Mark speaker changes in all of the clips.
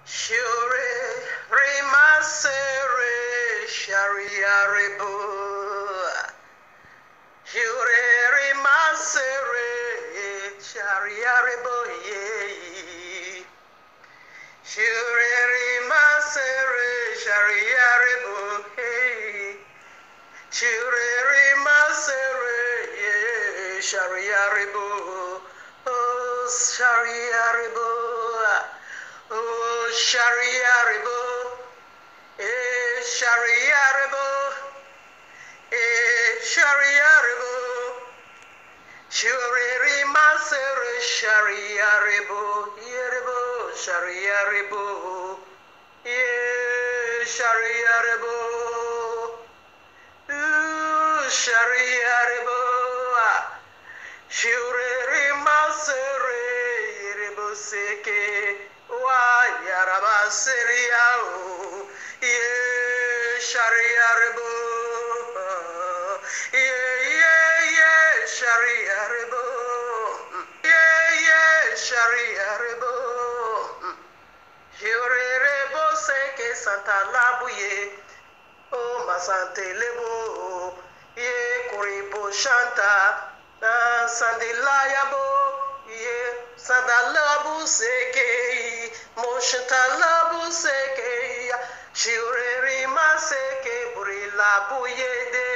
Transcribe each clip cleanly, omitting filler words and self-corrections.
Speaker 1: Shure rimasere shariarebo. Shure rimasere shariarebo ye. Shure rimasere shariarebo hey. Shure rimasere ye shariarebo. Oh shariarebo. Oh, Shariaribo, Shariaribo, Shariaribo, Shuriri Masere Shariaribo, Yeribo, Shariaribo, Shariaribo, Shariaribo, Shuriri Masere Yeribo Seke. Yarabasiria, Shariaribo, Shariaribo, Shariaribo, Jurebo Seke Santa Labuye, oh Masante Lebo, Kuribo Shanta, Sandilayabo, Sadalabu Seke. Moshantalabu seke, shureri maseke, burila buyede,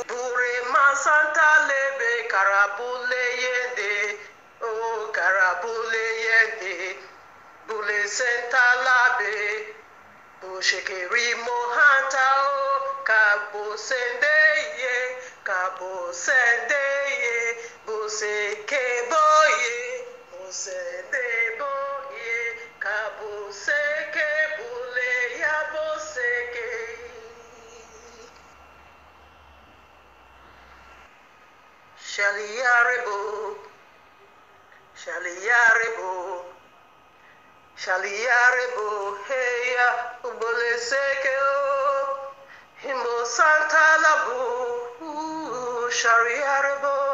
Speaker 1: bure masanta lebe, karabule yede, oh karabule yede, bule sentalabe, bushekeri mohanta o, kabo sendeye, kabo sendeye. Buseke boye, busede boye, kabuseke bule ya buseke. Shaliarebo, shaliarebo, shaliarebo, heya ubule seke o, himbo santa labu, shaliarebo.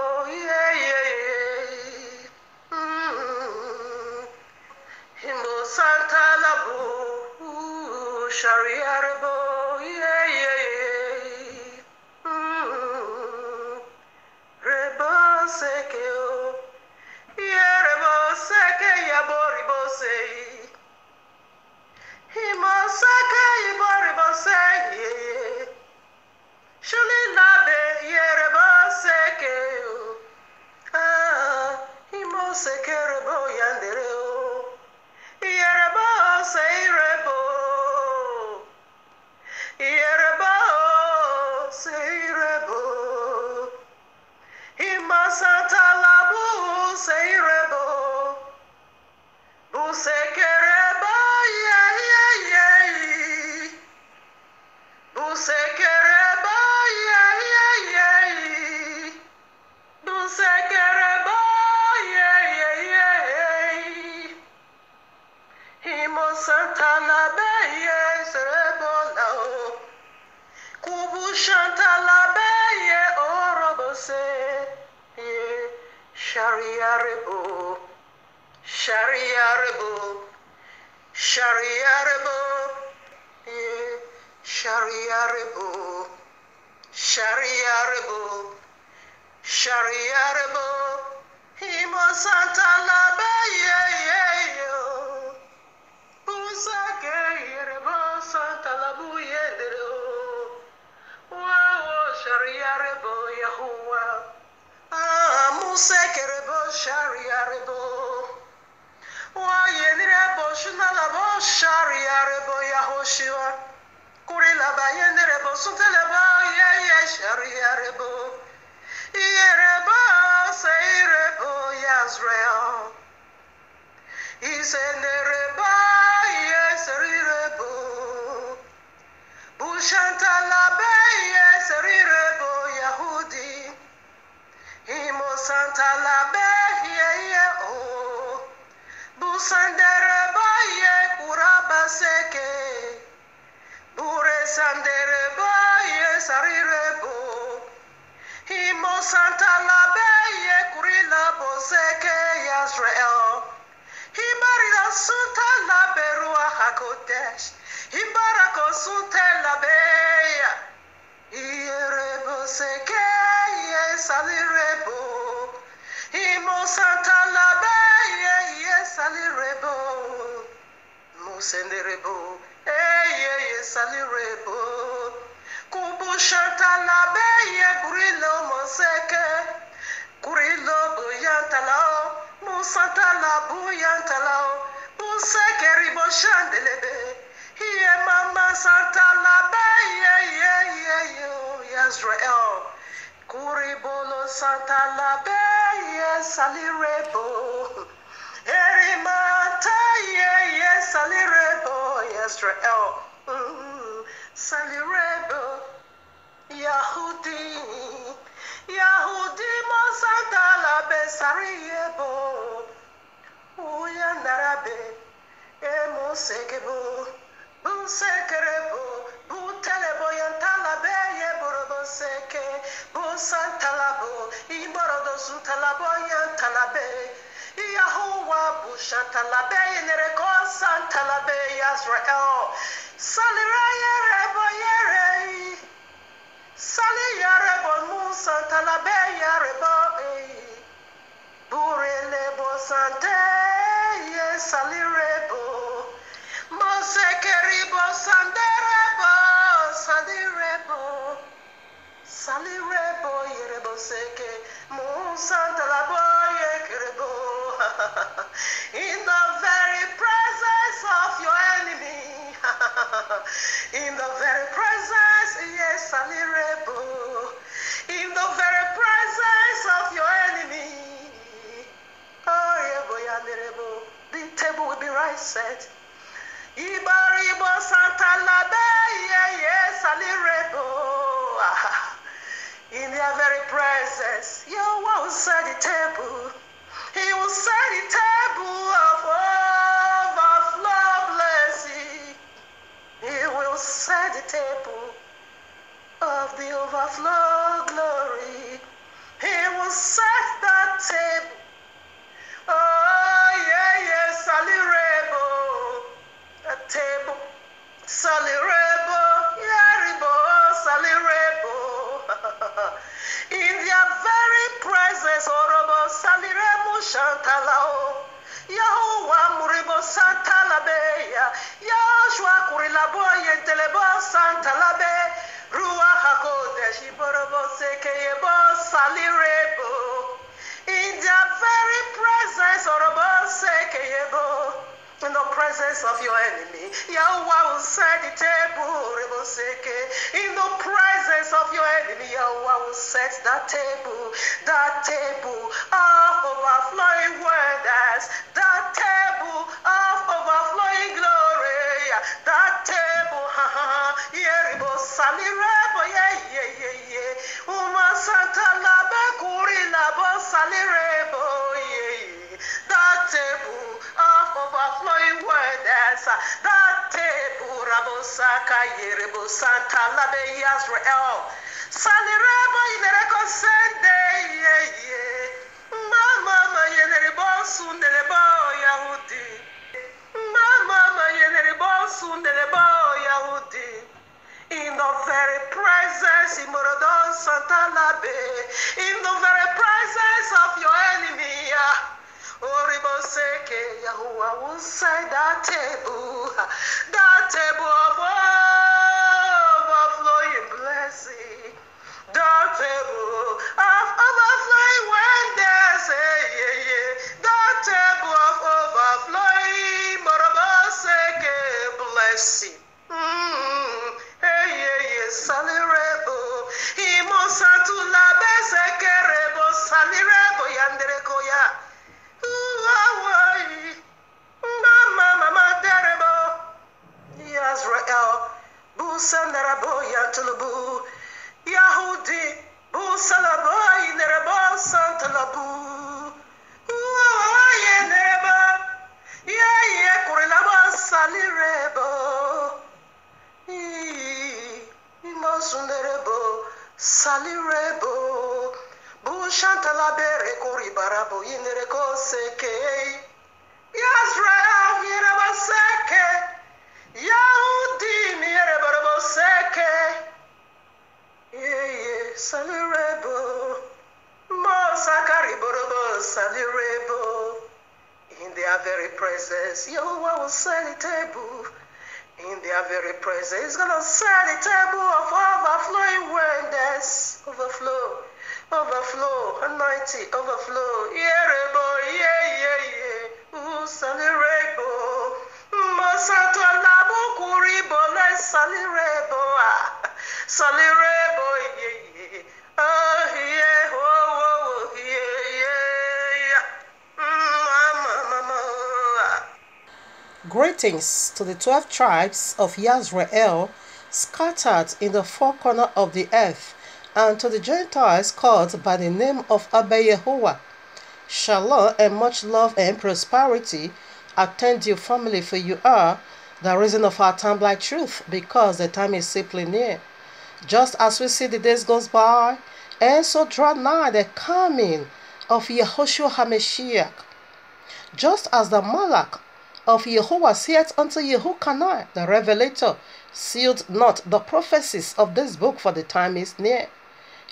Speaker 1: Himbo Santa Labu, Shariarebo, Rebo Sekeo, Yerebo Seke Yaboribo Sei, Himo Seke Yaboribo Sei, Shulinabe Yerebo Sekeo, Himo Seke Rebo Yandereo. Yerebo seirebo, Yerebo seirebo, Imasanta labu seirebo, Busekerebo Busekerebo Busekerebo Santana beye serebola o Kubu shantala beye orobose Shariarebo Shariarebo Shariarebo Shariarebo Shariarebo Shariarebo Himo Santana beye Busake yerebo Santa Labu yedero Wow Shariarebo Yahuwah Musekerebo Shariarebo Wa yenrebo Shunalabo Shariarebo Yahoshua Kurilaba yenrebo Suntelebo Shariarebo Yerebo Seirebo Yazrael Isenerebo Yeserirebo Bushantalabe Yeserirebo Yahudi Imo Santalabe o Busanderebo Ye Kurabaseke Bure Sanderebo Yesarirebo Himo Santa la beye kurila Kodesh. Ibarako Suntela Beya. Irebo Seke, yes, Alirebo. Imo Santa La Beya, yes, Alirebo. Musenderebo, yes, Alirebo. Kubu Shanta La Beya, Gurilo Moseke. Kurilo buyantalao, musantala buyantalao, buseke ribo shandelebe. Hiye mama santala be Israel. Kuribolo santala be salirebo. Erimata salirebo Israel. Salirebo Yahudi. Yahudi Mosantala Besariebo Uya Narabe Emosekebo Busekerebo Butelebo Yantalabe Yeborobo Seke Busantalabo Iborodo Suntalabo Yantalabe Yahuwa Bushantalabe Nereko Santalabe Yasrael Saliraye Rebo Yere Sali yarebo musa talabe yarebo burele bo sante ye sali rebo mosekeribo sali rebo yerebo seke musa talabo yekerebo in the very presence of your enemy. In the very presence, yes, Salirebo. In the very presence of your enemy. Oh, Yebo, the table will be right set. Ibaribo Santa Labe, yes, Salirebo. In their very presence, Yahweh will set the table. He will set the table of overflow blessing. He will set the table of the overflow glory. He will set that table. Oh, yeah, Salirebo. A table. Salirebo. Yaribo. Salirebo. In their very presence, Orobo Saliremo Chantalao. Yahuwah Muribo Santalabeya. Yahshua Kurilabo Yentelebo Santalabe. Ruach HaKodesh Iborobo Sekeyebo Salirebo. In their very presence, Orobo Sekeyebo. In the presence of your enemy, Yahweh will set the table. In the presence of your enemy, Yahweh will set that table of overflowing wonders, that table of overflowing glory, that table, Yeribo Salirebo, Uma Santa Labe Kuri Labo Salirebo, that table of overflowing wonders, that table Rabosaka Yerebo Santa Labe Israel Salirebo Inereko Sende Mama Yenerebo Sundelebo Yahudi Mama Yenerebo Sundelebo Yahudi. In the very presence Imorodon Santa Labe, in the very presence of your enemy, Oriboseke, Yahuwah will set that table of overflowing blessing, that table of overflowing wonders, that table of overflowing Moroboseke blessing. Salirebo, Imosantu Labe Sekerebo, Salirebo Yanderekoya. Mama Derebo Yazrael Busandarabo Yantulubu Yahudi Busalabo Inerebo Santalabu Yenereba Ye Kurilaba Salirebo Imosunderebo Salirebo Bushantalabere Koribarabo Inereko Seke Yazrael Yeraba Seke Yahudi miere borobo seke. Yeah, salirebo. Mo sakari borobo salirebo. In their very presence, Yahweh will set a table. In their very presence, He's gonna set a table of overflowing wonders. Overflow, overflow, anointing, overflow. Yerebo, yeah. Salirebo. Mosato labo kuribo le salirebo. Salirebo, yeah. Oh, yeah, oh, yeah. Greetings to the 12 tribes of Yisrael scattered in the four corners of the earth, and to the Gentiles called by the name of Abba Yehovah. Shalom and much love and prosperity attend you, family, for you are the reason of our time like truth, because the time is simply near. Just as we see the days goes by, and so draw nigh the coming of Yehoshua HaMashiach. Just as the Malach of Jehovah saith unto Yehokanai, the revelator, sealed not the prophecies of this book, for the time is near.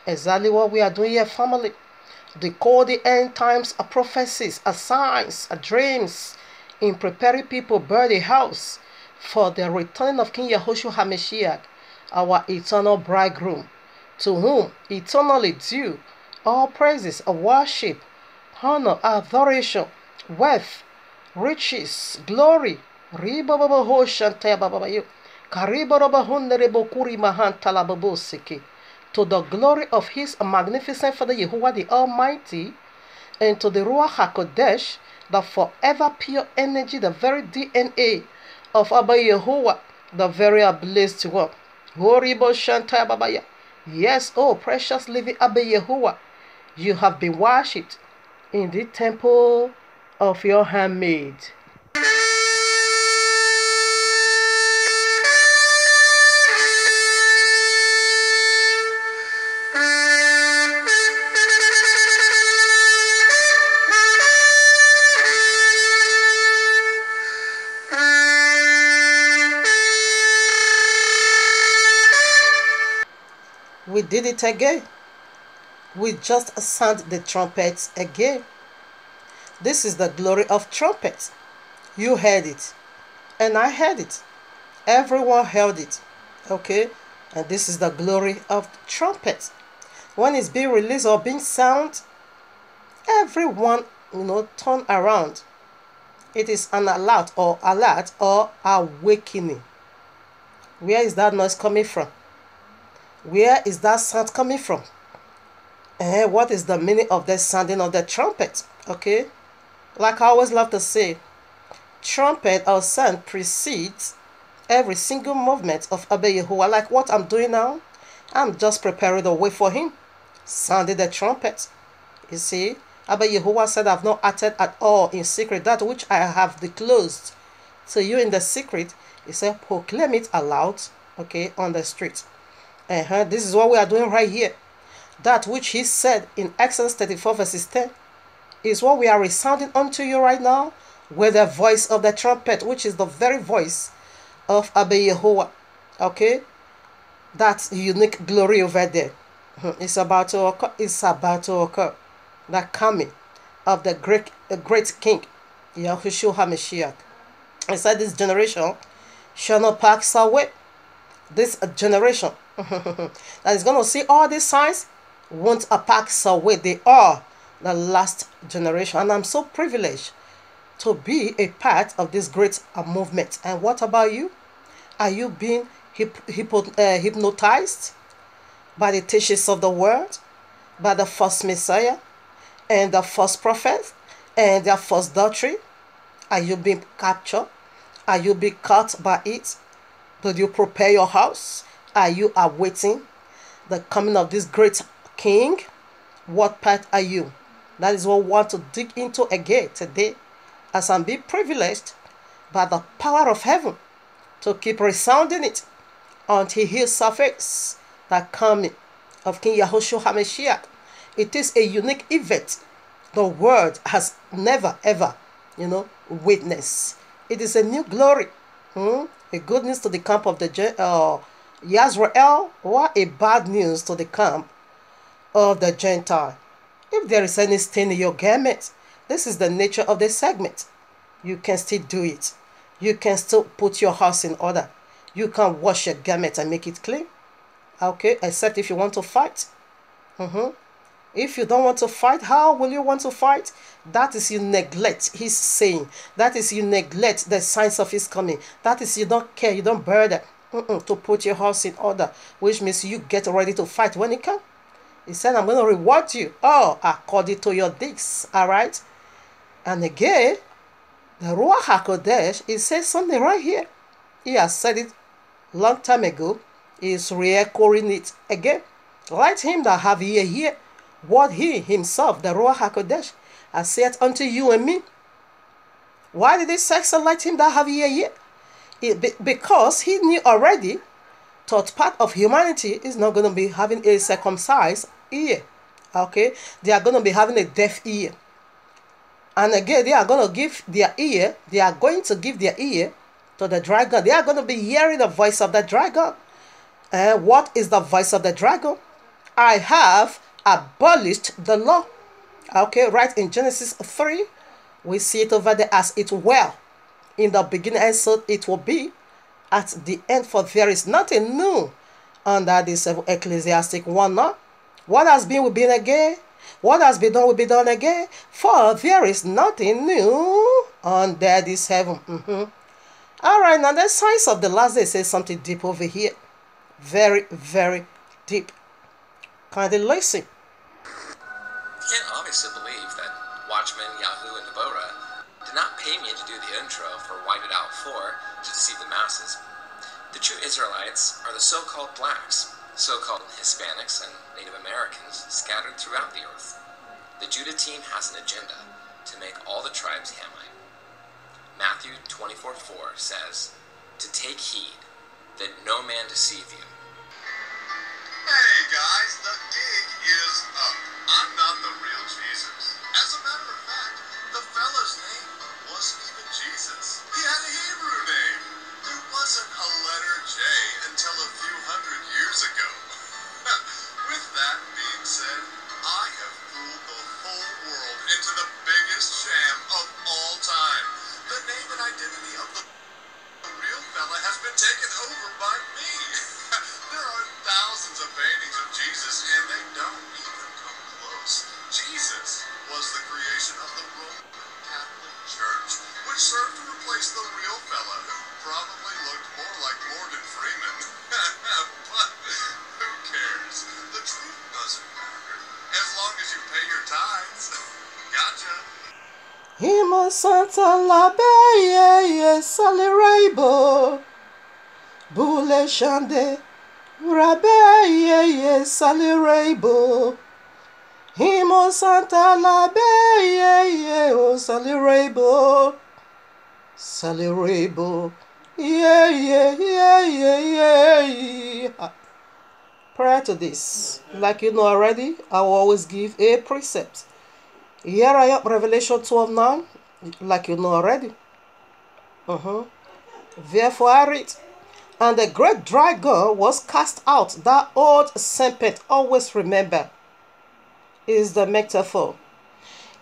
Speaker 1: Exactly what we are doing here, family. Decode the end times prophecies, signs, dreams, in preparing people build a house for the return of King Yehoshua HaMashiach, our eternal bridegroom, to whom eternally due all praises of worship, honor, adoration, wealth, riches, glory. To the glory of His magnificent Father Yehovah the Almighty, and to the Ruach HaKodesh, the forever pure energy, the very DNA of Abba Yehovah, the very blessed one. Yes, oh precious living Abba Yehovah, you have been worshipped in the temple of your handmaid. We did it again. We just sound the trumpets again. This is the glory of trumpets. You heard it, and I heard it. Everyone heard it. Okay? And this is the glory of trumpets. When it's being released or being sound, everyone, turn around. It is an alert or awakening. Where is that noise coming from? Where is that sound coming from? And what is the meaning of the sounding of the trumpet? Okay? Like I always love to say, trumpet or sound precedes every single movement of Abba Yehovah. Like what I'm doing now, I'm just preparing the way for Him. Sounding the trumpet. You see, Abba Yehovah said, I've not uttered at all in secret that which I have disclosed to you in the secret. He said, proclaim it aloud, okay, on the street. This is what we are doing right here. That which He said in Exodus 34 verses 10 is what we are resounding unto you right now with the voice of the trumpet, which is the very voice of Abba Yehovah. Okay? That unique glory over there. It's about to occur. It's about to occur. The coming of the great King, Yahushua HaMashiach. I said this generation shall not pass away. This generation that is going to see all these signs won't pass away. They are the last generation. And I'm so privileged to be a part of this great movement. And what about you? Are you being hypnotized by the teachings of the world, by the false Messiah and the false prophet and their false doctrine? Are you being captured? Are you being caught by it? Did you prepare your house? Are you awaiting the coming of this great King? What part are you? That is what we want to dig into again today, as I'm being privileged by the power of heaven to keep resounding it until He surfaces the coming of King Yahushua HaMashiach. It is a unique event the world has never ever, witnessed. It is a new glory. A good news to the camp of the Yisrael, or a bad news to the camp of the Gentile. If there is any stain in your garment, this is the nature of the segment. You can still do it. You can still put your house in order. You can wash your garment and make it clean. Okay, except if you want to fight. If you don't want to fight, how will you want to fight? That is you neglect his saying. That is you neglect the signs of his coming. That is you don't care, you don't bother to put your house in order, which means you get ready to fight when it comes. He said, I'm going to reward you, according to your deeds. All right? And again, the Ruach HaKodesh, it says something right here. He has said it long time ago. He is re-echoing it again. Let him that have ear hear what he himself, the Ruach HaKodesh, has said unto you and me. Why did he say so? Let him that have ear hear? Because he knew already third part of humanity is not going to be having a circumcised ear. Okay? They are going to be having a deaf ear. And again, they are going to give their ear to the dragon. They are going to be hearing the voice of the dragon. What is the voice of the dragon? I have abolished the law. Okay, right in Genesis 3, we see it over there as it were in the beginning, and so it will be at the end, for there is nothing new under this Ecclesiastic 1. No? What has been will be again. What has been done will be done again. For there is nothing new under this heaven. All right, now the signs of the last day says something deep over here. Very, very deep. Kindly listen.
Speaker 2: You can't obviously believe that Watchmen, Yahoo, and Deborah did not pay me to do the intro for White It Out 4 to deceive the masses. The true Israelites are the so-called blacks, so-called Hispanics, and Native Americans scattered throughout the earth. The Judah team has an agenda to make all the tribes Hamite. Matthew 24:4 says, to take heed that no man deceive you.
Speaker 3: Hey guys, the gig is up. I'm not the real Jesus. As a matter of fact, the fella's name wasn't even Jesus. He had a Hebrew name. There wasn't a letter J until a few hundred years ago. With that being said, I have fooled the whole world into the biggest sham of all time. The name and identity of the real fella has been taken over by me. There are thousands of paintings of Jesus, and they don't even come close. Jesus was the creation of the Roman Catholic Church, which served to replace the real fella, who probably looked more like Morgan Freeman. But who cares? The truth doesn't matter, as long as you pay your tithes. Gotcha.
Speaker 1: Hima Santa la Beye Salerabo Boule Shande Rabeye Salerabo Himo Santa la Beye O Salerabo Salerabo yeah. Prior to this, like you know already, I will always give a precept. Here I am, Revelation 12:9, like you know already. Therefore I read, and the great dragon was cast out, that old serpent. Always remember, is the metaphor,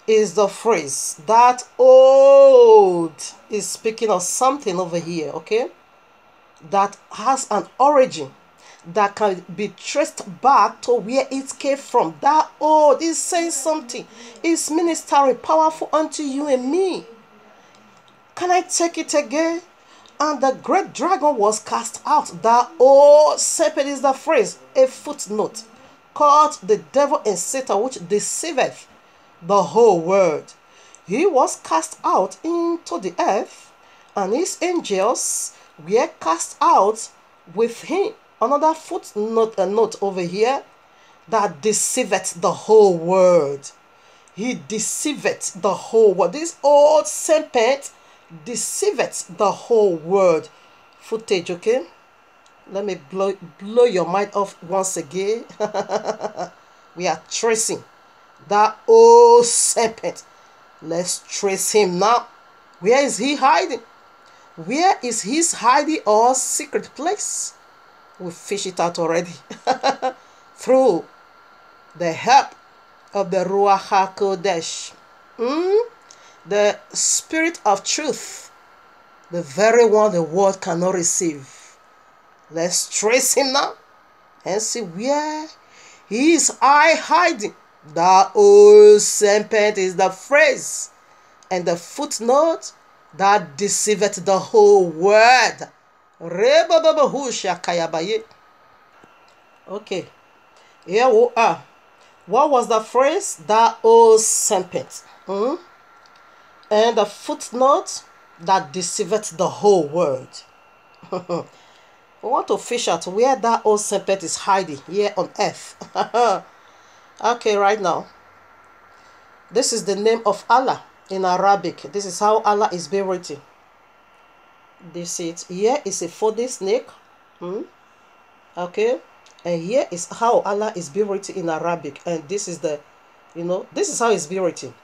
Speaker 1: is the phrase. That old is speaking of something over here, okay? That has an origin that can be traced back to where it came from. That old is saying something. It's ministering powerful unto you and me. Can I take it again? And the great dragon was cast out. That old serpent is the phrase, a footnote, called the devil and Satan, which deceiveth the whole world. He was cast out into the earth, and his angels were cast out with him. Another footnote, a note over here, that deceiveth the whole world. He deceiveth the whole world. This old serpent deceiveth the whole world. Footage, okay? Let me blow your mind off once again. We are tracing that old serpent. Let's trace him now. Where is he hiding? Where is his hiding or secret place? We fish it out already. Through the help of the Ruach HaKodesh. The Spirit of truth. The very one the world cannot receive. Let's trace him now and see where he is hiding. The old serpent is the phrase and the footnote that deceiveth the whole world. Okay, here we are. What was the phrase? The old serpent. And the footnote that deceiveth the whole world. We want to fish out where that old serpent is hiding here on earth. Okay, right now. This is the name of Allah in Arabic. This is how Allah is being written. This is here is a 4D snake. Okay. And here is how Allah is being written in Arabic. And this is the, this is how it's being written.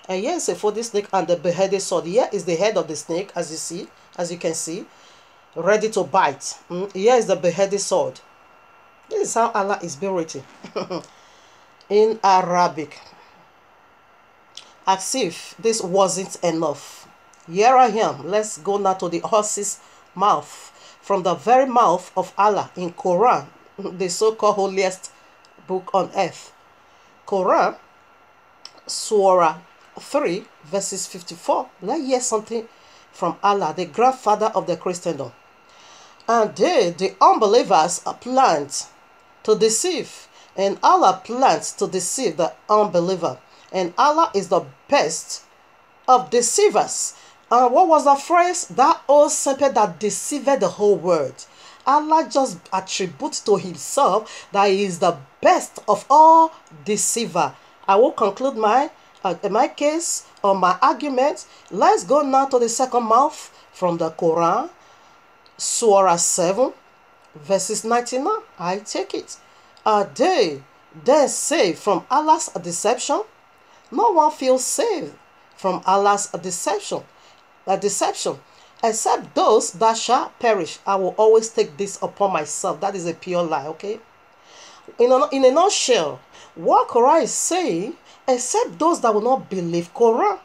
Speaker 1: And here is a 4D snake and the beheaded sword. Here is the head of the snake, as you can see, ready to bite. Here is the beheaded sword. This is how Allah is being written in Arabic. As if this wasn't enough. Here I am. Let's go now to the horse's mouth. From the very mouth of Allah in Quran, the so-called holiest book on earth. Quran, Surah 3, verses 54. Let's hear something from Allah, the grandfather of the Christendom. And they, the unbelievers, plant to deceive, and Allah plans to deceive the unbeliever. And Allah is the best of deceivers. And what was the phrase? That old serpent that deceived the whole world. Allah just attributes to himself that he is the best of all deceiver. I will conclude my case or my argument. Let's go now to the second mouth from the Quran, Surah 7, verses 99. I take it. Are they then saved from Allah's deception? No one feels saved from Allah's deception. Except those that shall perish. I will always take this upon myself. That is a pure lie, okay? In a nutshell, what Quran is saying, except those that will not believe Quran,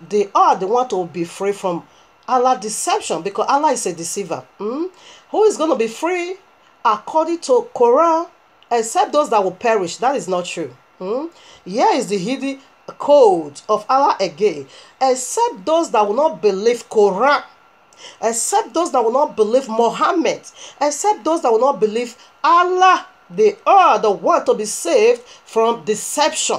Speaker 1: they are the one to be free from Allah's deception, because Allah is a deceiver. Who is going to be free according to Quran, except those that will perish? That is not true. Here is the hidden code of Allah again. Except those that will not believe Quran, except those that will not believe Muhammad, except those that will not believe Allah, they are the one to be saved from deception.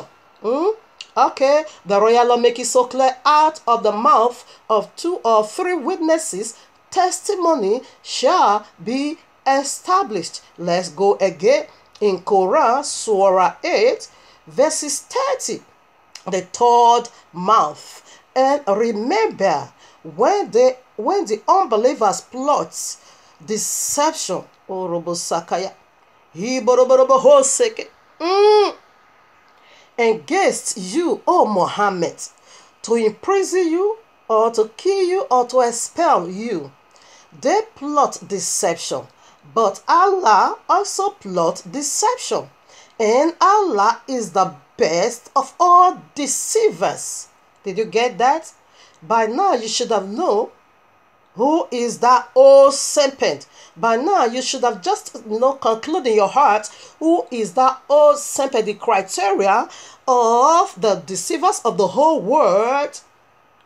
Speaker 1: Okay, the royal law make it so clear: out of the mouth of 2 or 3 witnesses, testimony shall be established. Let's go again in Quran, Surah 8, verses 30. The third mouth. And remember, when the unbelievers plot deception, against you, O Muhammad, to imprison you or to kill you or to expel you, they plot deception. But Allah also plot deception, and Allah is the best of all deceivers. Did you get that? By now you should have known who is that old serpent. By now you should have just concluded in your heart who is that old serpent, the criteria of the deceivers of the whole world.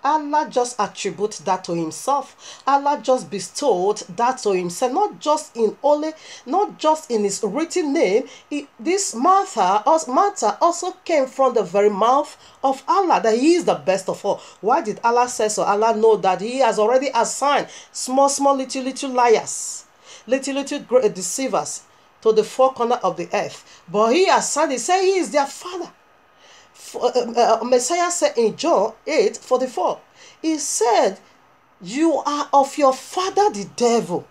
Speaker 1: Allah just attributes that to himself. Allah just bestowed that to himself, not just in his written name. This matter also came from the very mouth of Allah, that he is the best of all. Why did Allah say so? Allah knows that he has already assigned small little liars, little great deceivers to the four corners of the earth. But he assigned, he said he is their father. Messiah said in John 8:44, he said, you are of your father the devil,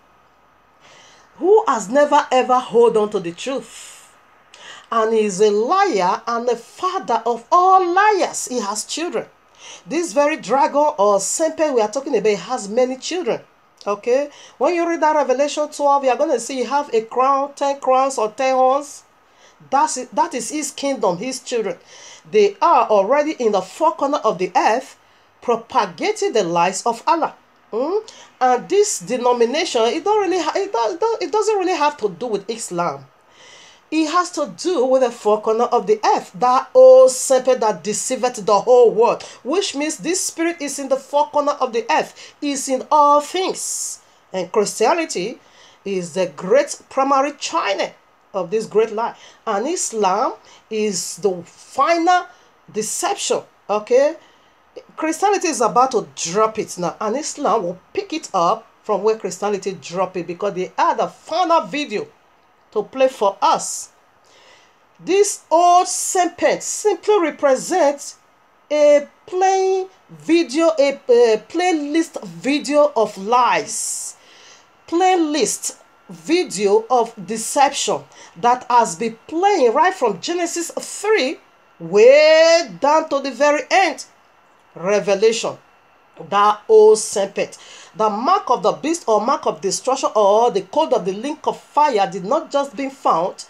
Speaker 1: who has never ever hold on to the truth, and he is a liar and the father of all liars. He has children. This very dragon or serpent we are talking about has many children. Okay, when you read that Revelation 12, you're going to see you have a crown, 10 crowns or 10 horns. That's it. That is his kingdom, his children. They are already in the four corners of the earth, propagating the lies of Allah. And this denomination, it doesn't really have to do with Islam. It has to do with the four corners of the earth, that old serpent that deceiveth the whole world, which means this spirit is in the four corners of the earth, is in all things. And Christianity is the great primary China of this great lie. And Islam is the final deception. Okay? Christianity is about to drop it now, and Islam will pick it up from where Christianity dropped it, because they are the final video to play for us. This old serpent simply represents a playlist video of lies, playlist video of deception that has been playing right from Genesis 3 way down to the very end. Revelation, that old serpent, the mark of the beast or mark of destruction or the code of the link of fire did not just be found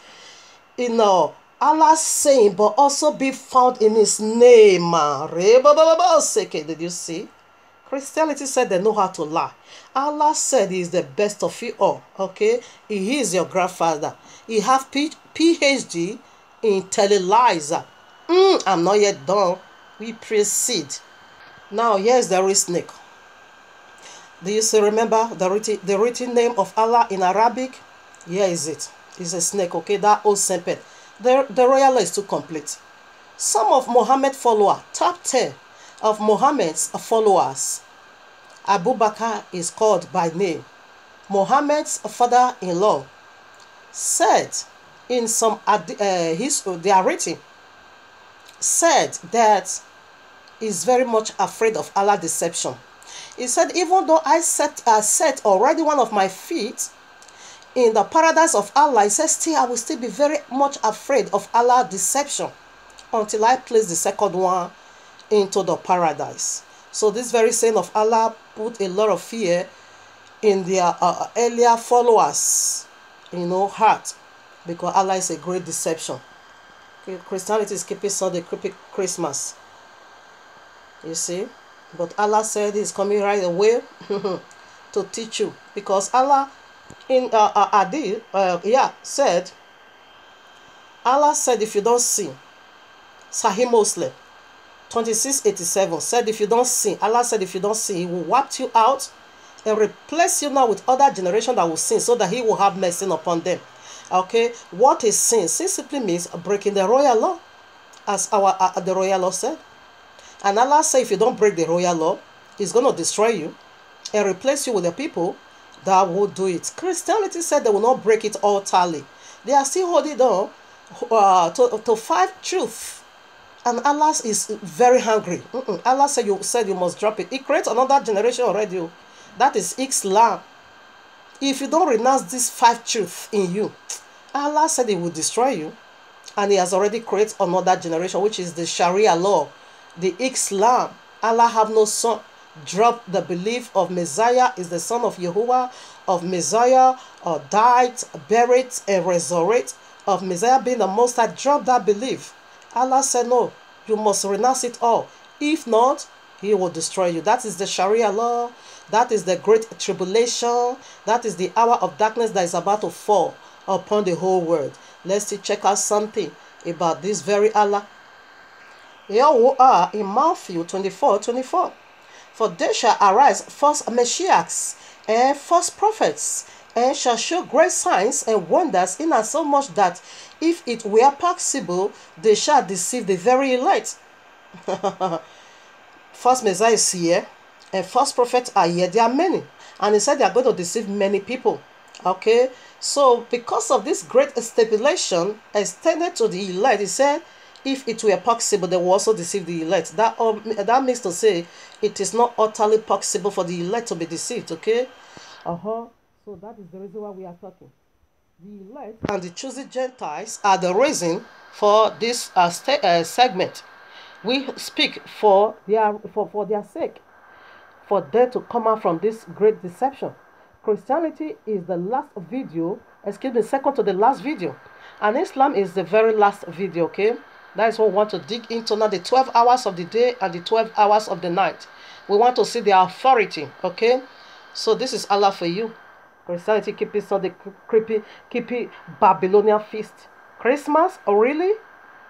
Speaker 1: in Allah's saying, but also be found in his name. Did you see? Christianity said they know how to lie. Allah said he is the best of you all. Okay, he is your grandfather. He have PhD in telling lies. I'm not yet done. We proceed. Now here's the real snake. Do you still remember the written name of Allah in Arabic? Here is it. It's a snake, okay? That old serpent. The royal is too complete. Some of Muhammad's followers, top 10 of Muhammad's followers, Abu Bakr is called by name. Muhammad's father-in-law said in some their written, said that is very much afraid of Allah's deception. He said, even though I set already one of my feet in the paradise of Allah, he says, still I will still be very much afraid of Allah's deception until I place the second one into the paradise. So this very saying of Allah put a lot of fear in their earlier followers, heart, because Allah is a great deception. Okay, Christianity is keeping Sunday, keeping Christmas. You see, but Allah said he's coming right away to teach you, because Allah in said, Allah said, if you don't sin, Sahih Muslim 2687 said, if you don't sin, Allah said, if you don't sin, he will wipe you out and replace you now with other generation that will sin, so that he will have mercy upon them. Okay, what is sin? Sin simply means breaking the royal law, as the royal law said. And Allah said, if you don't break the royal law, he's going to destroy you and replace you with the people that will do it. Christianity said they will not break it utterly. They are still holding on to 5 truths. And Allah is very hungry. Allah said you must drop it. He creates another generation already. That is Islam. If you don't renounce these 5 truths in you, Allah said he will destroy you. And he has already created another generation, which is the Sharia law. The Islam. Allah have no son. Drop the belief of Messiah is the son of Yahuwah, of Messiah died, buried, and resurrected, of Messiah being the Most High. Drop that belief. Allah said no, you must renounce it all. If not, he will destroy you. That is the Sharia law. That is the great tribulation. That is the hour of darkness that is about to fall upon the whole world. Let's see, check out something about this very Allah. Here we are in Matthew 24:24. For there shall arise false messiahs and false prophets, and shall show great signs and wonders, insomuch that if it were possible, they shall deceive the very elect. False Messiah is here, and false prophets are here. There are many. And he said they are going to deceive many people. Okay? So, because of this great stipulation extended to the elect, he said, if it were possible, they will also deceive the elect. That means to say, it is not utterly possible for the elect to be deceived, okay? So that is the reason why we are talking. The elect and the chosen Gentiles are the reason for this segment. We speak for their sake, for them to come out from this great deception. Christianity is the last video, excuse me, second to the last video. And Islam is the very last video, okay? That is what we want to dig into now, the 12 hours of the day and the 12 hours of the night. We want to see their authority, okay? So this is Allah for you. Christianity keeping Sunday, keeping Babylonian feast. Christmas, oh really?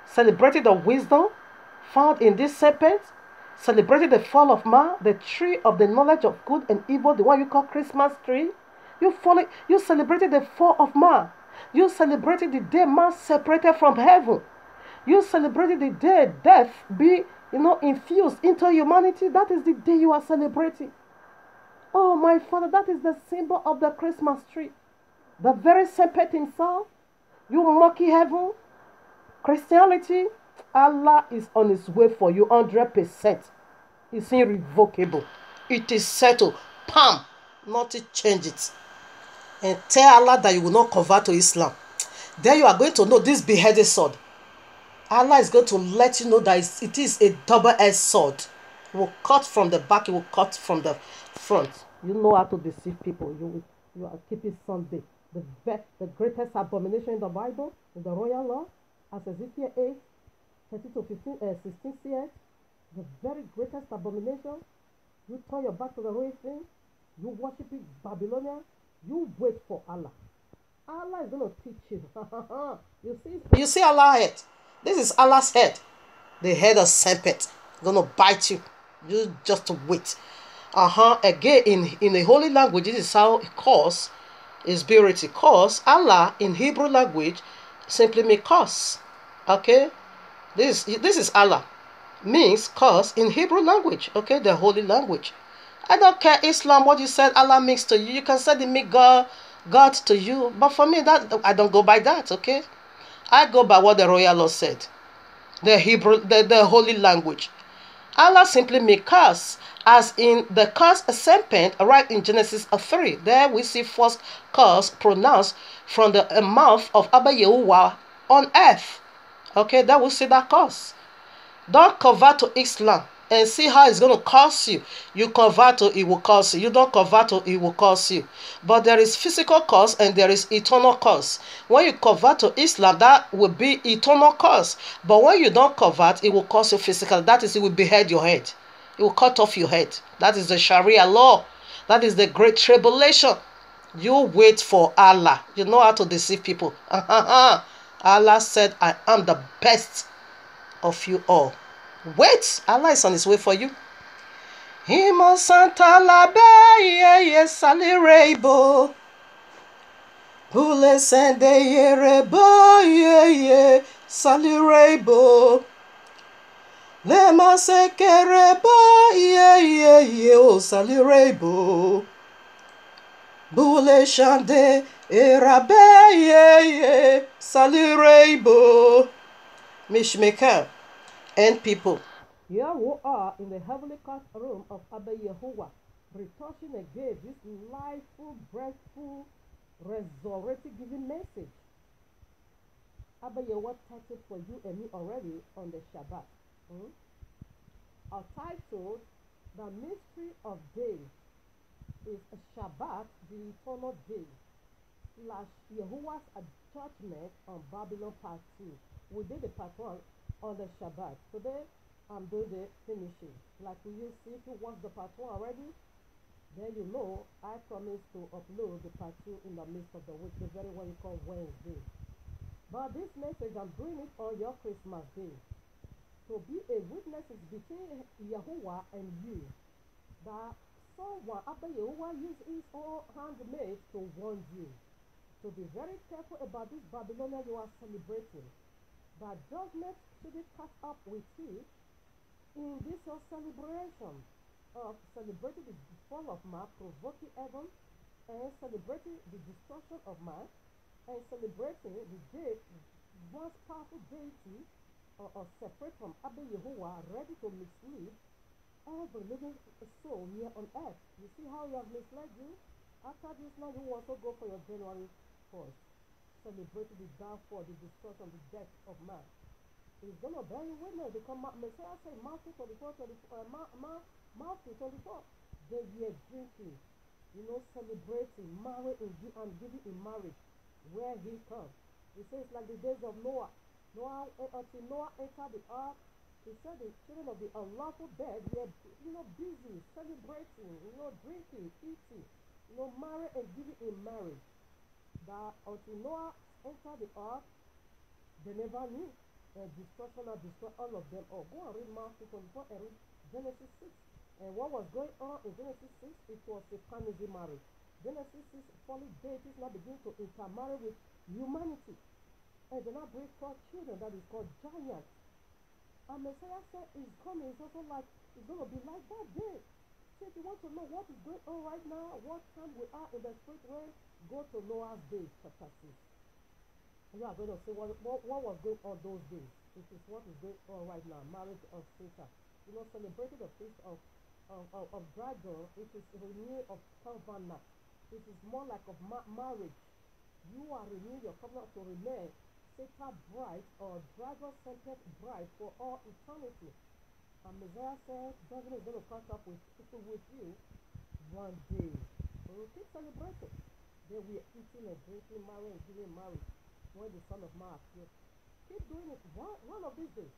Speaker 1: Celebrating the wisdom found in this serpent. Celebrating the fall of man, the tree of the knowledge of good and evil, the one you call Christmas tree. You celebrated the fall of man. You celebrated the day man separated from heaven. You celebrated the day death be, infused into humanity. That is the day you are celebrating. Oh, my Father, that is the symbol of the Christmas tree. The very serpent himself. You monkey heaven. Christianity, Allah is on his way for you 100%. It's irrevocable. It is settled. Pam. Nothing change it. And tell Allah that you will not convert to Islam. Then you are going to know this beheaded sword. Allah is going to let you know that it is a double-edged sword. It will cut from the back. It will cut from the front. You know how to deceive people. You are keeping Sunday. The greatest abomination in the Bible, in the royal law, as Ezekiel 8, 13 to 16 says, the very greatest abomination. You turn your back to the real thing. You worship it, Babylonian. You wait for Allah. Allah is going to teach you. You see Allah's head. This is Allah's head. The head of serpent. Going to bite you. You just wait. Again, in the holy language, this is how it calls is purity. Cause Allah in Hebrew language simply means cause. Okay? This is Allah. Means cause in Hebrew language. Okay? The holy language. I don't care Islam, what you said Allah means to you. You can say they make God to you. But for me, that I don't go by that, okay? I go by what the royal law said. The Hebrew, the holy language. Allah simply means curse, as in the curse serpent, right in Genesis 3. There we see first curse pronounced from the mouth of Abba Yehovah on earth. Okay, there we see that curse. Don't convert to Islam and see how it's going to curse you. You convert to it will curse you. You don't convert to it will curse you. But there is physical curse and there is eternal curse. When you convert to Islam, that will be eternal curse. But when you don't convert, it will curse you physically. That is, it will behead your head. It will cut off your head. That is the Sharia law. That is the great tribulation. You wait for Allah. You know how to deceive people. Allah said, I am the best of you all. Wait, Allah is on his way for you. Himo Santa la Baye Sali Rainbow. Bule sende yerebo ye Sali Rainbow. Lema sekerebo ye o Sali Rainbow. Bule shande erabe ye Sali Rainbow. Mishmaker. And people, here we are in the heavenly courtroom of Abba Yehovah, retouching again this lifeful, breathful, resurrected giving message. Abba Yehovah touched it for you and me already on the Shabbat. Our title, The Mystery of Day, is Shabbat, the eternal day, / Yehovah's judgment on Babylon Part 2. We did the Part 1 on the Shabbat. Today, I'm doing the finishing. Like you see, if you watch the Part 1 already, then you know I promise to upload the Part 2 in the midst of the week, the very one you call Wednesday. But this message, I'm doing it on your Christmas day. To be a witness is between Yehovah and you. That someone, after Yehovah used his own handmaid to warn you. To be very careful about this Babylonian you are celebrating. That judgment should be cast up with you in this your celebration of celebrating the fall of man, provoking heaven, and celebrating the destruction of man, and celebrating the day, most powerful deity or separate from Abba Yehovah, ready to mislead every living soul here on earth. You see how you have misled you? After this now, you also go for your January 1st. Celebrating the downfall, the destruction, the death of man. He's going to bear you witness because Messiah said, Matthew 24, Matthew 24, they were drinking celebrating, marrying and giving in marriage where he comes. He says like the days of Noah. Until Noah entered the ark, he said the children of the unlawful dead were, busy celebrating, drinking, eating, marrying and giving in marriage. That until Noah entered the ark, they never knew destruction and destroy all of them. Or go and read Matthew 24 and read Genesis 6. And what was going on in Genesis 6? It was a Satanism marriage. Genesis 6, fallen deities now begin to intermarry with humanity. And they now bring forth children that is called giants. And Messiah said is coming. It's also like, it's going to be like that day. So if you want to know what is going on right now, what time we are in the spirit realm, go to Noah's days, chapter 6. You are going to see what was going on those days. This is what is going on right now. Marriage of Satan. Celebrating the feast of dragon. It is renewal of covenant. It is more like of marriage. You are renewing your covenant to remain Satan bride or dragon-scented bride for all eternity. And Messiah said, judgment is going to catch up with people with you one day. So we keep celebrating. Then we are eating and drinking, marrying and giving marriage when the Son of Man appears. Keep doing it. One of these days,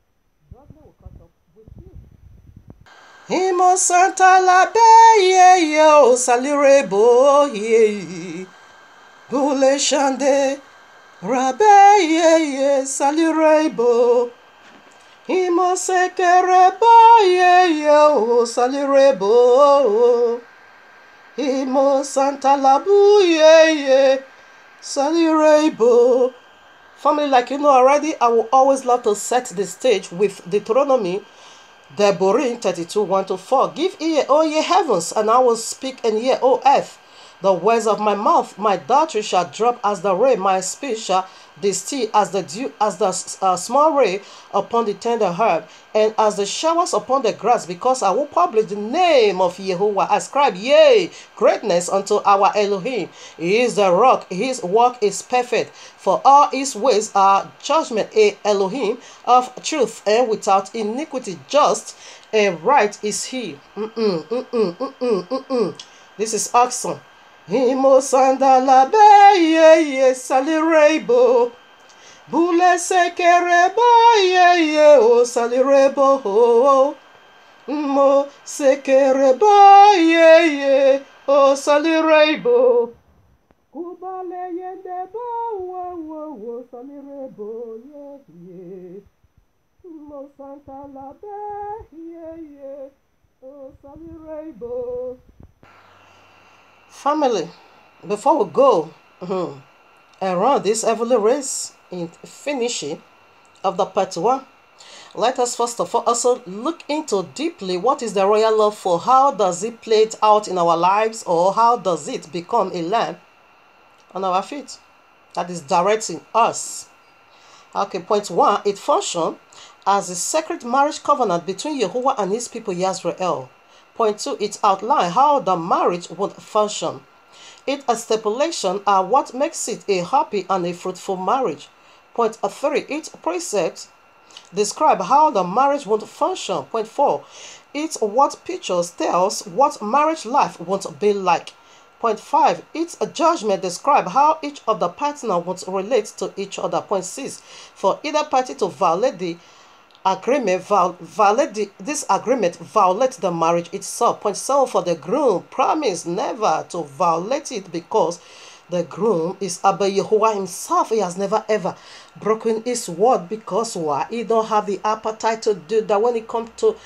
Speaker 1: judgment will catch up with you.
Speaker 4: Imo Santa la be yo salirebo ye Bule shande rabe ye salirebo Imo sekereba ye yo salirebo Imo Santa la bu ye salirebo. Family, like you know already, I will always love to set the stage with Deuteronomy Deborah 32:1-4. Give ear, O ye heavens, and I will speak, and hear, O earth. The words of my mouth, my doctrine shall drop as the rain, my speech shall distill as the dew, as the small rain upon the tender herb, and as the showers upon the grass, because I will publish the name of Yehovah. Ascribe, yea, greatness unto our Elohim. He is the rock, his work is perfect, for all his ways are judgment, a Elohim of truth and without iniquity, just and right is he. This is awesome. Imo sandala be ye salirebo Bule sekereba ye o salirebo Mo sekereba ye o salirebo Kubale yende ba wo salirebo ye Mo sandala be ye o salirebo. Family, before we go and run this heavenly race in finishing of the part 1, let us first of all also look into deeply what is the royal love for, how does it play it out in our lives, or how does it become a lamp on our feet that is directing us. Okay, point 1, it functions as a sacred marriage covenant between Yehovah and his people Yisrael. Point 2, it outlines how the marriage would function. Its stipulations are what makes it a happy and a fruitful marriage. Point 3, its precepts describe how the marriage would function. Point 4, it's what pictures tells what marriage life won't be like. Point 5, its judgment describe how each of the partners would relate to each other. Point 6, for either party to violate the agreement, this agreement violate the marriage itself. Point 7, for the groom promise never to violate it, because the groom is Abba Yehovah himself. He has never ever broken his word, because why? He don't have the appetite to do that. When it comes to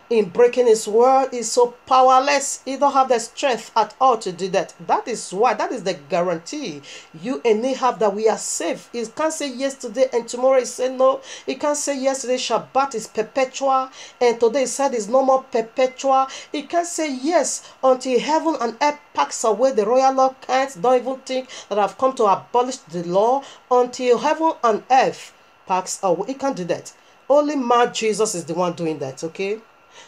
Speaker 4: in breaking his word, he's so powerless. He don't have the strength at all to do that. That is why, that is the guarantee you and me have, that we are safe. He can't say yes today and tomorrow he said no. He can't say yesterday Shabbat is perpetual and today he said it's no more perpetual. He can't say yes until heaven and earth packs away the royal law. Can't, don't even think that I've come to abolish the law until heaven and earth packs away. He can't do that. Only man Jesus is the one doing that, okay?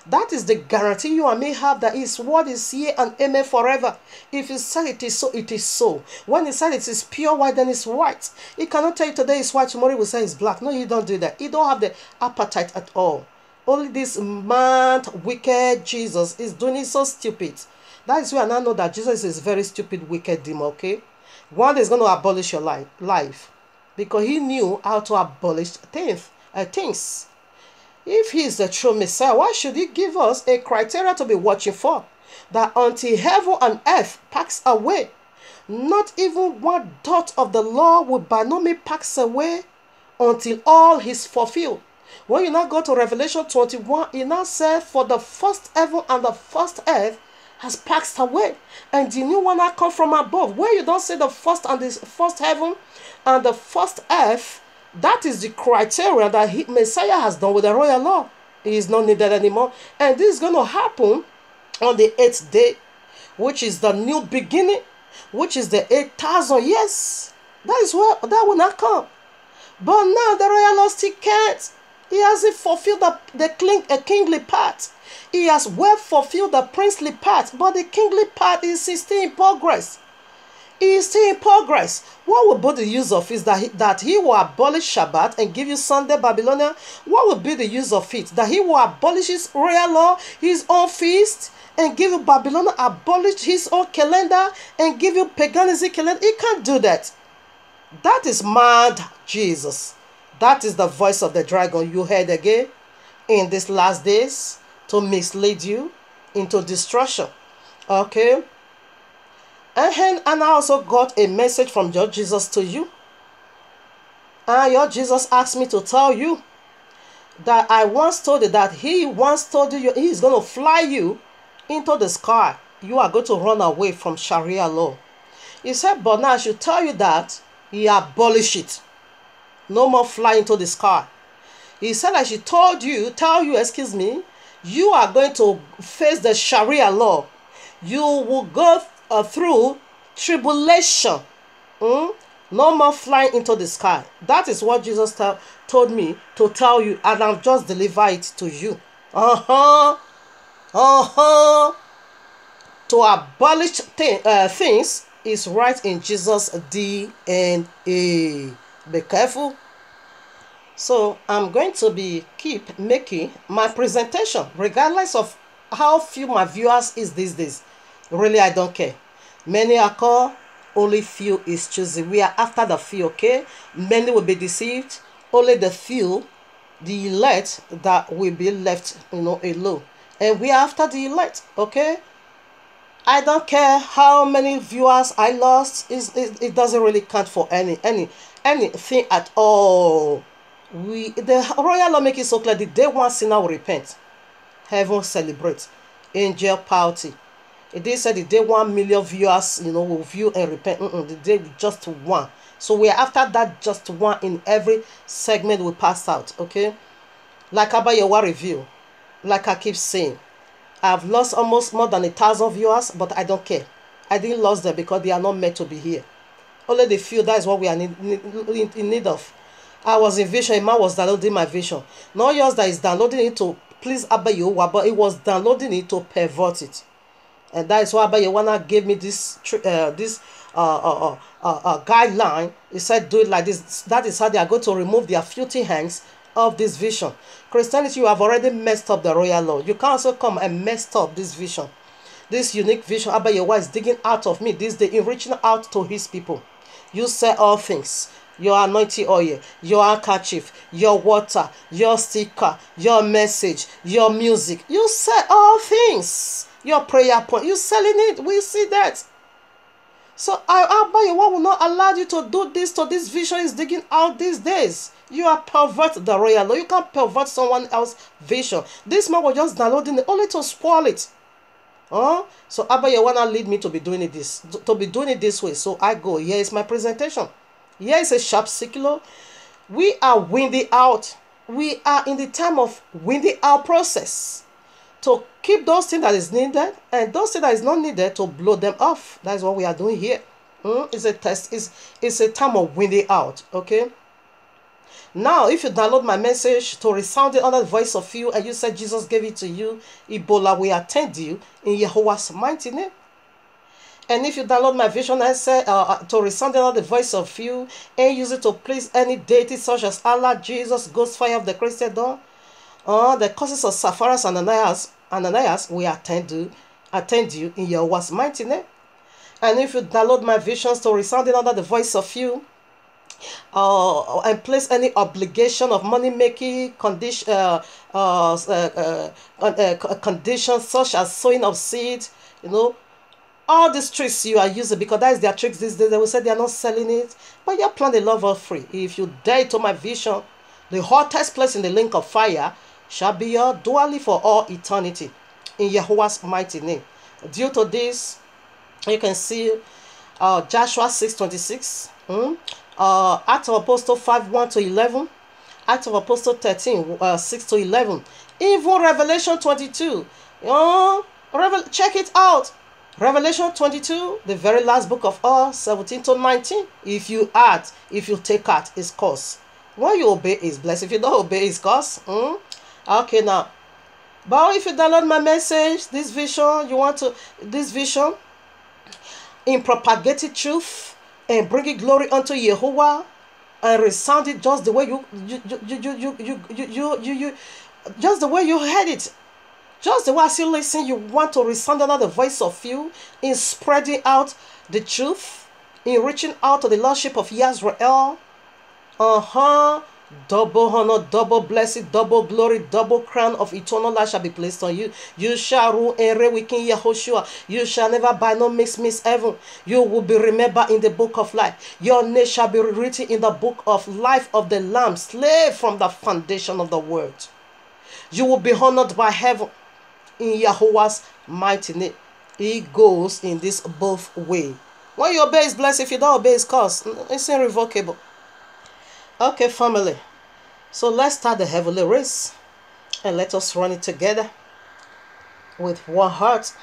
Speaker 4: That is the guarantee you and me have, that his word is here and amen forever. If he said it is so, it is so. When he said it is pure white, then it's white. He cannot tell you today it's white, tomorrow he will say it's black. No, you don't do that. You don't have the appetite at all. Only this mad, wicked Jesus is doing it so stupid
Speaker 1: That is why I now know that Jesus is a very stupid, wicked demon, okay? One is going to abolish your life. Because he knew how to abolish things. If he is the true Messiah, why should he give us a criteria to be watching for? That until heaven and earth pass away, not even one dot of the law will by no means pass away until all is fulfilled. When you now go to Revelation 21, it now says, for the first heaven and the first earth has passed away, and the new one that come from above. Where you don't say the first and the first heaven and the first earth, that is the criteria that Messiah has done with the royal law. He is not needed anymore. And this is going to happen on the 8th day, which is the new beginning, which is the 8,000 years. That is where that will not come. But now the royal law still can't. He hasn't fulfilled the kingly part. He has well fulfilled the princely part, but the kingly part is still in progress. He is still in progress. What will be the use of it? That he will abolish Shabbat and give you Sunday Babylonia? What will be the use of it? That he will abolish his royal law, his own feast, and give you Babylon, abolish his own calendar, and give you paganism calendar? He can't do that. That is mad Jesus. That is the voice of the dragon you heard again in these last days to mislead you into destruction. Okay? And I also got a message from your Jesus to you. And your Jesus asked me to tell you that I once told you that he once told you he's going to fly you into the sky. You are going to run away from Sharia law. He said, but now I should tell you that he abolished it. No more flying to the sky. He said I should tell you, you are going to face the Sharia law. You will go through tribulation. No more flying into the sky. That is what Jesus told me to tell you, and I've just delivered it to you. To abolish things is right in Jesus' DNA. Be careful. So I'm going to keep making my presentation regardless of how few my viewers is these days. Really, I don't care. Many are called, only few is choosing. We are after the few, okay? Many will be deceived. Only the few, the elect, that will be left, alone. And we are after the elect, okay? I don't care how many viewers I lost. It doesn't really count for anything at all. The royal law make it so clear. The day one sinner will repent, heaven celebrate, angel party. It did say the day 1 million viewers, will view and repent. The day just one. So we are after that just one in every segment we pass out. Okay, like Abayewa review, like I keep saying, I've lost almost more than 1,000 viewers, but I don't care. I didn't lose them because they are not meant to be here. Only the few, that is what we are in need of. I was in vision, a man was downloading my vision. Not yours that is downloading it to please Abayewa, but it was downloading it to pervert it. And that is why Abayewa gave me this guideline. He said, do it like this. That is how they are going to remove their filthy hands of this vision. Christianity, you have already messed up the royal law. You can also come and mess up this vision. This unique vision Abayewa is digging out of me this day, in reaching out to his people. You say all things. Your anointing oil, your handkerchief, your water, your sticker, your message, your music. You sell all things. Your prayer point, you selling it. We see that. So Abayewa will not allow you to do this to this vision is digging out these days. You are pervert the royal law. You can't pervert someone else's vision. This man was just downloading it only to spoil it. So Abayewa now lead me to be doing it this way. So I go. Here is my presentation. Here is a sharp circular. We are winding out. We are in the time of winding out process. To keep those things that is needed and those things that is not needed to blow them off. That is what we are doing here. It's a test. It's a time of winding out. Okay. Now, if you download my message to resound it under the voice of you, and you said Jesus gave it to you, Ebola will attend you in Yahweh's mighty name. And if you download my vision and say to resound it under the voice of you, and use it to please any deity such as Allah, Jesus, Ghost Fire of the Christendom, the causes of Sapphira and Ananias will attend to, attend you in Yahweh's mighty name. And if you download my visions to resounding under the voice of you, and place any obligation of money making conditions such as sowing of seed, all these tricks you are using, because that is their tricks these days. They will say they are not selling it, but you plan the love of free. If you dare to my vision, the hottest place in the link of fire shall be your dwelling for all eternity in Yahweh's mighty name. Due to this, you can see Joshua 6:26, Acts of Apostle 5:1-11, Acts of Apostle 13 6-11, even Revelation 22. Check it out. Revelation 22, the very last book of all, 17-19. If you take out his course. When you obey is blessed. If you don't obey his course, okay now. But if you download my message, this vision in propagating truth and bringing glory unto Yehovah, and resound it just the way just the way you heard it. Just the way as you listen, you want to resound another voice of you in spreading out the truth, in reaching out to the Lordship of Yisrael. Double honor, double blessing, double glory, double crown of eternal life shall be placed on you. You shall rule and reign with King Yahushua. You shall never by no means miss heaven. You will be remembered in the book of life. Your name shall be written in the book of life of the Lamb, slave from the foundation of the world. You will be honored by heaven in Yahweh's mighty name. It goes in this both way. When you obey is blessed. If you don't obey is cursed. It's irrevocable. Okay, family. So let's start the heavenly race. And let us run it together. With one heart.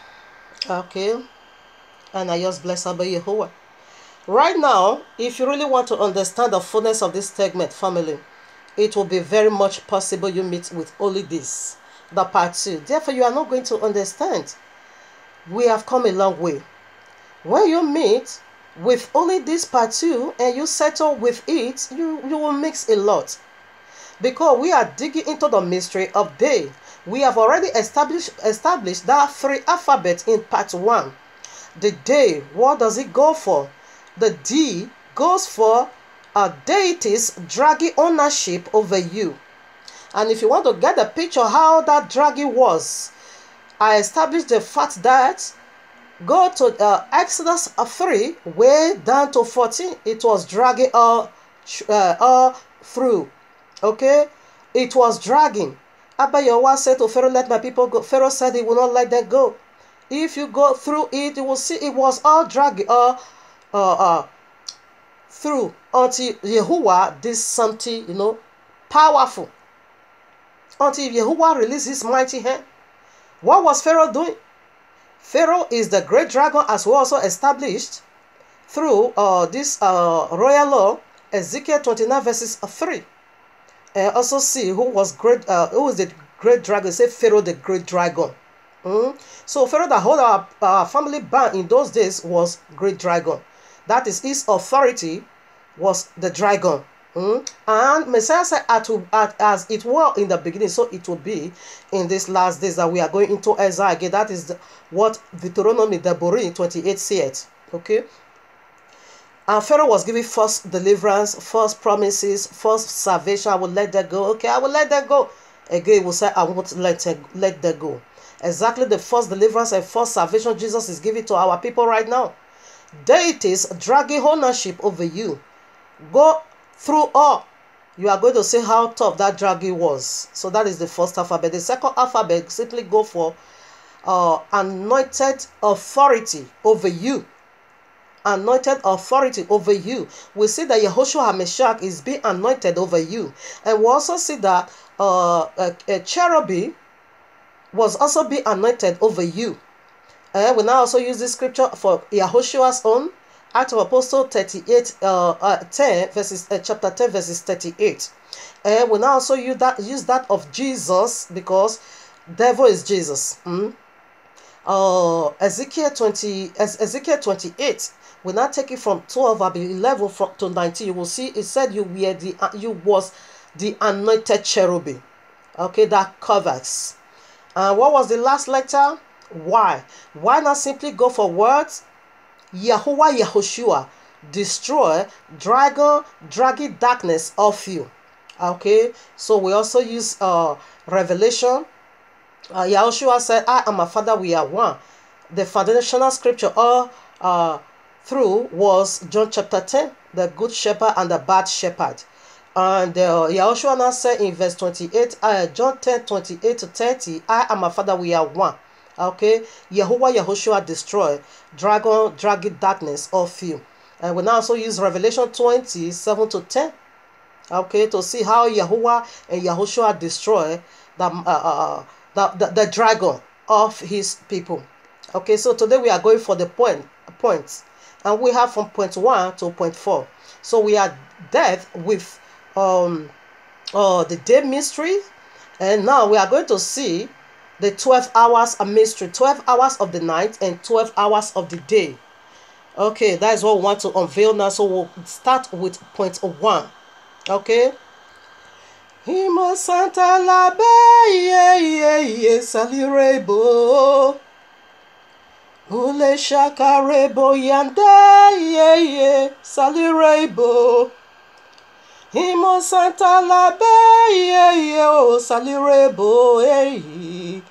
Speaker 1: Okay. And I just bless Abba Yehovah. Right now, if you really want to understand the fullness of this segment, family, it will be very much possible you meet with only this. The part 2. Therefore, you are not going to understand. We have come a long way. When you meet with only this part 2 and you settle with it, you will mix a lot. Because we are digging into the mystery of day. We have already established that 3 alphabets in part 1. The day, what does it go for? The D goes for a deity's dragging ownership over you. And if you want to get the picture how that dragging was, I established the fact that go to Exodus 3, way down to 14. It was dragging all through. Okay? It was dragging. Abba Yahweh said to Pharaoh, let my people go. Pharaoh said he will not let them go. If you go through it, you will see it was all dragging through until Yahuwah did something, powerful. Until Yahuwah released his mighty hand. What was Pharaoh doing? Pharaoh is the great dragon, as we also established through this royal law, Ezekiel 29 verses 3. And also see who was the great dragon. Say Pharaoh the great dragon. So Pharaoh that hold our family bound in those days was great dragon. That is, his authority was the dragon. And Messiah said, as it were in the beginning, so it will be in these last days that we are going into Isaiah again. That is what Deuteronomy 28 said. Okay. And Pharaoh was giving first deliverance, first promises, first salvation. I will let that go. Okay, I will let that go. Again, he will say, I won't let that go. Exactly the first deliverance and first salvation Jesus is giving to our people right now. Deities dragging ownership over you. Go through all. You are going to see how tough that dragging was. So that is the first alphabet. The second alphabet simply go for anointed authority over you. Anointed authority over you. We see that Yehoshua HaMashiach is being anointed over you. And we also see that a cherubim was also being anointed over you. And we now also use this scripture for Yehoshua's own. Acts of Apostle 38, chapter 10, verses 38. And we now also use that of Jesus, because devil is Jesus. Ezekiel 28. We now take it from 12, 11 to 19. You will see it said you was the anointed cherubim. Okay, that covers. And what was the last letter? Why? Why not simply go for words? Yahuwah Yahushua, destroy dragging darkness off you. Okay, so we also use Revelation. Yahushua said, I and my Father, we are one. The foundational scripture all through was John chapter 10, the good shepherd and the bad shepherd. And Yahushua now said in verse 28, John 10, 28 to 30, I and my Father, we are one. Okay, Yahuwah Yahushua destroy dragging darkness off you. And we now also use Revelation 20, 7 to 10. Okay, to see how Yahuwah and Yahushua destroy the dragon of his people. Okay, so today we are going for the points, and we have from point 1 to point 4. So we are dealt with the day mystery, and now we are going to see the 12 hours of mystery, 12 hours of the night and 12 hours of the day. Okay, that is what we want to unveil now. So we'll start with point 1. Okay. Himo Santa Labe ye salirebo. Ule shakarebo yande ye salirebo. Himo Santa Labe ye o salirebo ye.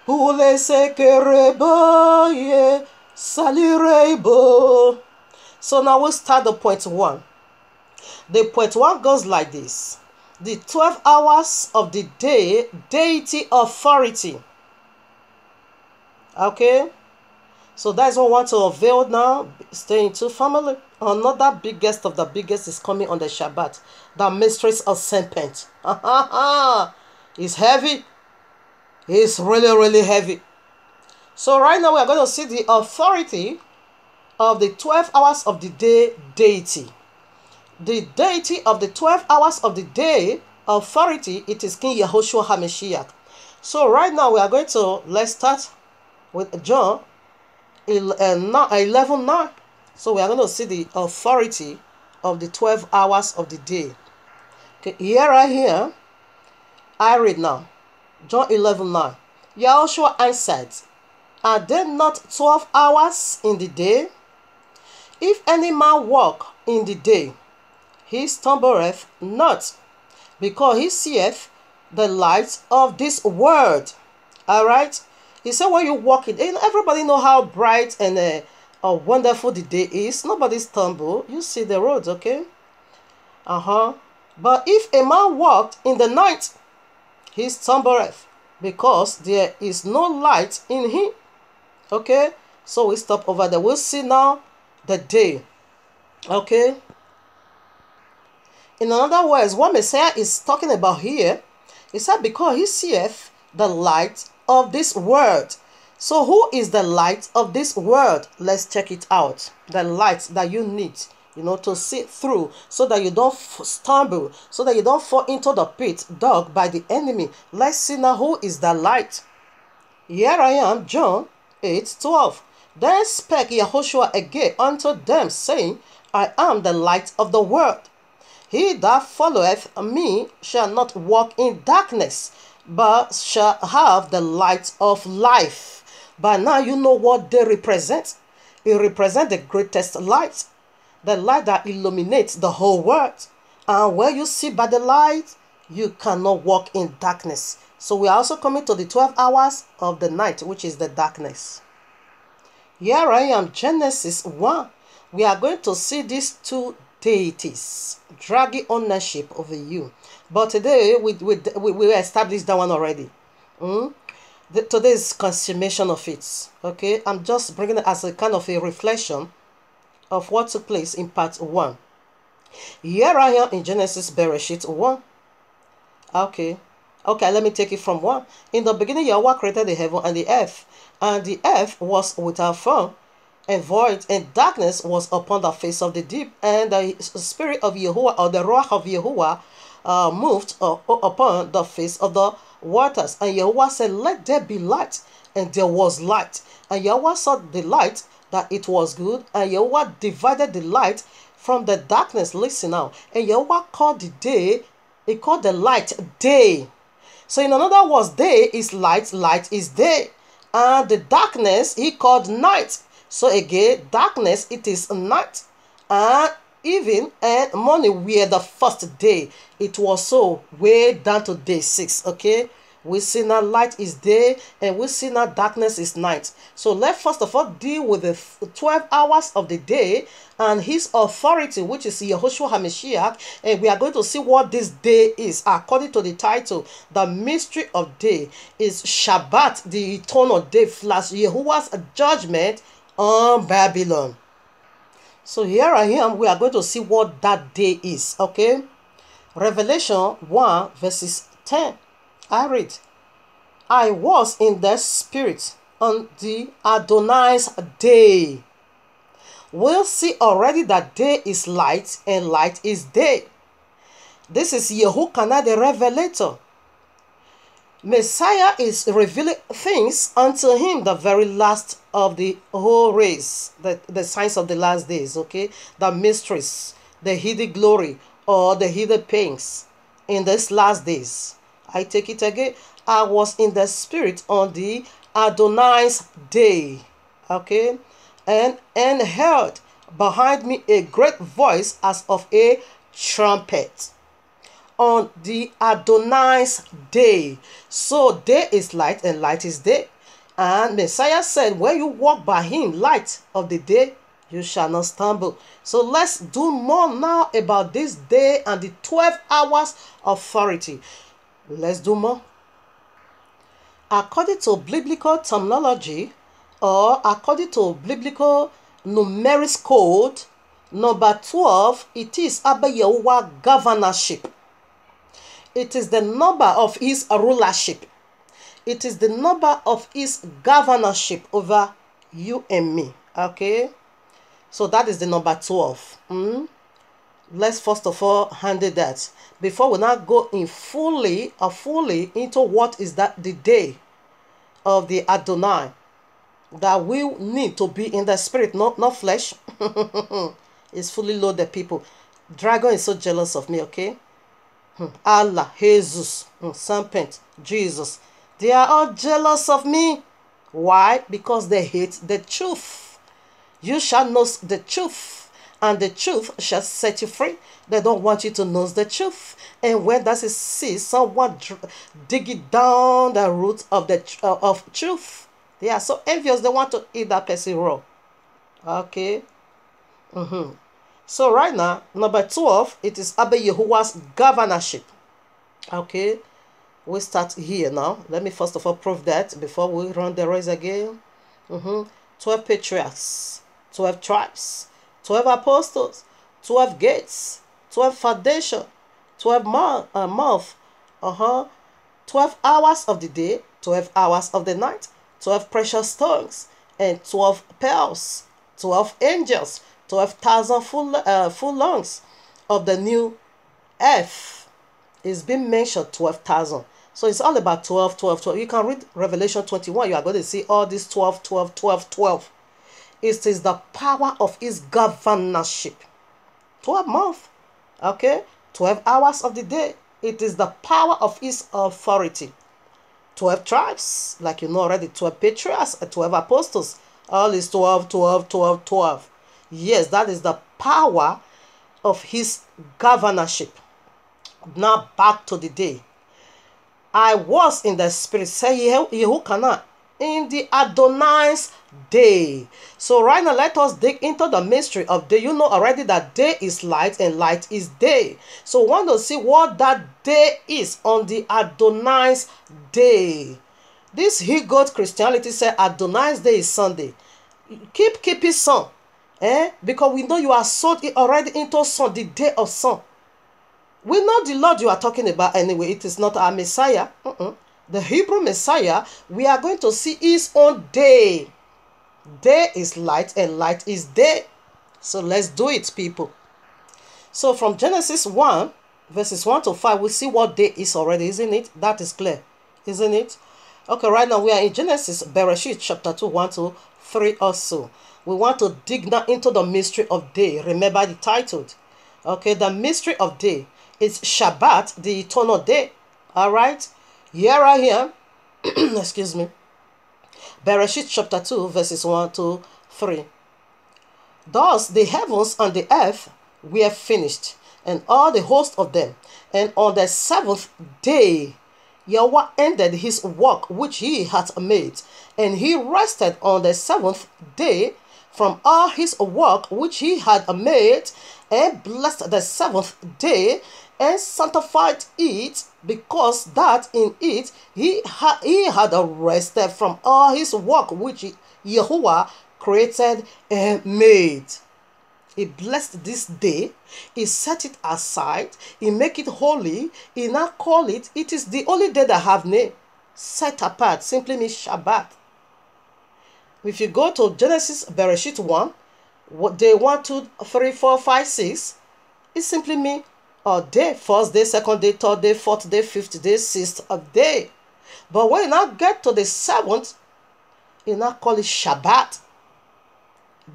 Speaker 1: Ule sekerebo ye salirebo. So now we'll start the point 1. The point 1 goes like this. The 12 hours of the day, deity authority. Okay? So that's what I want to unveil now. Stay in two family. Another biggest of the biggest is coming on the Shabbat. The mysteries of serpent. It's heavy. It's really, really heavy. So right now we are going to see the authority of the 12 hours of the day deity. The deity of the 12 hours of the day authority, it is King Yahushua HaMashiach. So right now we are going to, let's start with John 11:9. So we are going to see the authority of the 12 hours of the day. Okay, here right here, I read now. John 11:9. Yahushua answered, are there not 12 hours in the day? If any man walk in the day, he stumbleth not, because he seeth the light of this world. All right. He said, when you walk in, and everybody know how bright and wonderful the day is. Nobody stumble. You see the roads, okay? But if a man walked in the night, he stumbleth, because there is no light in him. Okay. So we stop over there. We'll see now the day. Okay. In other words, what Messiah is talking about here, he said, because he seeth the light of this world. So who is the light of this world? Let's check it out. The light that you need, to see through, so that you don't stumble, so that you don't fall into the pit dug by the enemy. Let's see now who is the light. Here I am, John 8:12. Then spake Yahushua again unto them, saying, I am the light of the world. He that followeth me shall not walk in darkness, but shall have the light of life. But now you know what they represent. It represents the greatest light, the light that illuminates the whole world. And when you see by the light, you cannot walk in darkness. So we are also coming to the 12 hours of the night, which is the darkness. Here I am, Genesis 1. We are going to see these two deities dragging ownership over you. But today we established that one already. Today's consummation of it. Okay, I'm just bringing it as a kind of a reflection of what took place in part 1. Here I am in Genesis Bereshit 1. Okay, let me take it from 1. In the beginning, Yahweh created the heaven and the earth was without form and void, and darkness was upon the face of the deep, and the spirit of Yahuwah, or the Ruach of Yahuwah, moved upon the face of the waters. And Yahuwah said, let there be light, and there was light. And Yahuwah saw the light, that it was good, and Yahuwah divided the light from the darkness. Listen now. And Yahuwah called the day, he called the light day. So in other words, day is light, light is day. And the darkness he called night. So again, darkness, it is night. And even and morning were the first day. It was so way down to day 6. Okay, we see now light is day, and we see now darkness is night. So let's first of all deal with the 12 hours of the day and his authority, which is Yahushua HaMashiach. And we are going to see what this day is. According to the title, the mystery of day is Shabbat, the eternal day, plus Yahuwah's judgment on Babylon. So here I am. We are going to see what that day is. Okay, Revelation 1 verses 10. I read, I was in the spirit on the Adonai's day. We'll see already that day is light and light is day. This is Yehokanah the Revelator. Messiah is revealing things unto him, the very last of the whole race, the signs of the last days, okay? The mysteries, the hidden glory, or the hidden pains in these last days. I take it again. I was in the spirit on the Adonai's day, okay? And heard behind me a great voice as of a trumpet. On the Adonai's day. So day is light and light is day. And Messiah said, when you walk by him, light of the day, you shall not stumble. So let's do more now about this day and the 12 hours authority. Let's do more. According to biblical terminology, or according to biblical numeric code, number 12, it is Abba Yahuwah governorship. It is the number of his rulership. It is the number of his governorship over you and me. Okay? So that is the number 12. Let's first of all handle that. Before we now go in fully into what is that the day of the Adonai. That we need to be in the spirit, not flesh. It's fully loaded, people. Dragon is so jealous of me, okay? Allah, Jesus, Serpent, Jesus. They are all jealous of me. Why? Because they hate the truth. You shall know the truth, and the truth shall set you free. They don't want you to know the truth. And when does it see someone digging down the roots of the of truth? They are so envious. They want to eat that person raw. Okay. So right now, number 12, it is Abba Yahuwah's governorship. Okay, we start here now. Let me first of all prove that before we run the race again. 12 patriarchs, 12 tribes, 12 apostles, 12 gates, 12 foundation, 12 month, 12 hours of the day, 12 hours of the night, 12 precious stones, and 12 pearls, 12 angels, 12,000 full lungs of the new earth. It's been mentioned 12,000. So it's all about 12, 12, 12. You can read Revelation 21. You are going to see all these 12, 12, 12, 12. It is the power of his governorship. 12 months. Okay? 12 hours of the day. It is the power of his authority. 12 tribes. Like you know already. 12 patriarchs. 12 apostles. All is 12, 12, 12, 12. Yes, that is the power of his governorship. Now back to the day. I was in the spirit, say Yehokanah, in the Adonai's day. So right now, let us dig into the mystery of day. You know already that day is light and light is day. So want to see what that day is on the Adonai's day. This He-God Christianity said Adonai's day is Sunday. Keep it sun. Because we know you are sold already into sun, the day of sun. We know the Lord you are talking about anyway. It is not our Messiah. The Hebrew Messiah, we are going to see his own day. Day is light and light is day. So let's do it, people. So from Genesis 1, verses 1 to 5, we see what day is already, isn't it? That is clear, isn't it? Okay, right now we are in Genesis, Bereshit, chapter 2, 1 to 3 also. We want to dig now into the mystery of day. Remember the title. Okay, the mystery of day is Shabbat, the eternal day. All right, here I am. Excuse me.
Speaker 4: Bereshit chapter 2, verses 1 to 3. Thus the heavens and the earth were finished, and all the host of them. And on the seventh day Yahweh ended his work which he had made, and he rested on the seventh day from all his work which he had made, and blessed the seventh day, and sanctified it, because that in it he had rested from all his work which Yahuwah created and made. He blessed this day, he set it aside, he make it holy, he now call it, it is the only day that have name. Set apart simply means Shabbat. If you go to Genesis Bereshit 1, day 1, 2, 3, 4, 5, 6, it simply means a day, first day, second day, third day, fourth day, fifth day, sixth day. But when you now get to the seventh, you now call it Shabbat.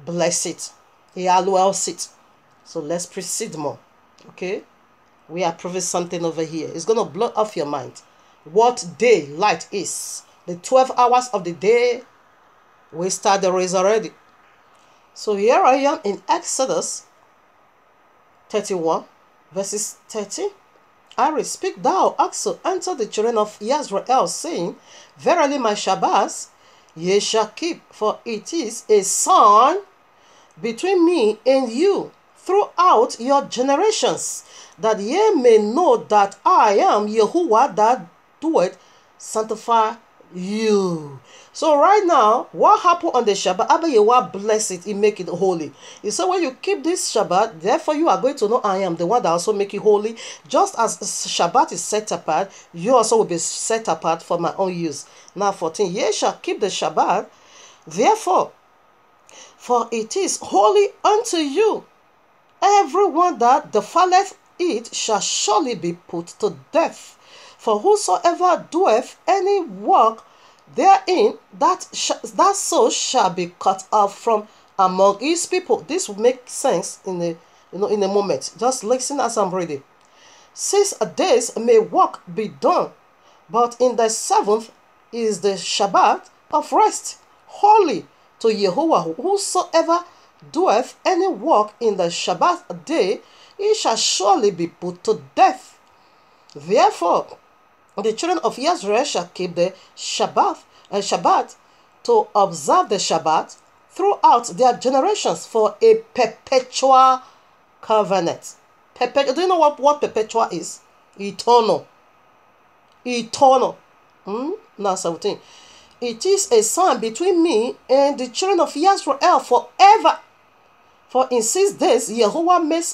Speaker 4: Bless it. Yaluels it. So let's proceed more. Okay? We are proving something over here. It's going to blow off your mind. What day light is. The 12 hours of the day. We start the race already. So here I am in Exodus 31, verses 30. I speak thou also unto the children of Israel, saying, Verily my Shabbats ye shall keep, for it is a sign between me and you throughout your generations, that ye may know that I am Yahuwah that doeth sanctify you. So right now, what happened on the Shabbat? Abba Yahuwah bless it, he make it holy. He said, when you keep this Shabbat, therefore you are going to know I am the one that also make it holy. Just as Shabbat is set apart, you also will be set apart for my own use. Now 14, ye shall keep the Shabbat, therefore, for it is holy unto you. Everyone that defileth it shall surely be put to death. For whosoever doeth any work therein, that soul shall be cut off from among his people. This will make sense in a moment. Just listen as I'm reading. 6 days may work be done, but in the seventh is the Shabbat of rest, holy to Yahuwah. Whosoever doeth any work in the Shabbat day, he shall surely be put to death. Therefore, the children of Israel shall keep the Shabbat to observe the Shabbat throughout their generations for a perpetual covenant. Do you know what perpetual is? Eternal. Eternal. Now 17. It is a sign between me and the children of Israel forever. For in 6 days Yahuwah made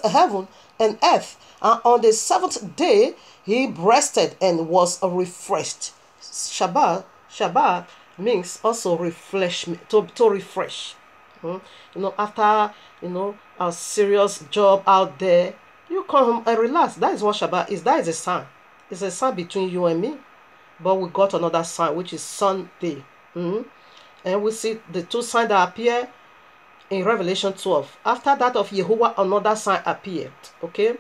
Speaker 4: heaven and earth, and on the seventh day he rested and was refreshed. Shabbat means also refreshment, to refresh. After a serious job out there, you come home and relax. That is what Shabbat is. That is a sign. It's a sign between you and me. But we got another sign, which is Sunday. And we see the two signs that appear in Revelation 12. After that of Yahuwah, another sign appeared. Okay?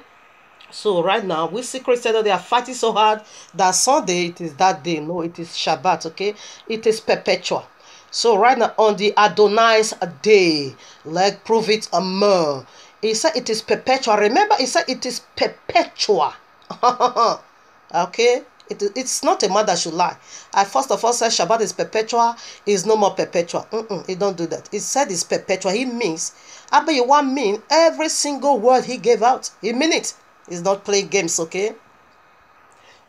Speaker 4: So right now, we see Christians that they are fighting so hard that Sunday, it is that day. No, it is Shabbat. Okay? It is perpetual. So right now, on the Adonai's day, like prove it more. He said it is perpetual. Remember, he said it is perpetual. Okay? It's not a man that should lie. I first of all said Shabbat is perpetual, is no more perpetual. He don't do that. He said it's perpetual. He means, Abba Yahuwah mean every single word he gave out. He mean it. He's not playing games, okay?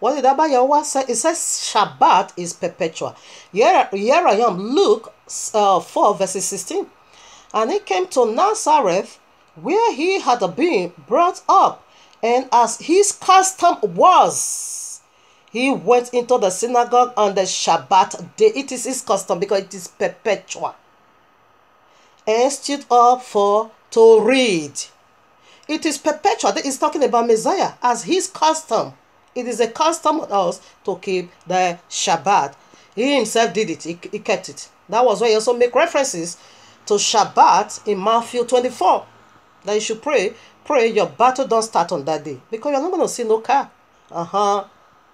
Speaker 4: What did Abba Yahuwah say? It says Shabbat is perpetual. Here I am, Luke 4 verses 16. And he came to Nazareth, where he had been brought up, and as his custom was, he went into the synagogue on the Shabbat day. It is his custom because it is perpetual. And stood up to read. It is perpetual. That is talking about Messiah as his custom. It is a custom of us to keep the Shabbat. He himself did it. He kept it. That was why he also make references to Shabbat in Matthew 24. That you should pray your battle don't start on that day. Because you're not going to see no car.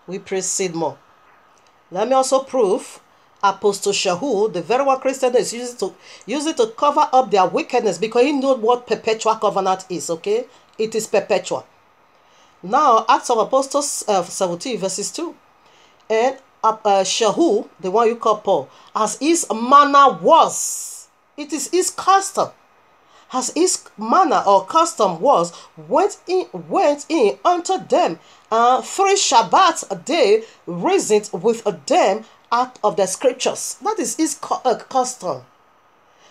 Speaker 4: We proceed more. Let me also prove Apostle Shaul, the very one Christian is use it to cover up their wickedness because he knows what perpetual covenant is, okay? It is perpetual. Now, Acts of Apostles 17 verses 2. And Shaul, the one you call Paul, as his manner was, it is his custom, as his manner or custom was, went in unto them, 3 Shabbats a day, reasoned with them out of the scriptures. That is his custom,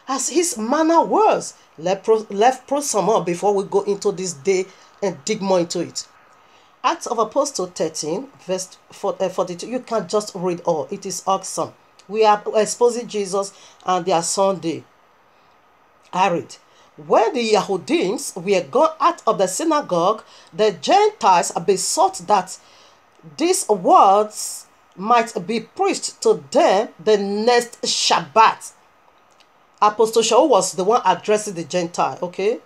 Speaker 4: as his manner was. Let's put some more before we go into this day and dig more into it. Acts of Apostles 13 verse 42. You can't just read all. It is awesome. We are exposing Jesus and their Sunday. I read. When the Yahudims were gone out of the synagogue, the Gentiles besought that these words might be preached to them the next Shabbat. Apostle Shaul was the one addressing the Gentile, okay?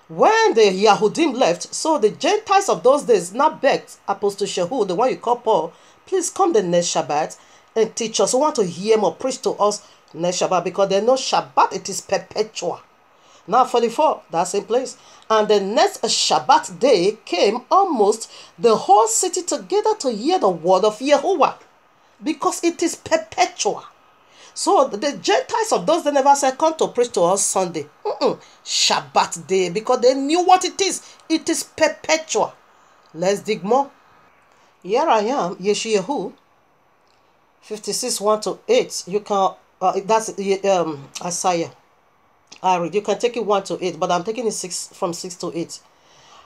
Speaker 4: When the Yahudim left, so the Gentiles of those days now begged Apostle Shaul, the one you call Paul, please come the next Shabbat and teach us. We want to hear him or preach to us next Shabbat, because there's no Shabbat, it is perpetual. Now 44, that's in place. And the next Shabbat day came almost the whole city together to hear the word of Yehovah, because it is perpetual. So the Gentiles of those, they never said, come to preach to us Sunday. Shabbat day, because they knew what it is. It is perpetual. Let's dig more. Here I am, Yeshayahu 56, 1-8. You can, that's Isaiah. I read. You can take it 1-8, but I'm taking it from 6-8.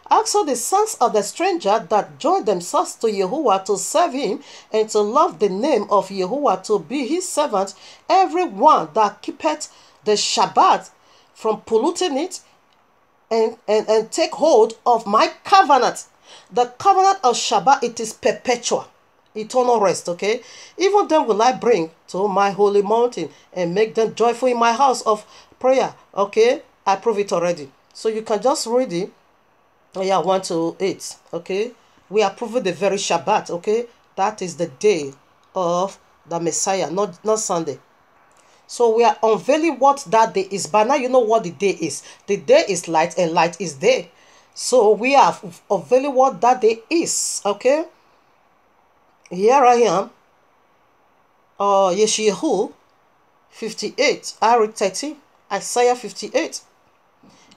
Speaker 4: Also the sons of the stranger that joined themselves to Yehovah to serve him and to love the name of Yehovah, to be his servant, every one that keepeth the Shabbat from polluting it, and take hold of my covenant. The covenant of Shabbat, it is perpetual, eternal rest, okay? Even them will I bring to my holy mountain and make them joyful in my house of prayer, okay? I prove it already. So you can just read it. Yeah, 1-8, okay? We are proving the very Shabbat, okay? That is the day of the Messiah, not Sunday. So we are unveiling what that day is. But now you know what the day is. The day is light and light is day. So we are unveiling what that day is, okay? Here I am. Yeshayahu 58, I read 30, Isaiah 58.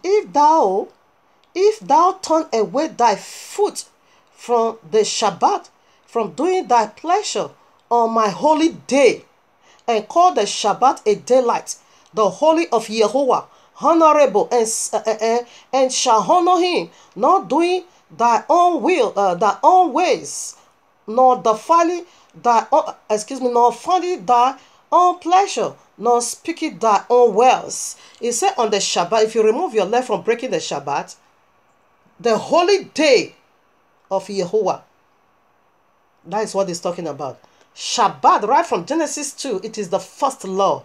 Speaker 4: If thou turn away thy foot from the Shabbat, from doing thy pleasure on my holy day, and call the Shabbat a daylight, the holy of Yehovah, honorable, and shall honor him, not doing thy own will, thy own ways, nor defiling thy own, nor finding thy own pleasure, nor speaking thy own wells. He said on the Shabbat, if you remove your leg from breaking the Shabbat, the holy day of Yehovah. That is what he's talking about. Shabbat, right from Genesis 2, it is the first law.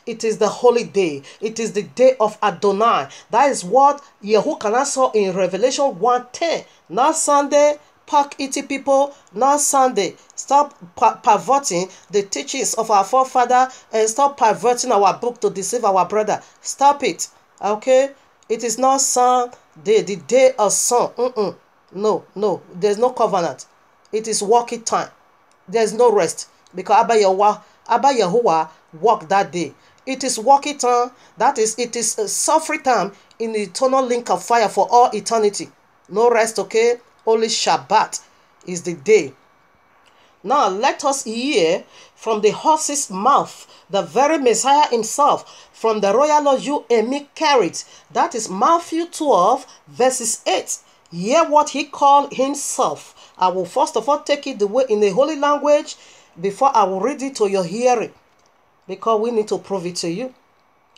Speaker 4: It is the holy day. It is the day of Adonai. That is what Yehoshua saw in Revelation 1:10. Not Sunday, park eating people. Not Sunday. Stop perverting the teachings of our forefather and stop perverting our book to deceive our brother. Stop it. Okay? It is not Sunday, the day of sun. No. There's no covenant. It is working time. There's no rest. Because Abba Yehovah walked that day. It is working time. That is, it is a suffering time in the eternal link of fire for all eternity. No rest, okay? Only Shabbat is the day. Now let us hear from the horse's mouth, the very Messiah himself, from the royal Lord you and me carried. That is Matthew 12 verses 8. Hear what he called himself. I will first of all take it in the holy language before I will read it to your hearing, because we need to prove it to you.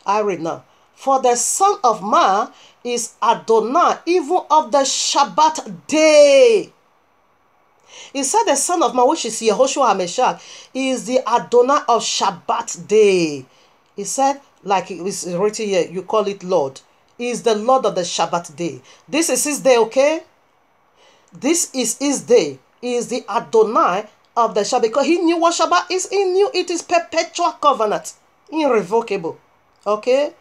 Speaker 4: I read now. For the Son of Man is Adonai, even of the Shabbat day. He said the Son of Man, which is Yehoshua HaMashiach, is the Adonai of Shabbat day. He said, like it is written here, you call it Lord. He is the Lord of the Shabbat day. This is his day, okay? This is his day. He is the Adonai
Speaker 1: of the Shabbat, because he knew what Shabbat is. He knew it is perpetual covenant, irrevocable. Okay?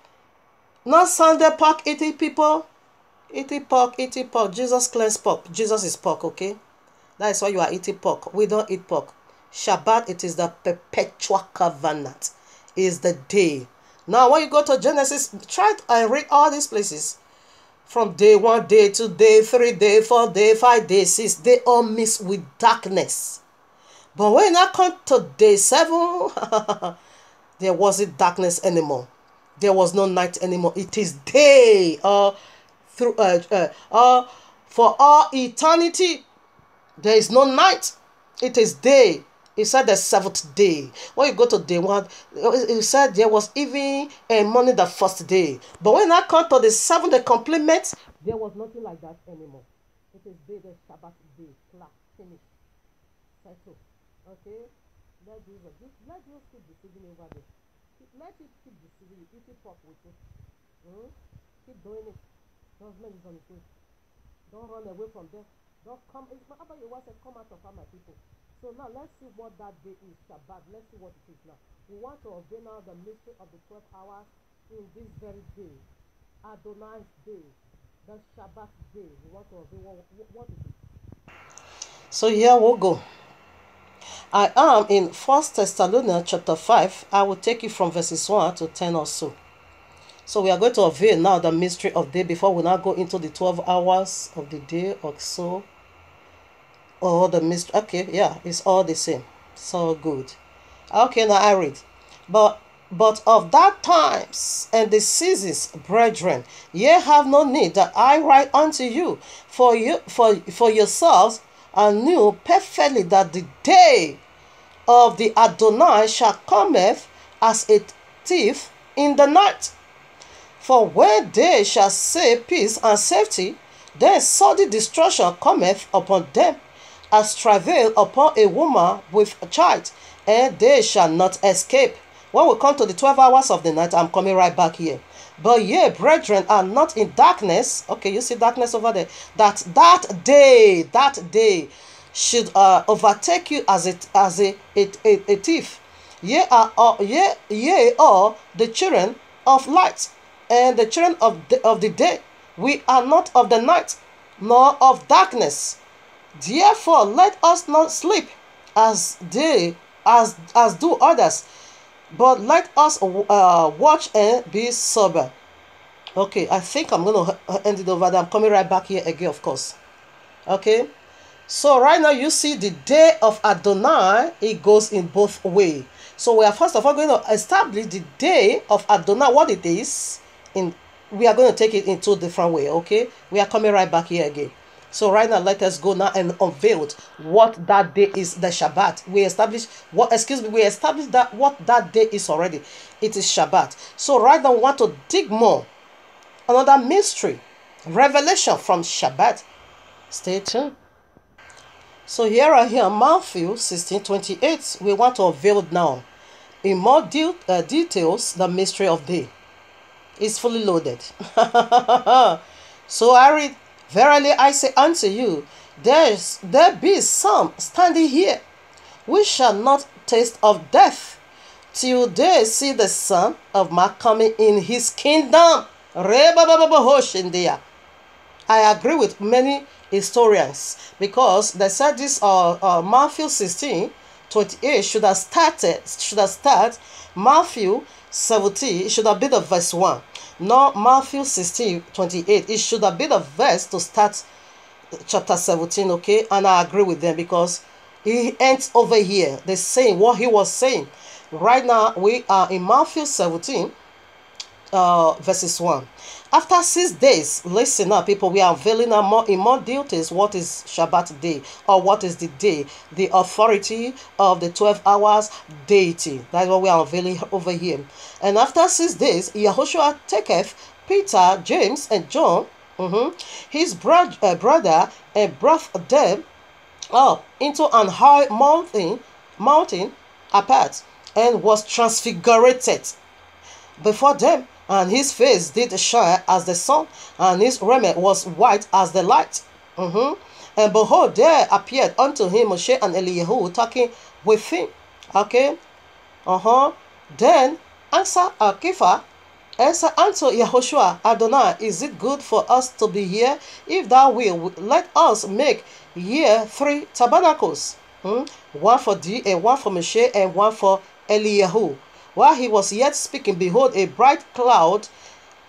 Speaker 1: Not Sunday pork eating people. Eating pork, eating pork. Jesus cleansed pork. Jesus is pork, okay? That is why you are eating pork. We don't eat pork. Shabbat, it is the perpetual covenant. Is the day. Now, when you go to Genesis, try and read all these places. From day 1, day 2, day 3, day 4, day 5, day 6. They all mix with darkness. But when I come to day 7, there wasn't darkness anymore. There was no night anymore. It is day. For all eternity, there is no night. It is day. He said the 7th day. When you go to day 1, he said there was even a morning the first day. But when I come to the 7th, the complement, there was nothing like that anymore. It is day, the Shabbat day. Clap, finish, settle. Okay? Let you keep deceiving over there. Let it keep deceiving you. Eat it up with it. Keep doing it. Judgment is on its way. Don't run away from them. Don't come. It's whatever you want to come out of my people. So now let's see what that day is, Shabbat. Let's see what it is now. We want to obey now the mystery of the 12 hours in this very day. Adonai's day. The Shabbat day. We want to obey what it is. So here we'll go. I am in 1 Thessalonians chapter 5. I will take you from verses 1 to 10 or so. So we are going to unveil now the mystery of day before we now go into the 12 hours of the day or so. Or the mystery. Okay, yeah, it's all the same. So good. Okay, now I read. But of that times and the seasons, brethren, ye have no need that I write unto you, for yourselves and knew perfectly that the day of the Adonai shall cometh as a thief in the night. For when they shall say peace and safety, then sudden destruction cometh upon them, as travail upon a woman with a child, and they shall not escape. When we come to the 12 hours of the night, I'm coming right back here. But ye, brethren, are not in darkness. Okay, you see darkness over there. That day should overtake you as a thief. Ye are the children of light, and the children of the day. We are not of the night, nor of darkness. Therefore, let us not sleep as do others, but let us watch and be sober. Okay, I think I'm going to end it over there. I'm coming right back here again, of course. Okay, so right now you see the day of Adonai, it goes in both ways. So we are first of all going to establish the day of Adonai, what it is. We are going to take it in 2 different ways, okay? We are coming right back here again. So right now, let us go now and unveil what that day is, the Shabbat. We established that what that day is already. It is Shabbat. So right now, we want to dig more. Another mystery, revelation from Shabbat. Stay tuned. So here Matthew 16:28. We want to unveil now in more details the mystery of day. It's fully loaded. So I read, verily I say unto you, there be some standing here, which shall not taste of death, till they see the Son of Man coming in his kingdom. I agree with many historians, because they said this Matthew 16:28 should have started Matthew 17. It should have been the verse 1. Not Matthew 16:28. It should have been the verse to start chapter 17, okay? And I agree with them, because he ends over here. They're saying what he was saying. Right now, we are in Matthew 17, verses 1. After 6 days, listen now, people, we are unveiling in more details what is Shabbat day, or what is the day, the authority of the 12 hours deity. That's what we are unveiling over here. And after 6 days, Yahushua taketh Peter, James, and John, his brother, and brought them up into an high mountain apart, and was transfigured before them. And his face did shine as the sun, and his raiment was white as the light.
Speaker 4: And behold, there appeared unto him Moshe and Eliyahu talking with him. Okay. Then answer Kepha answer unto Yehoshua, Adonai, is it good for us to be here? If thou wilt, let us make here 3 tabernacles, one for thee, and one for Moshe, and one for Eliyahu. While he was yet speaking, behold, a bright cloud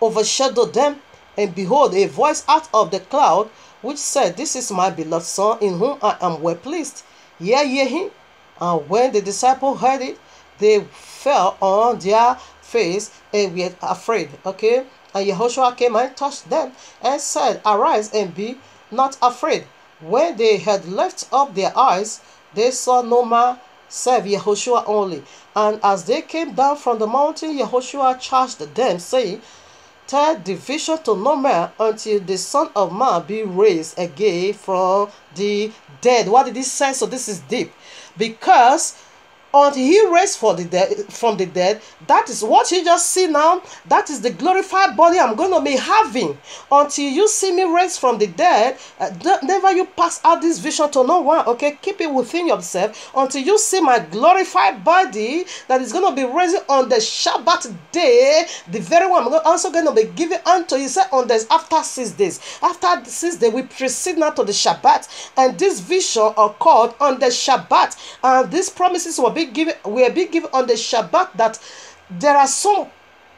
Speaker 4: overshadowed them, and behold, a voice out of the cloud, which said, This is my beloved Son, in whom I am well pleased. Hear ye him. And when the disciples heard it, they fell on their face and were afraid. Okay. And Yehoshua came and touched them and said, Arise and be not afraid. When they had lifted up their eyes, they saw no man save Yehoshua only. And as they came down from the mountain, Yehoshua charged them, saying, Tell the vision to no man until the Son of Man be raised again from the dead. What did he say? So this is deep. Because until he raised from the dead, that is what you just see now. That is the glorified body I'm going to be having. Until you see me raised from the dead, never you pass out this vision to no one. Okay, keep it within yourself until you see my glorified body that is going to be raised on the Shabbat day. The very one I'm also going to be giving unto you. He said on this after 6 days. After 6 days, we proceed now to the Shabbat, and this vision occurred on the Shabbat, and these promises will be given on the Shabbat, that there are some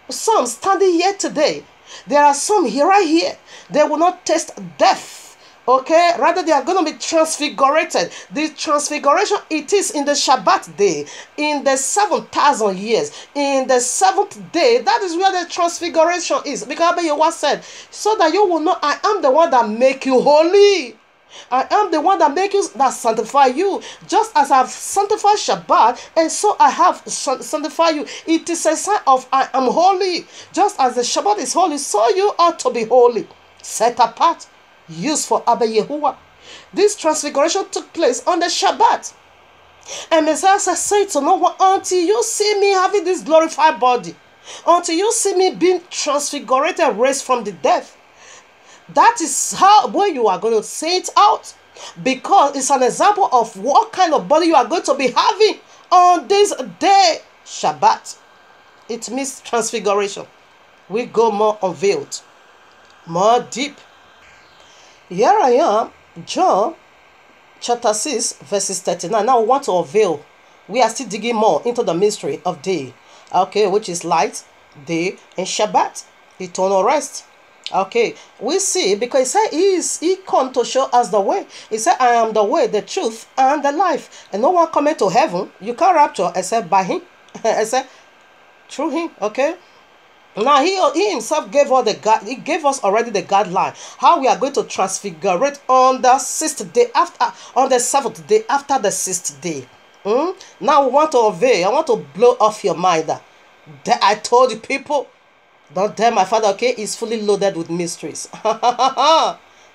Speaker 4: standing here today. There are some right here. They will not taste death. Okay, rather they are going to be transfigurated. The transfiguration, it is in the Shabbat day, in the 7,000 years, in the 7th day. That is where the transfiguration is. Because Yahweh said, so that you will know I am the one that make you holy. I am the one that sanctify you, just as I have sanctified Shabbat, and so I have sanctified you. It is a sign of I am holy. Just as the Shabbat is holy, so you ought to be holy, set apart, used for Abba Yehuwah. This transfiguration took place on the Shabbat. And Messiah said to no one, until you see me having this glorified body, until you see me being transfigured, raised from the dead. That is where you are going to say it out, because it's an example of what kind of body you are going to be having on this day, Shabbat. It means transfiguration. We go more unveiled, more deep. Here I am, John chapter 6, verses 39. Now we want to unveil. We are still digging more into the mystery of day, okay, which is light, day, and Shabbat, eternal rest. Okay, we see, because he said he come to show us the way. He said, I am the way, the truth, and the life. And no one coming to heaven, you can't rapture except by him, except through him. Okay. Now he himself gave us he gave us already the guideline how we are going to transfigurate on the 6th day on the 7th day after the 6th day. Now we want to unveil. I want to blow off your mind that I told you people. Don't tell my Father, okay, is fully loaded with mysteries.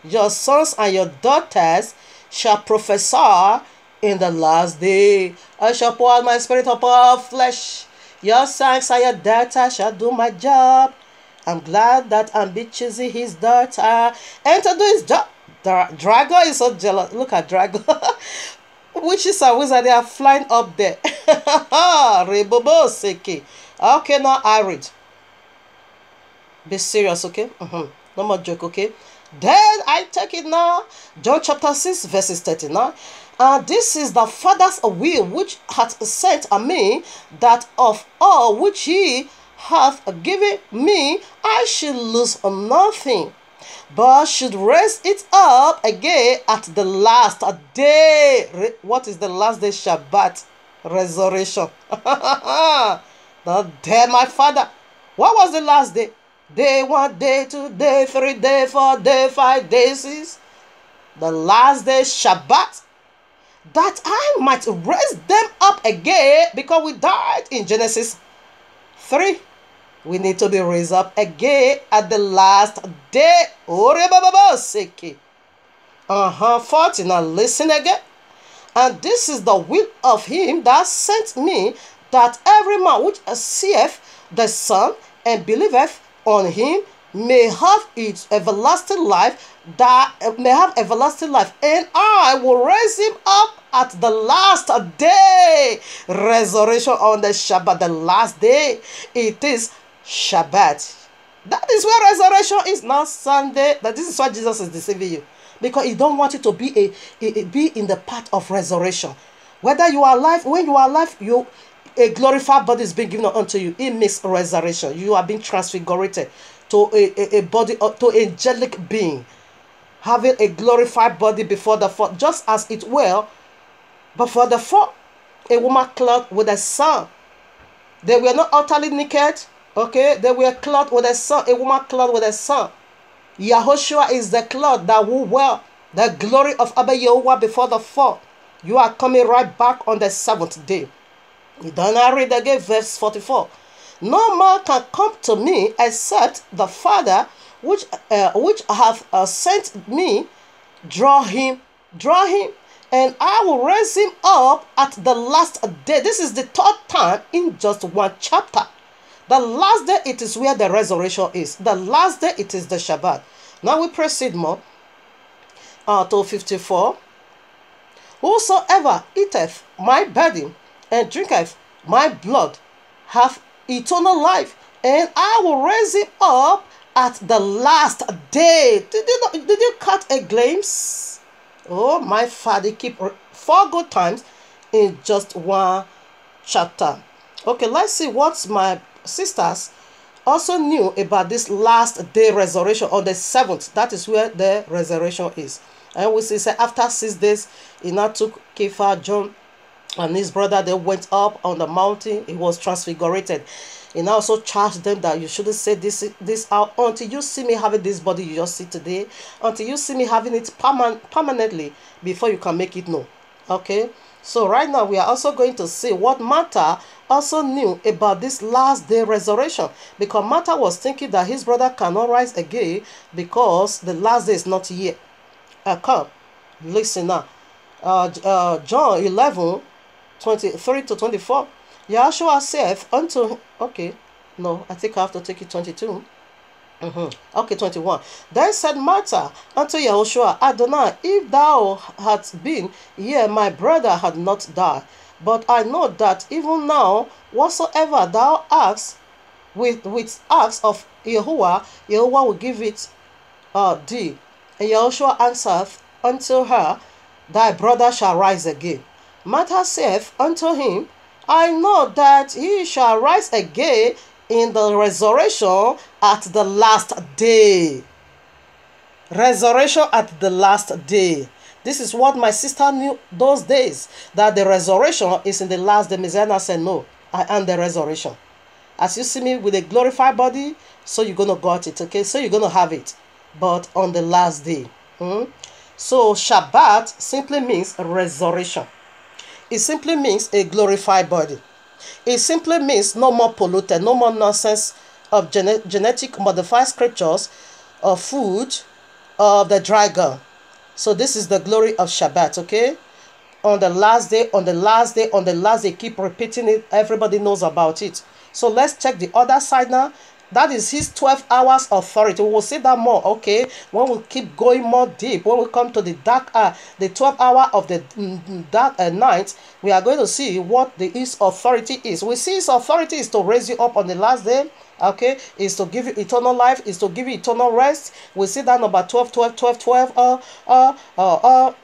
Speaker 4: Your sons and your daughters shall prophesy in the last day. I shall pour out my spirit upon all flesh. Your sons and your daughters shall do my job. I'm glad that I'm be choosing his daughter and to do his job. Dragon is so jealous. Look at Dragon. Witches and wizards, they are flying up there. Rebobo seke. Okay, now I read. Be serious, okay? No more joke, okay? Then I take it now. John chapter 6, verses 39. And this is the Father's will which hath sent me, that of all which he hath given me, I should lose nothing, but should raise it up again at the last day. What is the last day? Shabbat. Resurrection. The day, my Father. What was the last day? Day 1, day 2, day 3, day 4, day 5, day 6. The last day, Shabbat. That I might raise them up again, because we died in Genesis 3. We need to be raised up again at the last day. 40. Now listen again. And this is the will of him that sent me, that every man which seeth the Son and believeth on him
Speaker 1: may have its everlasting life, that may have everlasting life, and I will raise him up at the last day. Resurrection on the Shabbat, the last day. It is Shabbat. That is where resurrection is, not Sunday. That this is why Jesus is deceiving you, because he don't want you to be be in the path of resurrection. Whether you are alive, when you are alive, a glorified body is being given unto you. It means resurrection. You are being transfigured to a body, to angelic being, having a glorified body before the fall, just as it were before the fall. A woman clothed with a son. They were not utterly naked. Okay, they were clothed with a son. A woman clothed with a son. Yahushua is the cloth that will wear the glory of Abba Yehovah before the fall. You are coming right back on the seventh day. Then I read again verse 44. No man can come to me except the Father which hath sent me draw him, and I will raise him up at the last day. This is the third time in just one chapter. The last day, it is where the resurrection is. The last day, it is the Shabbat. Now we proceed more to 54. Whosoever eateth my body and drinketh my blood hath eternal life, and I will raise him up at the last day. Did you catch a glimpse? Oh, my Father, keep 4 good times in just one chapter. Okay, let's see what my sisters also knew about this last day resurrection on the 7th. That is where the resurrection is. And we see, say, after 6 days, he now took Kepha, John, and his brother. They went up on the mountain. He was transfigured. He now also charged them that you shouldn't say this out until you see me having this body you just see today, until you see me having it permanently, before you can make it known. Okay, so right now we are also going to see what Martha also knew about this last day resurrection, because Martha was thinking that his brother cannot rise again because the last day is not yet come. Listen now. John 11, 23 to 24. Yahshua saith unto, okay, no, I think I have to take it 22. Okay, 21. Then said Martha unto Yahushua, Adonai, if thou hadst been here, my brother had not died. But I know that even now, whatsoever thou ask with acts of Yahuwah, Yahuwah will give it thee. And Yahushua answered unto her, thy brother shall rise again. Martha saith unto him, I know that he shall rise again in the resurrection at the last day. Resurrection at the last day. This is what my sister knew those days, that the resurrection is in the last day. Messiah said, no, I am the resurrection. As you see me with a glorified body, so you're going to got it, okay? So you're going to have it, but on the last day. So Shabbat simply means resurrection. It simply means a glorified body. It simply means no more polluted, no more nonsense of genetic modified scriptures of food of the dragon. So this is the glory of Shabbat, okay? On the last day, on the last day, on the last day, keep repeating it. Everybody knows about it. So let's check the other side now. That is his 12 hours authority. We will see that more, okay? When we keep going more deep, when we come to the dark, the 12 hour of the dark night, we are going to see what his authority is. We see his authority is to raise you up on the last day, okay? Is to give you eternal life, is to give you eternal rest. We see that number 12, 12, 12, 12,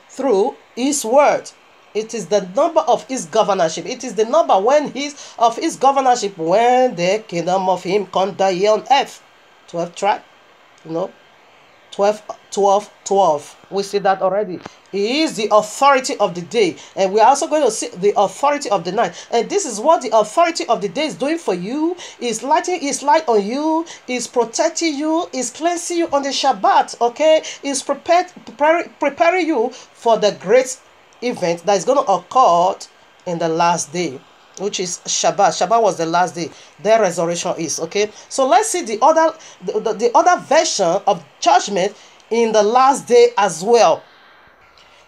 Speaker 1: through his word. It is the number of his governorship. It is the number of his governorship when the kingdom of him come down here on earth. 12 tribe, 12, 12, 12. We see that already. He is the authority of the day. And we are also going to see the authority of the night. And this is what the authority of the day is doing for you. Is lighting his light on you. Is protecting you. Is cleansing you on the Shabbat. Okay. Is preparing you for the great event that is going to occur in the last day, which is Shabbat. Shabbat was the last day. Their resurrection is, okay? So let's see the other version of judgment in the last day as well.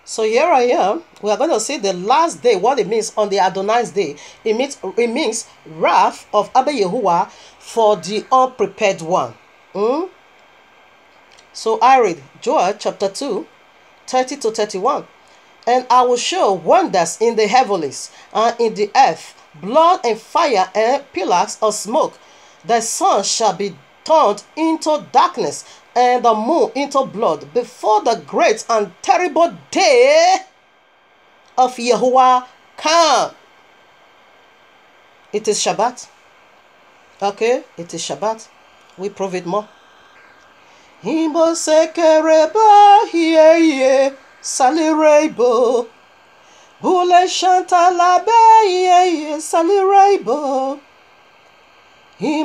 Speaker 1: So here I am. We are going to see the last day, what it means on the Adonai's day. It means wrath of Abba Yahuwah for the unprepared one. So I read Joel chapter 2, 30 to 31. And I will show wonders in the heavens and in the earth, blood and fire and pillars of smoke. The sun shall be turned into darkness and the moon into blood before the great and terrible day of Yahuwah come. It is Shabbat. Okay, it is Shabbat. We prove it more. Himbo sekereba hiye salirebo. Bule shantalabe hiye salirebo. We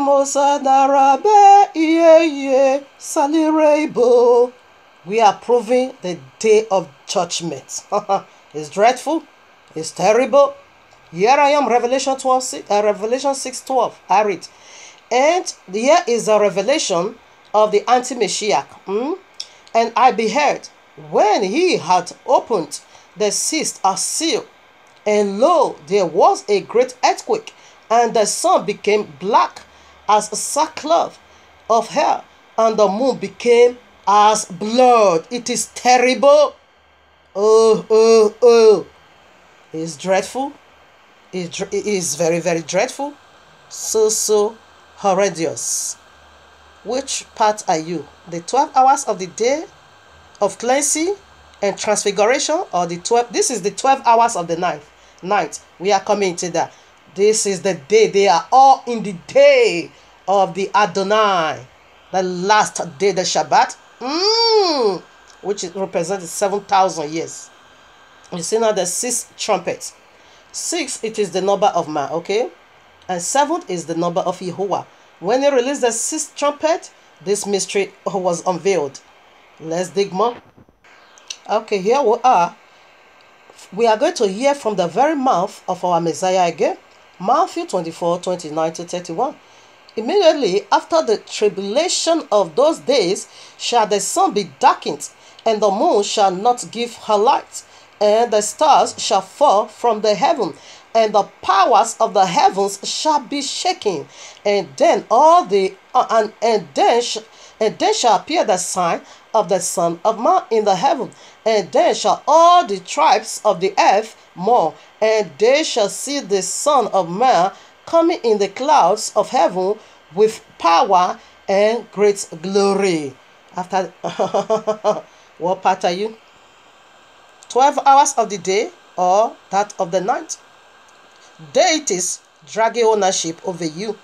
Speaker 1: are proving the day of judgment. It's dreadful. It's terrible. Here I am, Revelation 6:12. I read. And here is a revelation of the anti-Mashiach. And I beheld, when he had opened the sixth seal, and lo, there was a great earthquake, and the sun became black as sackcloth of hair, and the moon became as blood. It is terrible. It's dreadful. It is very, very dreadful. So horrendous. Which part are you? The 12 hours of the day of cleansing and transfiguration, or the 12? This is the 12 hours of the night. We are coming to that. This is the day. They are all in the day of the Adonai, the last day, the Shabbat, which represents 7,000 years. You see now the sixth trumpet. 6, it is the number of man, okay? And 7 is the number of Yahuwah. When he released the sixth trumpet, this mystery was unveiled. Let's dig more. Okay, here we are. We are going to hear from the very mouth of our Messiah again. Matthew 24, 29 to 31. Immediately after the tribulation of those days shall the sun be darkened, and the moon shall not give her light, and the stars shall fall from the heaven, and the powers of the heavens shall be shaken. And then then shall appear the sign of the Son of Man in the heaven, and then shall all the tribes of the earth mourn, and they shall see the Son of Man coming in the clouds of heaven with power and great glory. After what part are you? 12 hours of the day or that of the night? Deities dragging ownership over you.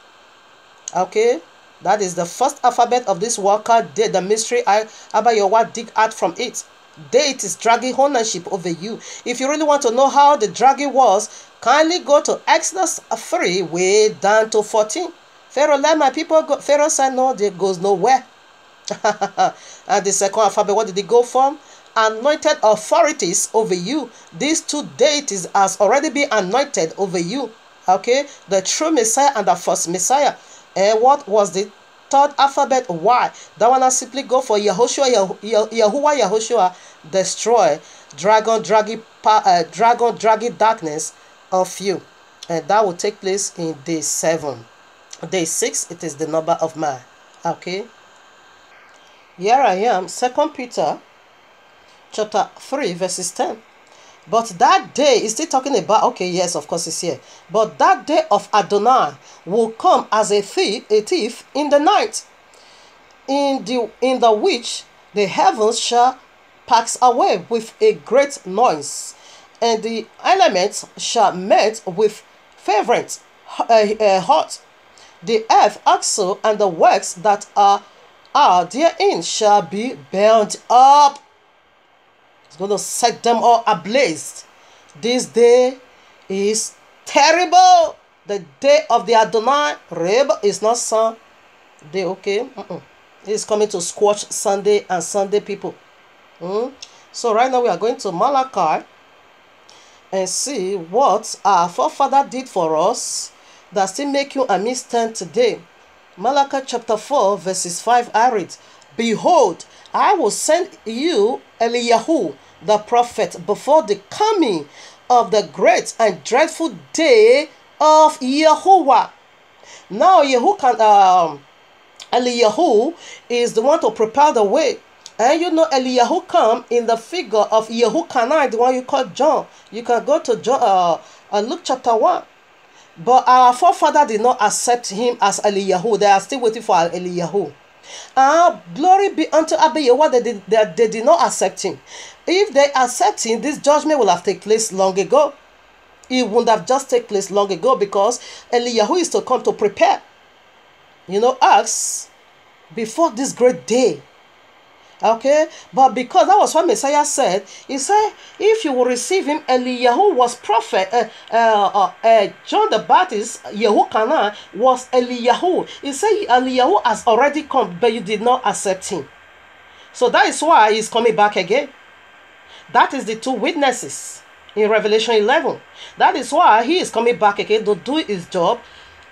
Speaker 1: Okay, that is the first alphabet of this word called day, the mystery Abba Yahuwah dig out from it. Deities dragging ownership over you. If you really want to know how the dragging was, kindly go to Exodus 3 way down to 14. Pharaoh, let my people go. Pharaoh said no, there goes nowhere. And the second alphabet, what did it go from? Anointed authorities over you. These two deities has already been anointed over you. Okay, the true Messiah and the false Messiah. And what was the third alphabet? Why? That one I simply go for Yahushua, Yahushua, destroy dragon dragging darkness of you. And that will take place in day 7. Day 6, it is the number of man. Okay. Here I am, 2 Peter chapter 3 verses 10. But that day is still talking about, okay, yes, of course it's here. But that day of Adonai will come as a thief in the night, in the which the heavens shall pass away with a great noise, and the elements shall melt with fervent hot. The earth also and the works that are therein shall be burned up. It's going to set them all ablaze. This day is terrible. The day of the Adonai. Reb is not Sunday, okay? It's coming to squash Sunday and Sunday people. So right now we are going to Malachi and see what our forefather did for us that still make you and me stand today. Malachi chapter 4 verses 5, I read, Behold, I will send you Eliyahu, the prophet before the coming of the great and dreadful day of Yahuwah. Now Eliyahu is the one to prepare the way. And you know Eliyahu come in the figure of Yehukanai, the one you call John. You can go to John, Luke chapter 1. But our forefather did not accept him as Eliyahu. They are still waiting for Eliyahu. Glory be unto Abba Yehovah, they did not accept him. If they accept him, this judgment will have taken place long ago. It wouldn't have just taken place long ago, because Eliyahu is to come to prepare, us before this great day. Okay, but because that was what Messiah said, he said, if you will receive him, Eliyahu was prophet, John the Baptist, Yehukanah was Eliyahu. He said Eliyahu has already come, but you did not accept him. So that is why he's coming back again. That is the two witnesses in Revelation 11. That is why he is coming back again to do his job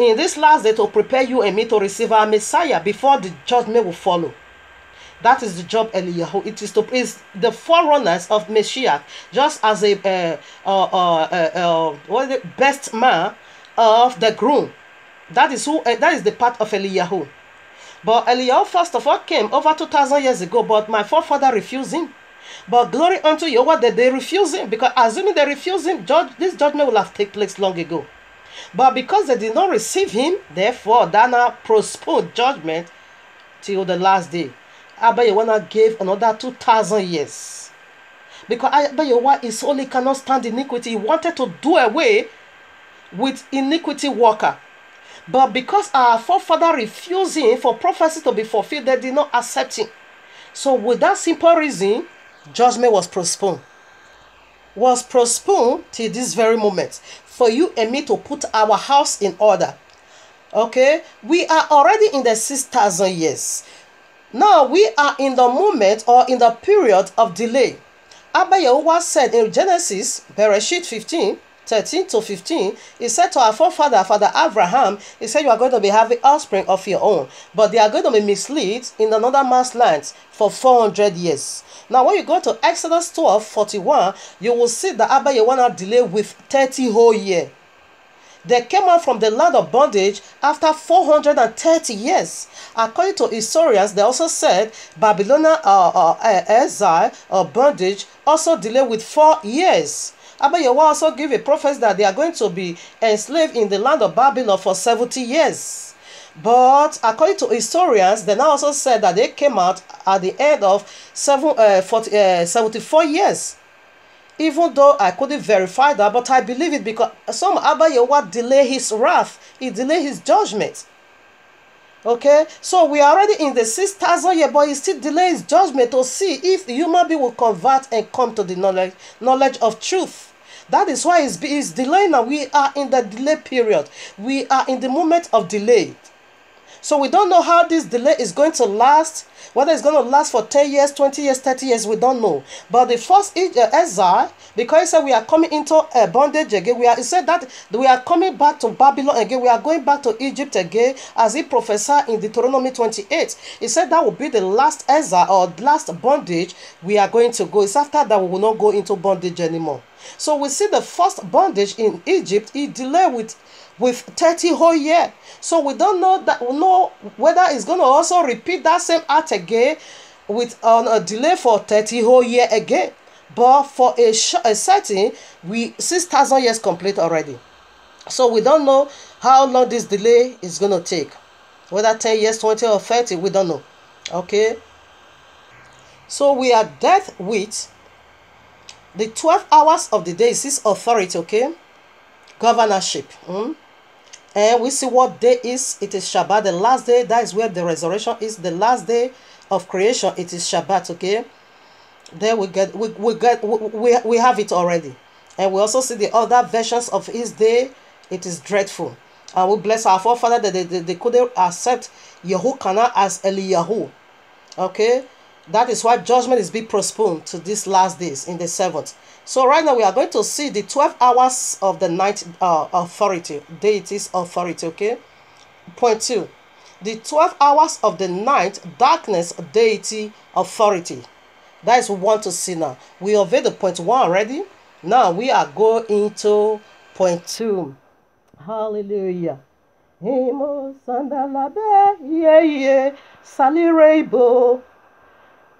Speaker 1: in this last day, to prepare you and me to receive our Messiah before the judgment will follow. That is the job Eliyahu. It is the forerunners of Messiah, just as a best man of the groom. That is the part of Eliyahu. But Eliyahu first of all came over 2,000 years ago, but my forefather refused him. But glory unto Yahweh that they refuse him, because assuming they refuse him, this judgment will have taken place long ago. But because they did not receive him, therefore that now postponed judgment till the last day. Abba Yehovah gave another 2,000 years. Because Abba Yehovah is only cannot stand iniquity. He wanted to do away with iniquity worker. But because our forefather refused him for prophecy to be fulfilled, they did not accept him. So with that simple reason, judgment was postponed. Was postponed till this very moment. For you and me to put our house in order. Okay? We are already in the 6,000 years. Now we are in the moment or in the period of delay. Abba Yehovah said in Genesis, Bereshit 15, 13 to 15, he said to our forefather, Father Abraham, he said, you are going to be having offspring of your own, but they are going to be misled in another man's land for 400 years. Now when you go to Exodus 12, 41, you will see that Abba Yehovah delayed with 30 whole years. They came out from the land of bondage after 430 years. According to historians, they also said Babylonian exile or bondage also delayed with 4 years. Abba Yehovah also gave a prophecy that they are going to be enslaved in the land of Babylon for 70 years. But according to historians, they now also said that they came out at the end of 74 years. Even though I couldn't verify that, but I believe it, because some Abba Yehovah delay his wrath. He delayed his judgment. Okay? So we are already in the 6,000 years, but he still delays his judgment to see if the human being will convert and come to the knowledge of truth. That is why it's delaying now. We are in the delay period. We are in the moment of delay. So we don't know how this delay is going to last. Whether it's going to last for 10 years, 20 years, 30 years, we don't know. But the first exile, because he said we are coming into bondage again, he said that we are coming back to Babylon again, we are going back to Egypt again, as he prophesied in Deuteronomy 28. He said that will be the last exile or last bondage we are going to go. It's after that we will not go into bondage anymore. So we see the first bondage in Egypt, he delayed with 30 whole year. So we don't know whether it's going to also repeat that same act again with a delay for 30 whole year again. But for a certain, 6,000 years complete already. So we don't know how long this delay is going to take. Whether 10 years, 20 or 30, we don't know. Okay. So we are dealt with the 12 hours of the day. Is this authority, okay? Governorship. And we see what day is. It is Shabbat, the last day. That is where the resurrection is. The last day of creation. It is Shabbat. Okay. There we have it already. And we also see the other versions of his day. It is dreadful. And we bless our forefather that they couldn't accept Yehukanah as Eliyahu. Okay. That is why judgment is being postponed to these last days in the 7th. So right now we are going to see the 12 hours of the night authority, deity's authority, okay? Point 2. The 12 hours of the night darkness deity authority. That is what we want to see now. We unveiled the point 1 already. Now we are going into point 2. Hallelujah. Himo sandalabe ye salirebo.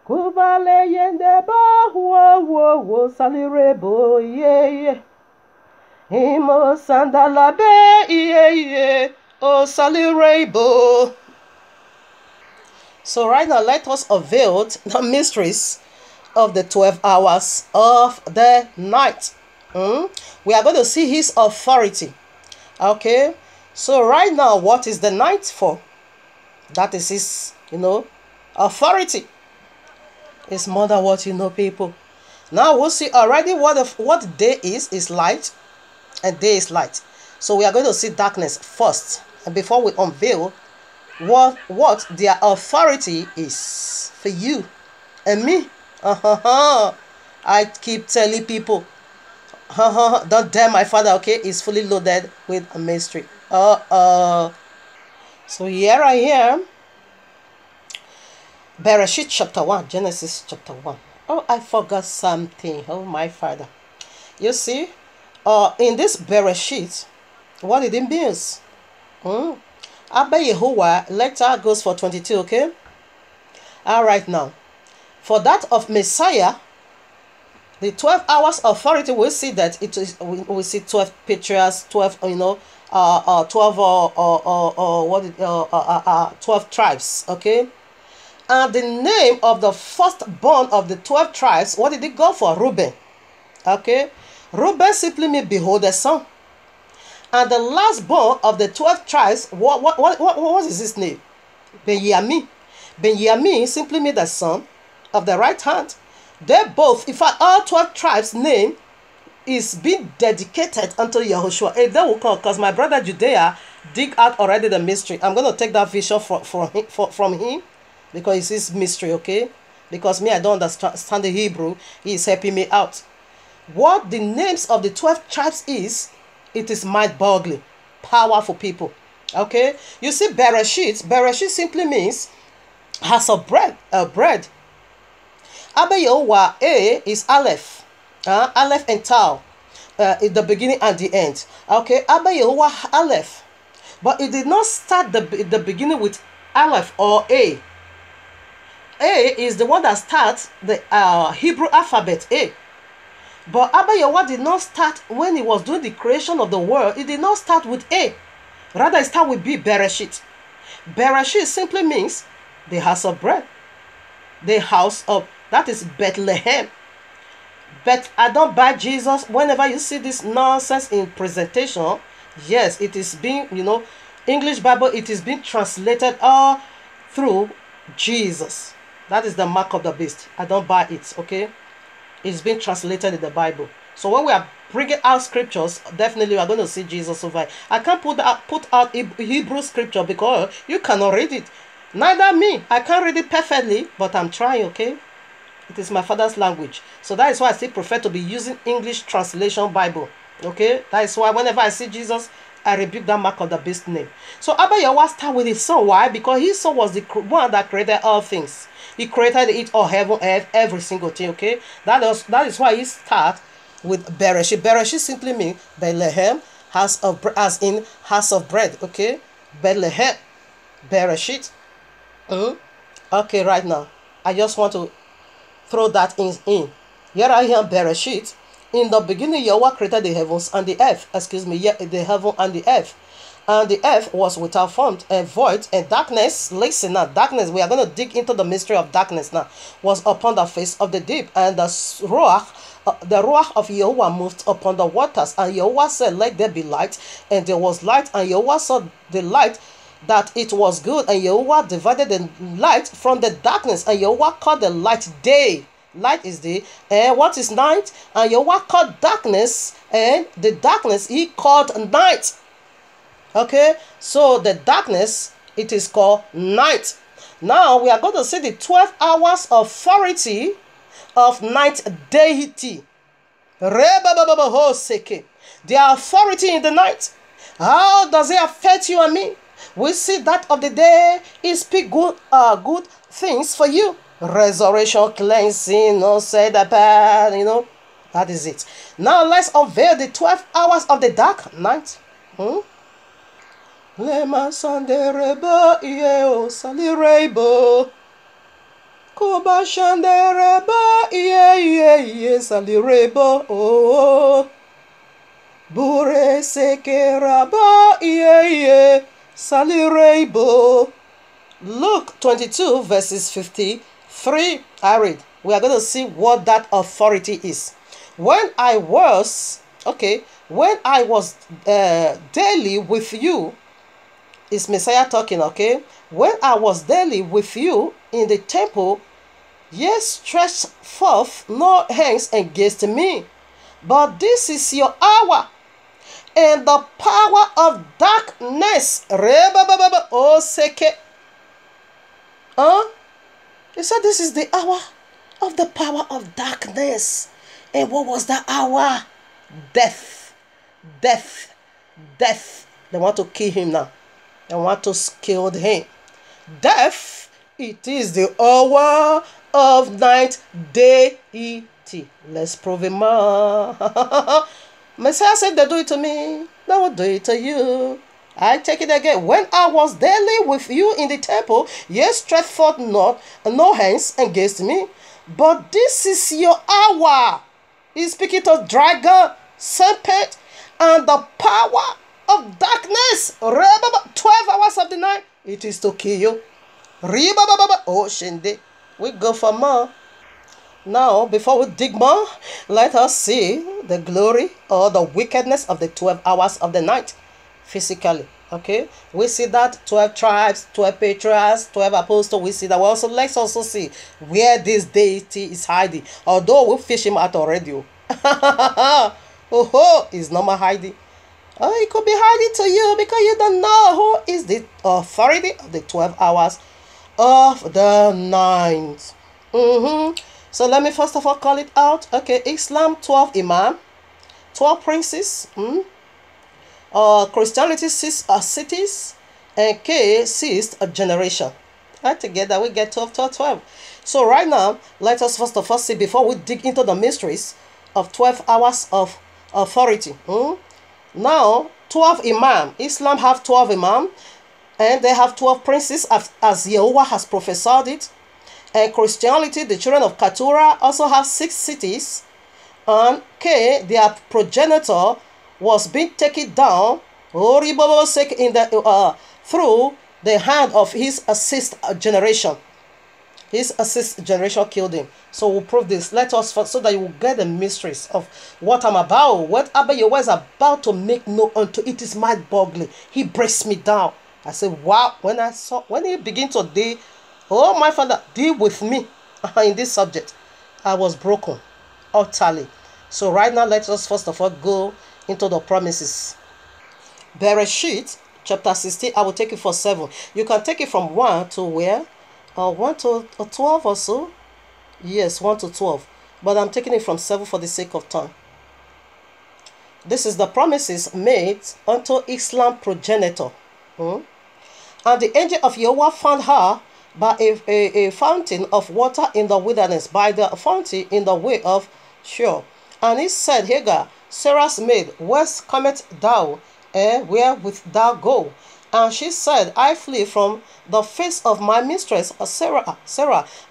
Speaker 1: Kubale yende ba wo salirebo ye. Himo sandalabe ye o salirebo. So right now let us unveil the mysteries of the 12 hours of the night. We are going to see his authority. Okay, so right now, what is the night for? That is his, authority. It's more than what you know, people. Now we'll see already what day is light, and day is light. So we are going to see darkness first, and before we unveil what their authority is for you and me. I keep telling people, don't dare my father, okay? Is fully loaded with a mystery. So here I am. Bereshit chapter 1. Genesis chapter 1. Oh, I forgot something. Oh, my father. You see, in this Bereshit, what it means? Abba Yehovah, letter goes for 22, okay? Alright now. For that of Messiah, the 12 hours authority, we see that it is, we see 12 patriarchs, 12, 12 tribes, okay? And the name of the firstborn of the 12 tribes, what did it go for? Reuben, okay? Reuben simply means behold the son. And the lastborn of the 12 tribes, what is his name? Benjamin. Benjamin simply means the son of the right hand. They both, in fact, all 12 tribes' name is being dedicated unto Yahushua. Hey, that will come because my brother Judea dig out already the mystery. I'm going to take that vision from him because it's his mystery, okay? Because me, I don't understand the Hebrew. He is helping me out. What the names of the 12 tribes is, it is mind-boggling, powerful people, okay? You see, Bereshit simply means house of bread, bread. Abba Yehovah, A is Aleph. Aleph and Tau. In the beginning and the end. Okay, Abba Yehovah Aleph. But it did not start the beginning with Aleph or A. A is the one that starts the Hebrew alphabet A. But Abba Yehovah did not start when he was doing the creation of the world. It did not start with A. Rather, it started with B, Bereshit. Bereshit simply means the house of bread. The house of, that is Bethlehem. But I don't buy Jesus. Whenever you see this nonsense in presentation, yes, it is being, English Bible, it is being translated all through Jesus. That is the mark of the beast. I don't buy it, okay? It's been translated in the Bible. So when we are bringing out scriptures, definitely we are going to see Jesus over it. I can't put out Hebrew scripture because you cannot read it. Neither me. I can't read it perfectly, but I'm trying, okay? It is my father's language. So that is why I still prefer to be using English translation Bible. Okay? That is why whenever I see Jesus, I rebuke that mark of the beast name. So Abba Yehovah started with his son. Why? Because his son was the one that created all things. He created it all, heaven, earth, every single thing. Okay? That is why he started with Bereshit. Bereshit simply means Bethlehem, house of bread, as in house of bread. Okay? Bethlehem, Bereshit. Okay, right now, I just want to throw that in. Here I am, Bereshit. In the beginning, Yahweh created the heavens and the earth. The heaven and the earth. And the earth was without form and void, and darkness, listen now, darkness, we are going to dig into the mystery of darkness now, was upon the face of the deep, and the ruach of Yahweh moved upon the waters, and Yahweh said, let there be light, and there was light, and Yahweh saw the light, that it was good, and Yahweh divided the light from the darkness, and Yahweh called the light day. Light is day, and what is night? And Yahweh called darkness, and the darkness he called night. Okay, so the darkness, it is called night. Now we are going to see the 12 hours authority of night deity. The authority in the night. How does it affect you and me? We see that of the day, it speaks good things for you. resurrection, cleansing, no say the bad, that is it. Now let's unveil the 12 hours of the dark night. Lema sandereba ieo salirebo. Koba shandereba iye salirebo. Oh. Bure sekeraba iye salirebo. Luke 22 verses 53. I read. We are going to see what that authority is. When I was daily with you, is Messiah talking, okay? When I was daily with you in the temple, ye stretched forth no hands against me. But this is your hour, and the power of darkness. Oh, seke. He said this is the hour of the power of darkness. And what was the hour? Death. Death. Death. They want to kill him now. They want to kill him. Death. It is the hour of night, deity. Let's prove it more. Messiah said they do it to me. They will do it to you. I take it again. When I was daily with you in the temple, ye stretched forth not no hands against me. But this is your hour. He's speaking to dragon, serpent, and the power of darkness. 12 hours of the night. It is to kill you. Oh, Shinde. We go for more. Now, before we dig more, let us see the glory or the wickedness of the 12 hours of the night physically. Okay, we see that 12 tribes, 12 patriarchs, 12 apostles. We see that. Let's also see where this deity is hiding. Although we fish him out already. Oh, he's not my hiding. Oh, he could be hiding to you because you don't know who is the authority of the 12 hours of the night. So let me first of all call it out. Okay, Islam 12 imam, 12 princes. Christianity 6 cities, and K 6 generation. Right, together we get 12. So right now, let us first of all see, before we dig into the mysteries of 12 hours of authority. Now, 12 imam. Islam have 12 imam, and they have 12 princes as Yehovah has prophesied it. And Christianity, the children of Keturah, also have 6 cities. And K, their progenitor, was being taken down in the through the hand of his assist generation. His assist generation killed him. So we'll prove this. Let us first, so that you will get the mysteries of what I'm about. What Abba Yehovah is about to make known unto it is mind-boggling. He breaks me down. I said, wow. When he began to deal, oh my Father, deal with me in this subject, I was broken utterly. So right now, let us first of all go into the promises. Bereshit chapter 16. I will take it for 7. You can take it from 1 to where? 1 to 12 or so. Yes, 1 to 12. But I'm taking it from 7 for the sake of time. This is the promises made unto Islam progenitor. And the angel of Yehovah found her by a fountain of water in the wilderness, by the fountain in the way of Shur. And he said, Hagar, Sarah's maid, whence comest thou, and where wilt thou go? And she said, I flee from the face of my mistress Sarah.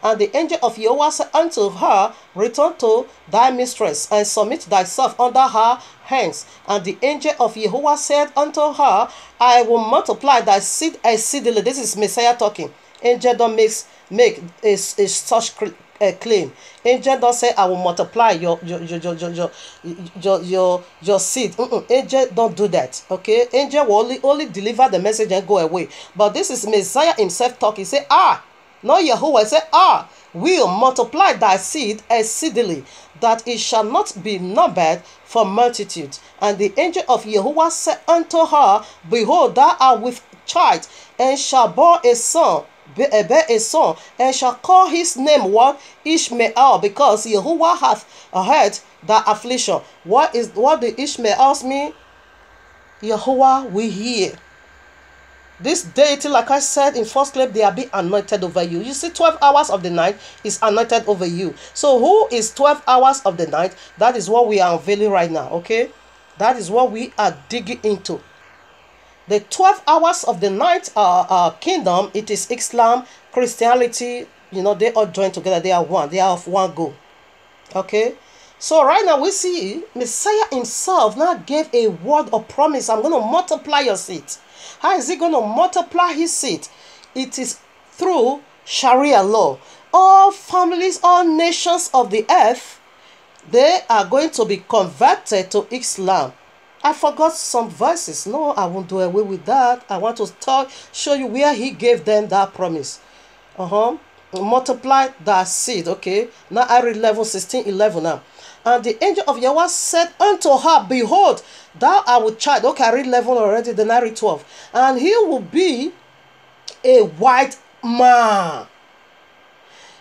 Speaker 1: And the angel of Yehovah said unto her, return to thy mistress, and submit thyself under her hands. And the angel of Yehovah said unto her, I will multiply thy seed exceedingly. This is Messiah talking. Angel don't make a such claim. Angel don't say I will multiply your seed. Angel don't do that. Okay, angel will only deliver the message and go away. But this is Messiah himself talking. He say, not Yehovah. He say, will multiply thy seed exceedingly, that it shall not be numbered for multitude. And the angel of Yehovah said unto her, behold, thou art with child, and shall bear a son, and shall call his name what? Ishmael, because Yehovah hath heard the affliction. What the Ishmaels mean? Yehovah will hear.
Speaker 4: This deity, like I said in first clip, they are being anointed over you. You see, 12 hours of the night is anointed over you. So who is 12 hours of the night? That is what we are unveiling right now, okay? That is what we are digging into. The 12 hours of the night kingdom, it is Islam, Christianity, they all join together. They are one. They are of one goal. Okay? So right now we see Messiah himself now gave a word of promise. I'm going to multiply your seed. How is he going to multiply his seed? It is through Sharia law. All families, all nations of the earth, they are going to be converted to Islam. I forgot some verses. No, I won't do away with that. I want to show you where he gave them that promise. Multiply that seed. Okay. Now I read level 16:11 now. And the angel of Yahweh said unto her, behold, thou art with child. Okay, I read 11 already, then I read 12. And he will be a white man.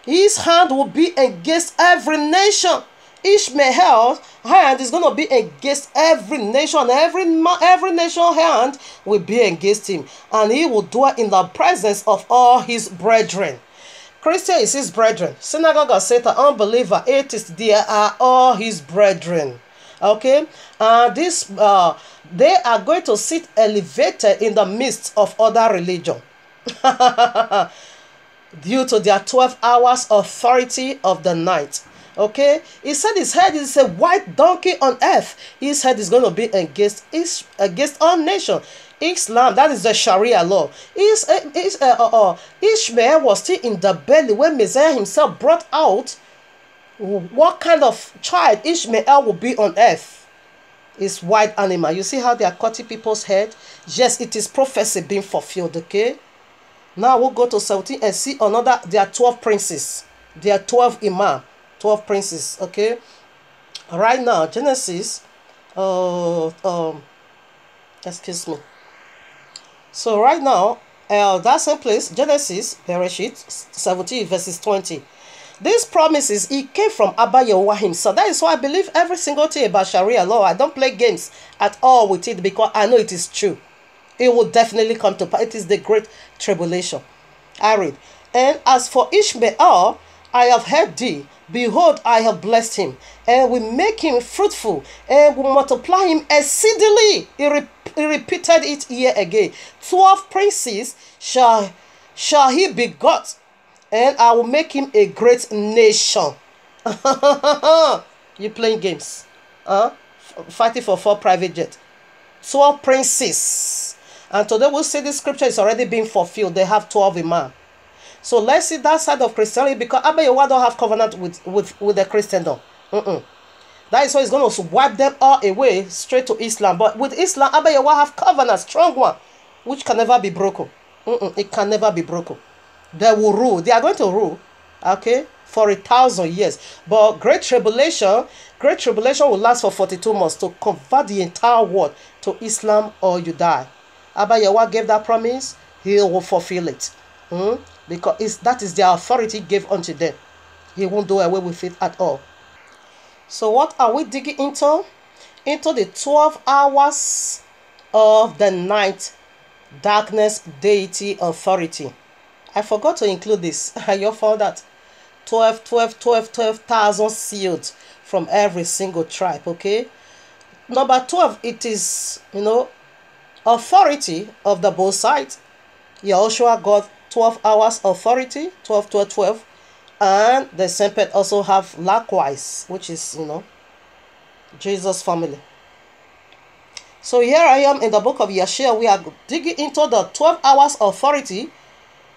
Speaker 4: His hand will be against every nation. Ishmael's hand is going to be against every nation. Every nation hand will be against him. And he will dwell in the presence of all his brethren. Christian is his brethren. Synagogue of Satan, unbeliever, atheist, they are all his brethren. Okay? And they are going to sit elevated in the midst of other religion. Due to their 12 hours authority of the night. Okay? He said his head is a white donkey on earth. His head is going to be against all nations. Islam, that is the Sharia law. Ishmael was still in the belly when Messiah himself brought out what kind of child Ishmael will be on earth. Is white animal. You see how they are cutting people's head? Yes, it is prophecy being fulfilled, okay? Now we'll go to 17 and see another. There are 12 princes. There are 12 imam. 12 princes, okay? Right now, Genesis, excuse me. So right now, that's in place, Genesis, Bereshit 17 verses 20. These promises, it came from Abba Yehovah himself. That is why I believe every single thing about Sharia law. I don't play games at all with it because I know it is true. It will definitely come to pass. It is the great tribulation. I read. And as for Ishmael, I have heard thee. Behold, I have blessed him, and will make him fruitful, and will multiply him exceedingly. He repeated it here again. 12 princes shall he begot, and I will make him a great nation. You playing games? Fighting for 4 private jets. 12 princes. And today we'll see this scripture is already being fulfilled. They have 12 imam. So let's see that side of Christianity, because Abba Yehovah don't have covenant with the Christendom. That is why he's going to wipe them all away straight to Islam. But with Islam, Abba Yehovah have covenant, strong one, which can never be broken. It can never be broken. They will rule. They are going to rule, okay, for 1,000 years. But great tribulation will last for 42 months to convert the entire world to Islam, or you die. Abba Yehovah gave that promise. He will fulfill it. Because that is the authority he gave unto them. He won't do away with it at all. So what are we digging into? Into the 12 hours of the night, darkness, deity, authority. I forgot to include this. You found that 12,000 sealed from every single tribe, okay? Number 12, it is, authority of the both sides. Yahushua got 12 hours authority, 12, 12, 12. And the Sempet also have likewise, which is, Jesus' family. So here I am in the book of Yeshua. We are digging into the 12 hours authority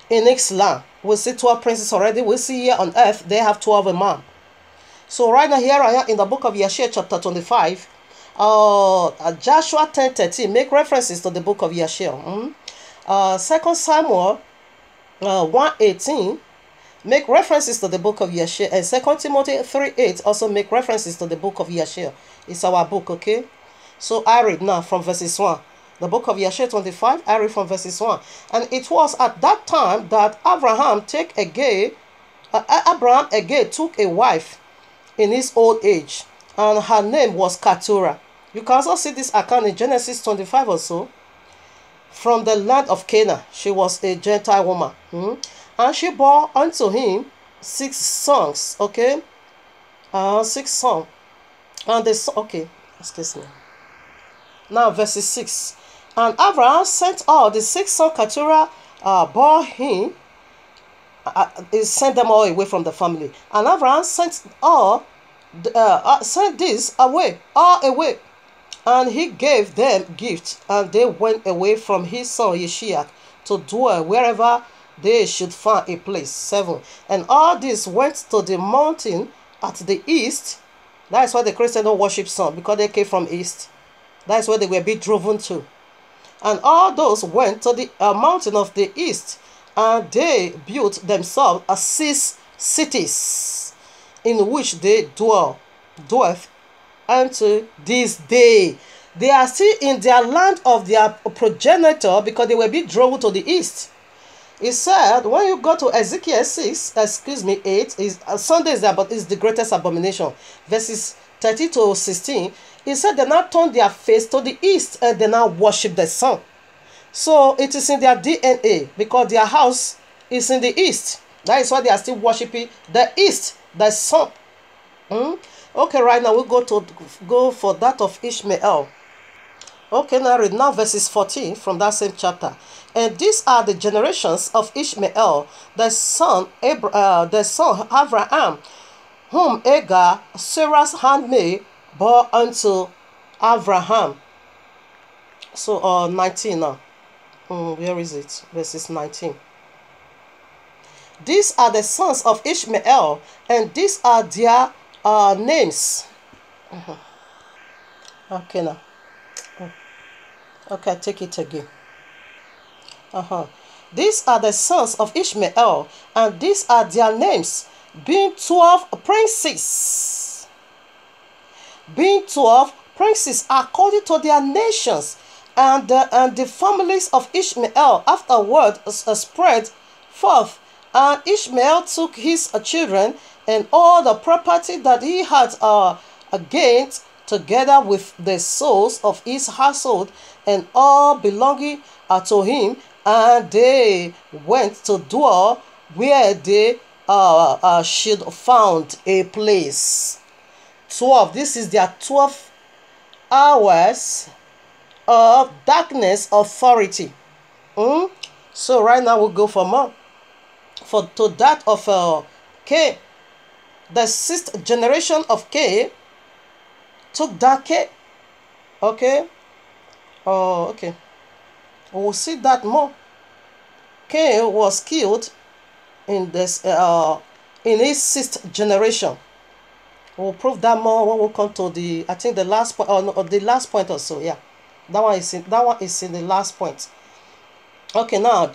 Speaker 4: in Islam. We see 12 princes already. We see here on earth, they have 12 imam. So right now here I am in the book of Yeshua chapter 25. Joshua 10:13. Make references to the book of Yeshua. 2 Samuel 1:18. Make references to the book of Yeshua. And 2 Timothy 3:8 also make references to the book of Yeshua. It's our book, okay? So I read now from verses 1. The book of Yeshua 25, I read from verses 1. And it was at that time that Abraham again took a wife in his old age. And her name was Keturah. You can also see this account in Genesis 25 or so. from the land of Canaan. She was a Gentile woman. And she bore unto him 6 sons. Okay? 6 sons. And the son, okay, excuse me. Now, verses 6. And Abraham sent all the 6 sons Keturah bore him. He sent them all away from the family. And Abraham sent sent this away, all away. And he gave them gifts, and they went away from his son Yeshiach to dwell wherever they should find a place. 7. And all this went to the mountain at the east. That's why the Christians don't worship sun, because they came from east. That's where they were being driven to. And all those went to the mountain of the east, and they built themselves 6 cities, in which they dwell unto this day. They are still in their land of their progenitor, because they were being driven to the east. He said, when you go to Ezekiel 8, Sunday is there, but it's the greatest abomination. Verses 30 to 16, he said they now turn their face to the east and they now worship the sun. So it is in their DNA, because their house is in the east. That is why they are still worshiping the east, the sun. Okay, right now we'll go for that of Ishmael. Okay, now read now verses 14 from that same chapter. And these are the generations of Ishmael, the son Abraham, whom Agar, Sarah's handmaid, bore unto Abraham. So 19 now. Where is it? Verses 19. These are the sons of Ishmael, and these are their names. Okay now. Okay, take it again. These are the sons of Ishmael, and these are their names, being 12 princes. Being 12 princes according to their nations, and the families of Ishmael afterward spread forth. And Ishmael took his children and all the property that he had gained, together with the souls of his household, and all belonging to him, and they went to dwell where they should found a place. 12. This is their 12 hours of darkness authority. So right now we'll go for more. To that of Cain. The 6th generation of Cain took that Cain. Okay. Okay. We'll see that more. Cain was killed in this in his 6th generation. We'll prove that more when we come to the, I think the last point, or the last point or so. Yeah, that one is in the last point. Okay, now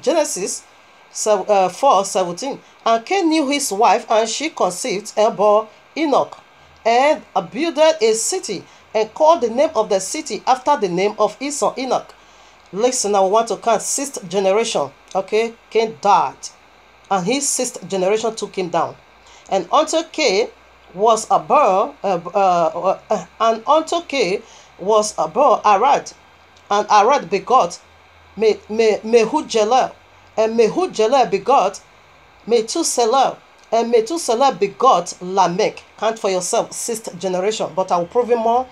Speaker 4: Genesis 4:17. And Cain knew his wife, and she conceived and bore Enoch, and builded a city, and called the name of the city after the name of his son Enoch. Listen, I want to count 6th generation. Okay, Cain died, and his 6th generation took him down. And unto Cain was Arad, and Arad begot Mehujael, and Mehujael begot Methuselah, and Methuselah begot Lamech. Count for yourself, 6th generation, but I will prove it more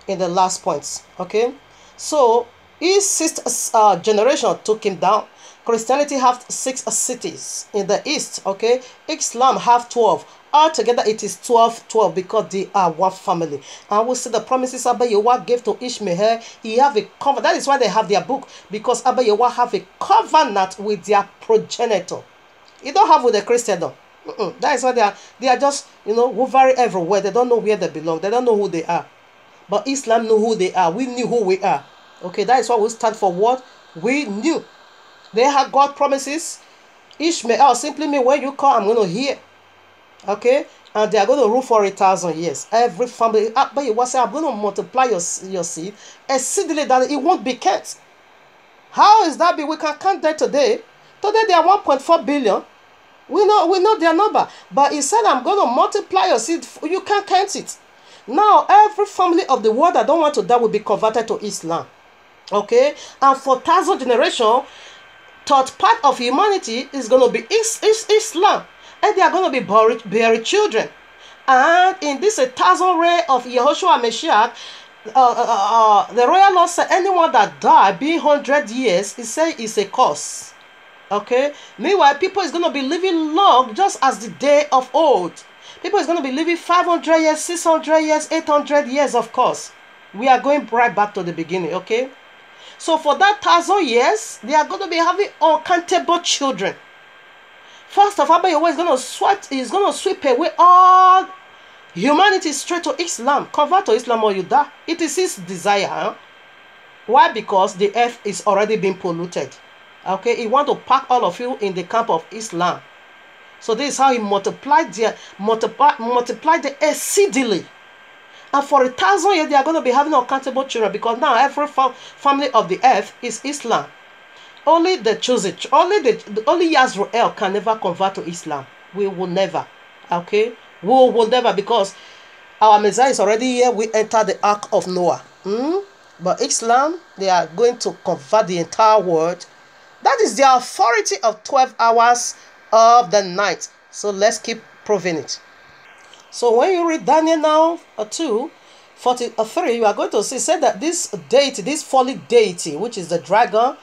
Speaker 4: in the last points. Okay, so his 6th generation took him down. Christianity have 6 cities in the east. Okay, Islam have 12. Altogether it is 12 because they are one family. And we see the promises Abba Yehovah gave to Ishmael. He have a covenant. That is why they have their book, because Abba Yehovah have a covenant with their progenitor. You don't have with the Christian though. That is why they are just, hovering everywhere. They don't know where they belong. They don't know who they are. But Islam know who they are. We knew who we are. Okay, that is why we stand for what we knew. They have God promises. Ishmael simply mean when you call, I'm going to hear. Okay, and they are going to rule for 1,000 years. Every family, but you will say, I'm going to multiply your seed exceedingly that it won't be kept. How is that? We can count that today. Today they are 1.4 billion. We know their number, but he said, I'm going to multiply your seed. You can't count it. Now every family of the world that don't want to die will be converted to Islam.
Speaker 1: Okay, and for 1,000 generations, third part of humanity is going to be Islam, and they are going to be buried children. And in this 1,000 reign of Yehoshua Mashiach, the royal law said anyone that die being 100 years, he said is a curse. Okay, meanwhile people is going to be living long just as the day of old. People is going to be living 500 years, 600 years, 800 years. Of course, we are going right back to the beginning. Okay, so for that 1,000 years, they are going to be having uncountable children. First of all, Yahweh is going to sweep away all humanity straight to Islam. Convert to Islam or you die. It is his desire. Huh? Why? Because the earth is already being polluted. Okay, he want to pack all of you in the camp of Islam. So this is how he multiplied the exceedingly. And for 1,000 years, they are going to be having uncountable children, because now every family of the earth is Islam. Only the chosen, only Israel can never convert to Islam. We will never. Okay, we will never, because our Messiah is already here. We enter the Ark of Noah. But Islam, they are going to convert the entire world. That is the authority of 12 hours of the night. So let's keep proving it. So when you read Daniel now 2:43, you are going to see said that this deity, this fallen deity, which is the dragon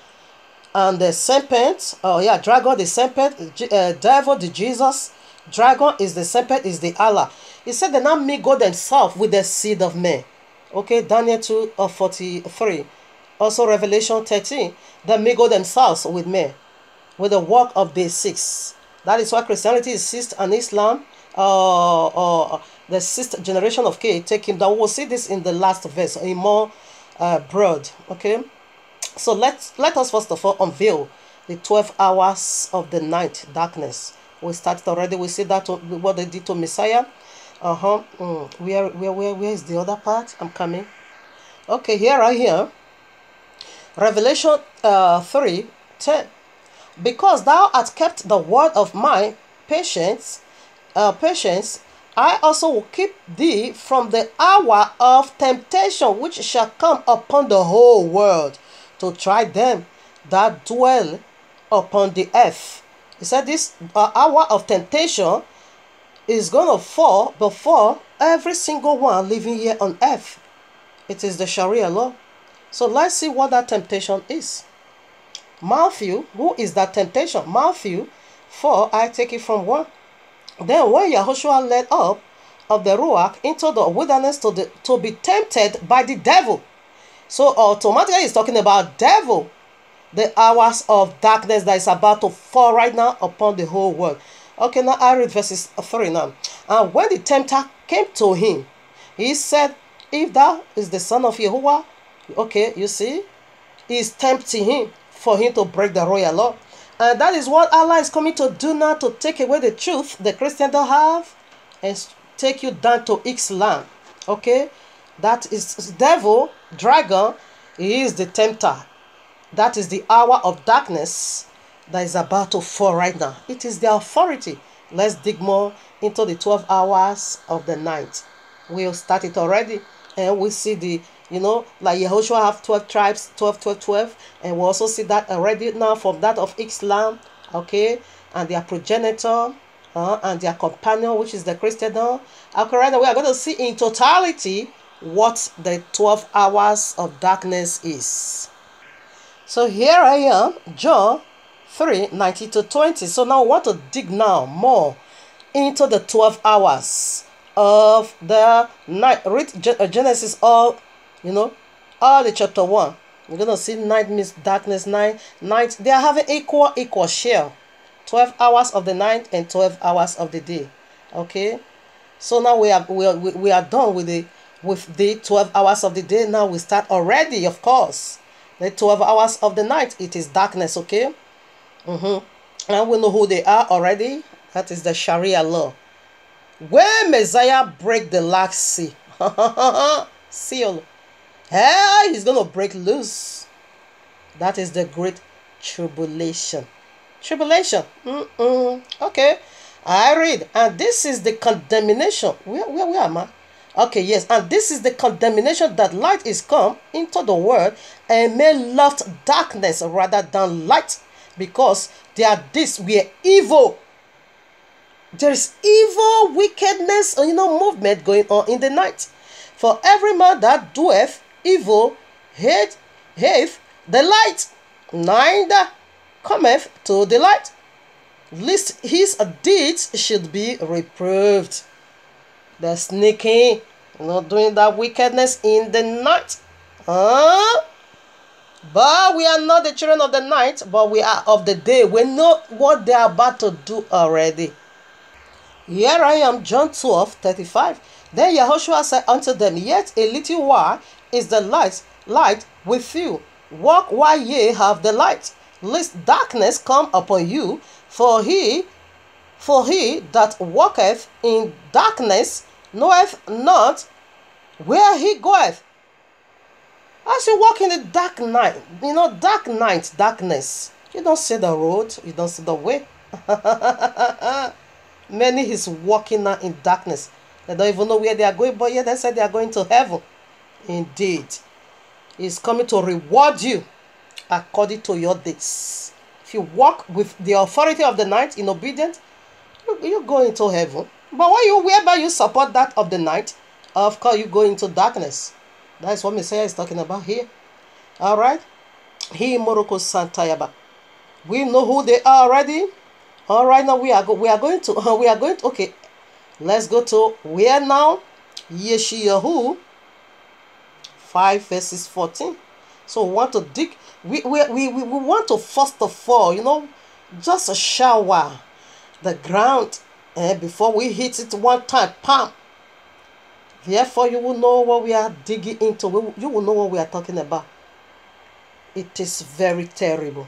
Speaker 1: and the serpent. Oh yeah, dragon, the serpent, devil, the Jesus. Dragon is the serpent, is the Allah. He said they now mingle themselves with the seed of men. Okay, Daniel 2:43. Also Revelation 13, they mingle themselves with men, with the work of day 6. That is why Christianity is sixth and Islam, the sixth generation of Cain, take him down. We'll see this in the last verse in more broad. Okay, so let us first of all unveil the 12 hours of the night darkness. We started already. We see that what they did to Messiah. Where is the other part? I'm coming. Okay, here right here. Revelation 3:10. Because thou hast kept the word of my patience, I also will keep thee from the hour of temptation which shall come upon the whole world, to try them that dwell upon the earth. He said this hour of temptation is going to fall before every single one living here on earth. It is the Sharia law. So let's see what that temptation is. Matthew, who is that temptation? Matthew 4, I take it from 1. Then when Yahushua led up of the Ruach into the wilderness to be tempted by the devil. So automatically he's talking about devil. The hours of darkness that is about to fall right now upon the whole world. Okay, now I read verses 3 now. And when the tempter came to him, he said, if thou is the son of Yahuwah. Okay, you see, he's tempting him for him to break the royal law. And that is what Allah is coming to do now, to take away the truth the Christians don't have and take you down to Islam. Okay, that is devil, dragon. He is the tempter. That is the hour of darkness that is about to fall right now. It is the authority. Let's dig more into the 12 hours of the night. We'll start it already, and we see the, like Yehoshua have 12 tribes, 12, 12, 12, and we also see that already now from that of Islam, okay, and their progenitor, and their companion, which is the Christendom. Okay, right now we are going to see in totality what the 12 hours of darkness is. So here I am, John 3:19-20. So now I want to dig now more into the 12 hours of the night. Read Genesis all the chapter 1. We're going to see night means darkness, night. They are having equal share. 12 hours of the night and 12 hours of the day. Okay. So now we are done with the 12 hours of the day. Now we start already, of course. The 12 hours of the night, it is darkness, okay? And we know who they are already. That is the Sharia law. When Messiah break the last seal, he's going to break loose. That is the great tribulation. Tribulation. Okay. I read. And this is the condemnation. Where am I? Okay, yes, and this is the condemnation that light is come into the world, and men loved darkness rather than light, because their deeds were evil. There is evil, wickedness, movement going on in the night. For every man that doeth evil hateth the light, neither cometh to the light, lest his deeds should be reproved. They're sneaking, doing that wickedness in the night. But we are not the children of the night, but we are of the day. We know what they are about to do already. Here I am, John 12:35. Then Yahushua said unto them, Yet a little while is the light with you. Walk while ye have the light, lest darkness come upon you. For he that walketh in darkness knoweth not where he goeth. As you walk in the dark night, darkness, you don't see the road, you don't see the way. Many is walking now in darkness. They don't even know where they are going, but yet they said they are going to heaven. Indeed, He's coming to reward you according to your deeds. If you walk with the authority of the night in obedience, you go into heaven. But whereby you support that of the night, of course you go into darkness. That's what Messiah is talking about here. All right. He Moroko Santayaba. We know who they are already. All right, now we are going to okay. Let's go to where now? Yeshayahu 5 verses 14. So we want to dig. We want to first of all, just shower the ground before we hit it one time. Pam. Therefore, you will know what we are digging into. You will know what we are talking about. It is very terrible.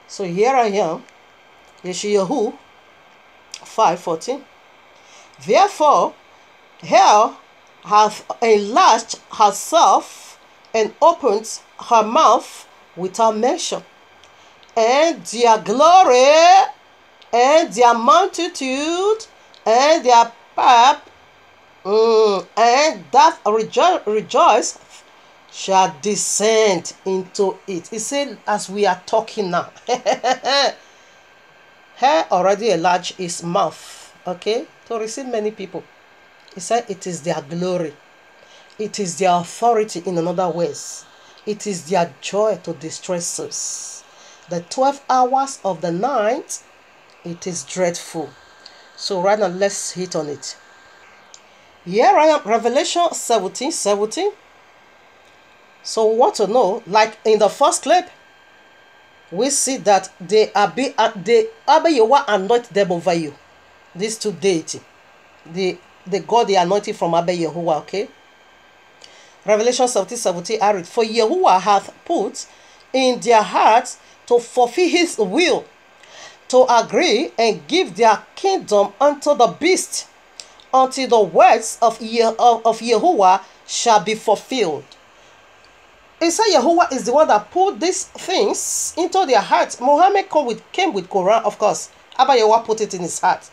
Speaker 1: So here I am. Yeshayahu 5:14. Therefore, hell hath enlarged herself and opened her mouth without measure, and their glory, and their multitude, and their pap, and that rejoice shall descend into it. He said, as we are talking now, hair already enlarged his mouth, okay, to receive many people. He said it is their glory. It is their authority, in another words. It is their joy to destroy souls. The 12 hours of the night, it is dreadful. So right now, let's hit on it. Here I am, Revelation 17:17. So we want to know, like in the first clip, we see that they Yahuwah anoint them over you. These two deity. The God they anointed from Yahuwah, okay? Revelation 17:17, I read, For Yahuwah hath put in their hearts to fulfill his will, to agree and give their kingdom unto the beast, until the words of Yahuwah shall be fulfilled. It said Yahuwah is the one that put these things into their hearts. Muhammad came with Quran, of course. Yahuwah put it in his heart.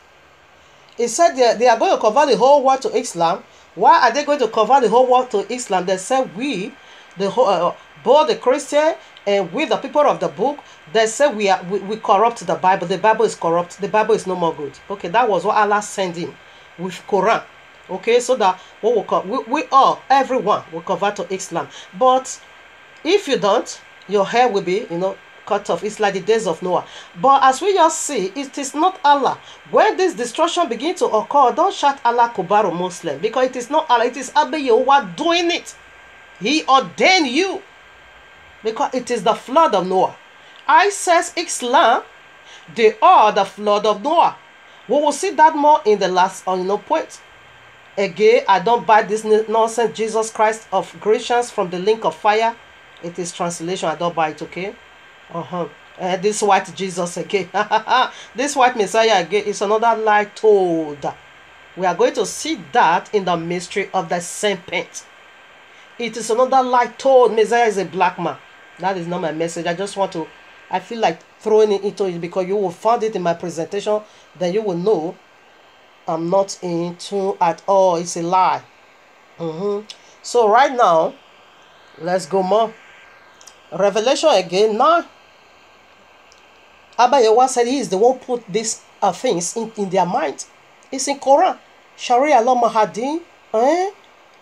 Speaker 1: He said they are going to convert the whole world to Islam. Why are they going to convert the whole world to Islam? They said both the Christian and we the people of the book, they said we corrupt the Bible. The Bible is corrupt. The Bible is no more good. Okay, that was what Allah sent him with Quran. Okay, so that we all, everyone will convert to Islam. But if you don't, your hair will be, cut off. It's like the days of Noah. But as we just see, it is not Allah. When this destruction begins to occur, don't shout Allah Kubaru Muslim, because it is not Allah. It is Abba Yahuwah doing it. He ordained you, because it is the flood of Noah. I says Islam, they are the flood of Noah. We will see that more in the last point. Again, I don't buy this nonsense Jesus Christ of Galatians from the link of fire. It is translation. I don't buy it, okay? This white Jesus again. This white Messiah again is another lie told. We are going to see that in the mystery of the serpent. It is another lie told. Messiah is a black man. That is not my message. I feel like throwing it into it, because you will find it in my presentation. Then you will know I'm not into at all. It's a lie. So right now, let's go more. Revelation again. Now, Abba Yewa said he is the one who put these things in their mind. It's in Quran. Sharia law Mahadi.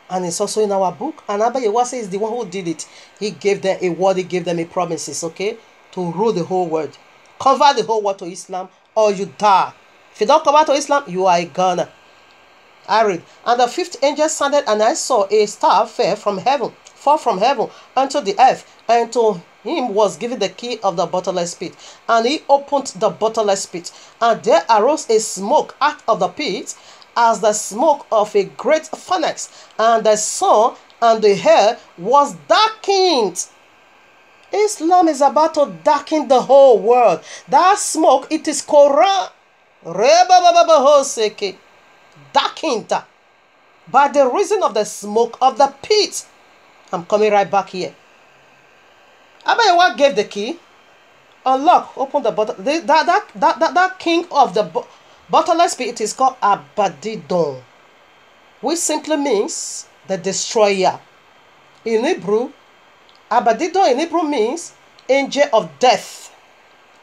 Speaker 1: And it's also in our book. And Abba Yewa says the one who did it. He gave them a word. He gave them a promises. Okay, to rule the whole world, convert the whole world to Islam, or you die. If you don't convert to Islam, you are a gunner. I read, and the fifth angel sounded, and I saw a star fall from heaven unto the earth, and to him was given the key of the bottomless pit. And he opened the bottomless pit, and there arose a smoke out of the pit, as the smoke of a great furnace, and the sun and the air was darkened. Islam is about to darken the whole world. That smoke, it is Quran. Darkened by the reason of the smoke of the pit. I'm coming right back here. Abba Yewa gave the key. Unlock, open the bottle. That king of the bottomless pit is called Abaddon, which simply means the destroyer. In Hebrew, Abaddon in Hebrew means angel of death.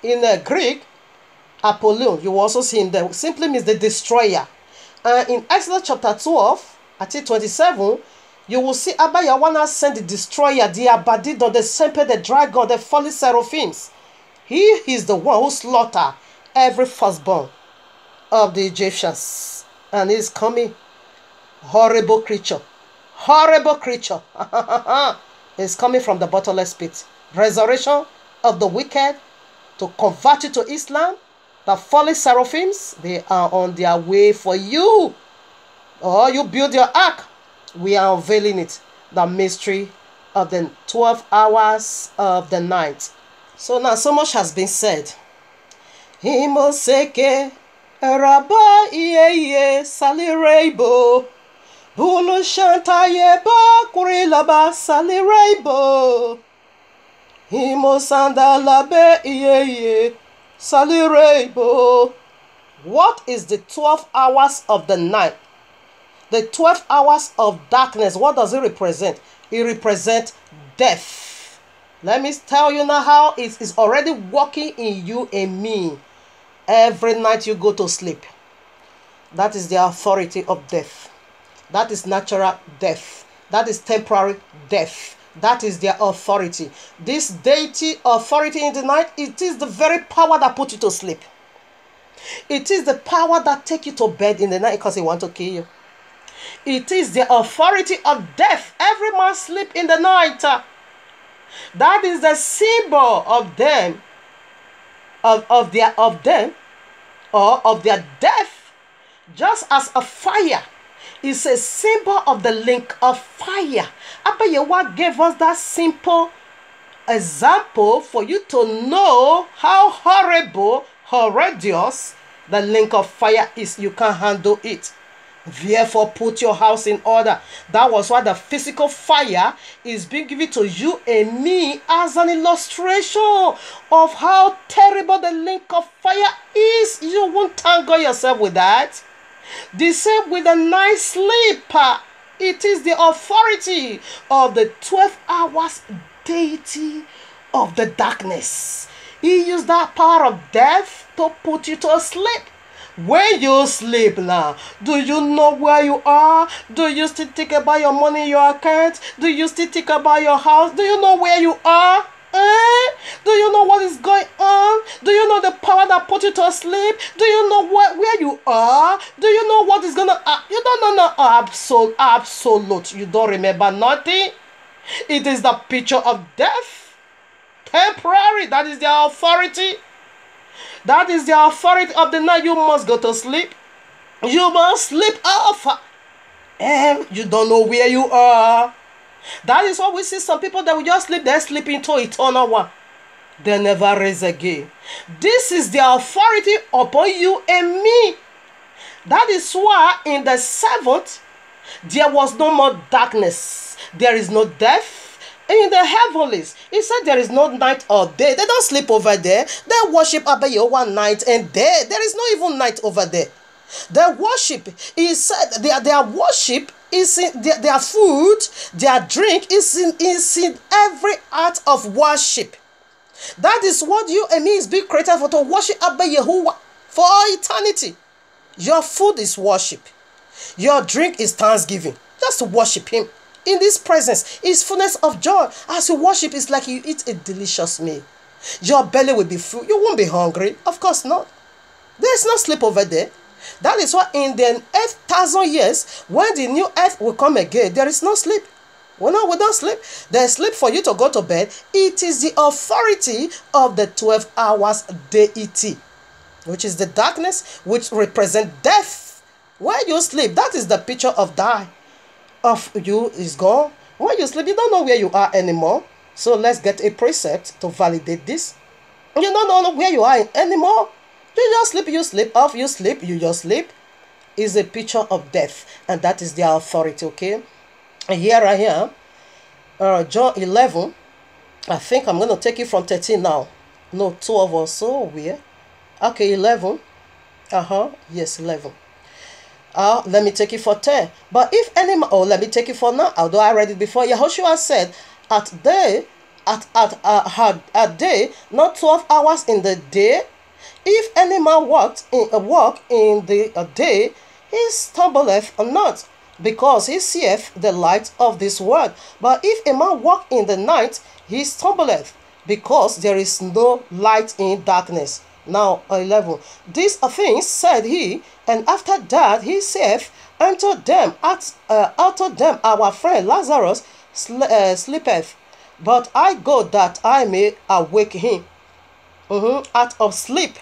Speaker 1: In Greek, Apollyon, you will also see him there, simply means the destroyer. In Exodus chapter 12, until 27, you will see Abba Yewa send the destroyer, the Abaddon, the serpent, the dragon, the fallen seraphims. He is the one who slaughtered every firstborn of the Egyptians. And he's coming. Horrible creature. Horrible creature. He's coming from the bottomless pit. Resurrection of the wicked to convert you to Islam. The fallen seraphims, they are on their way for you. Or you build your ark. We are unveiling it. The mystery of the 12 hours of the night. So now so much has been said. Himoseke Rabba iye salirebo. Bulu shantayeba kurilaba salirebo. Himosanda labe iye salirebo. What is the 12 hours of the night? The 12 hours of darkness, what does it represent? It represents death. Let me tell you now how it is already working in you and me. Every night you go to sleep. That is the authority of death. That is natural death. That is temporary death. That is their authority. This deity authority in the night, it is the very power that put you to sleep. It is the power that take you to bed in the night because they want to kill you. It is the authority of death. Every man sleep in the night. That is the symbol of them, of their death. Just as a fire is a symbol of the link of fire. Abba Yewa gave us that simple example for you to know how horrible, horrendous the link of fire is. You can't handle it. Therefore, put your house in order. That was why the physical fire is being given to you and me as an illustration of how terrible the link of fire is. You won't tangle yourself with that. The same with a night sleep. It is the authority of the 12 hours deity of the darkness. He used that power of death to put you to sleep. When you sleep now, do you know where you are? Do you still think about your money in your account? Do you still think about your house? Do you know where you are? Do you know what is going on? Do you know the power that put you to sleep? Do you know where you are? Do you know what is gonna you don't know absolute. You don't remember nothing. It is the picture of death. Temporary. That is the authority. That is the authority of the night. You must go to sleep. You must sleep off. And you don't know where you are. That is why we see some people that will just sleep. They sleep into eternal one. They never rise again. This is the authority upon you and me. That is why in the seventh, there was no more darkness. There is no death. In the heavenlies, he said there is no night or day. They don't sleep over there. They worship Abba Yewa night and day. There is no even night over there. Their worship is said, their worship is in their food, their drink is in every art of worship. That is what you and me is being created for, to worship Abba Yehovah for all eternity. Your food is worship. Your drink is thanksgiving. Just to worship him. In this presence is fullness of joy. As you worship, it's like you eat a delicious meal. Your belly will be full. You won't be hungry. Of course not. There's no sleep over there. That is why in the 8,000 years, when the new earth will come again, there is no sleep. We don't sleep. There's sleep for you to go to bed. It is the authority of the 12 hours deity, which is the darkness, which represents death. When you sleep, that is the picture of die. Of you is gone. When you sleep, you don't know where you are anymore. So let's get a precept to validate this. You don't know where you are anymore. You just sleep, you sleep, off, you sleep, you just sleep. Is a picture of death. And that is their authority, okay? And here I am. John 11. I think I'm going to take it from 13 now. No, 12 or so. Where? Okay, 11. Yes, 11. Let me take it for 10. But if any man, let me take it for now. Although I read it before, Yahushua said, at day, not 12 hours in the day. If any man walk in the day, he stumbleth not, because he seeth the light of this world. But if a man walk in the night, he stumbleth, because there is no light in darkness. Now 11. These things said he, and after that he saith unto them, our friend Lazarus sleepeth, but I go that I may awake him out of sleep.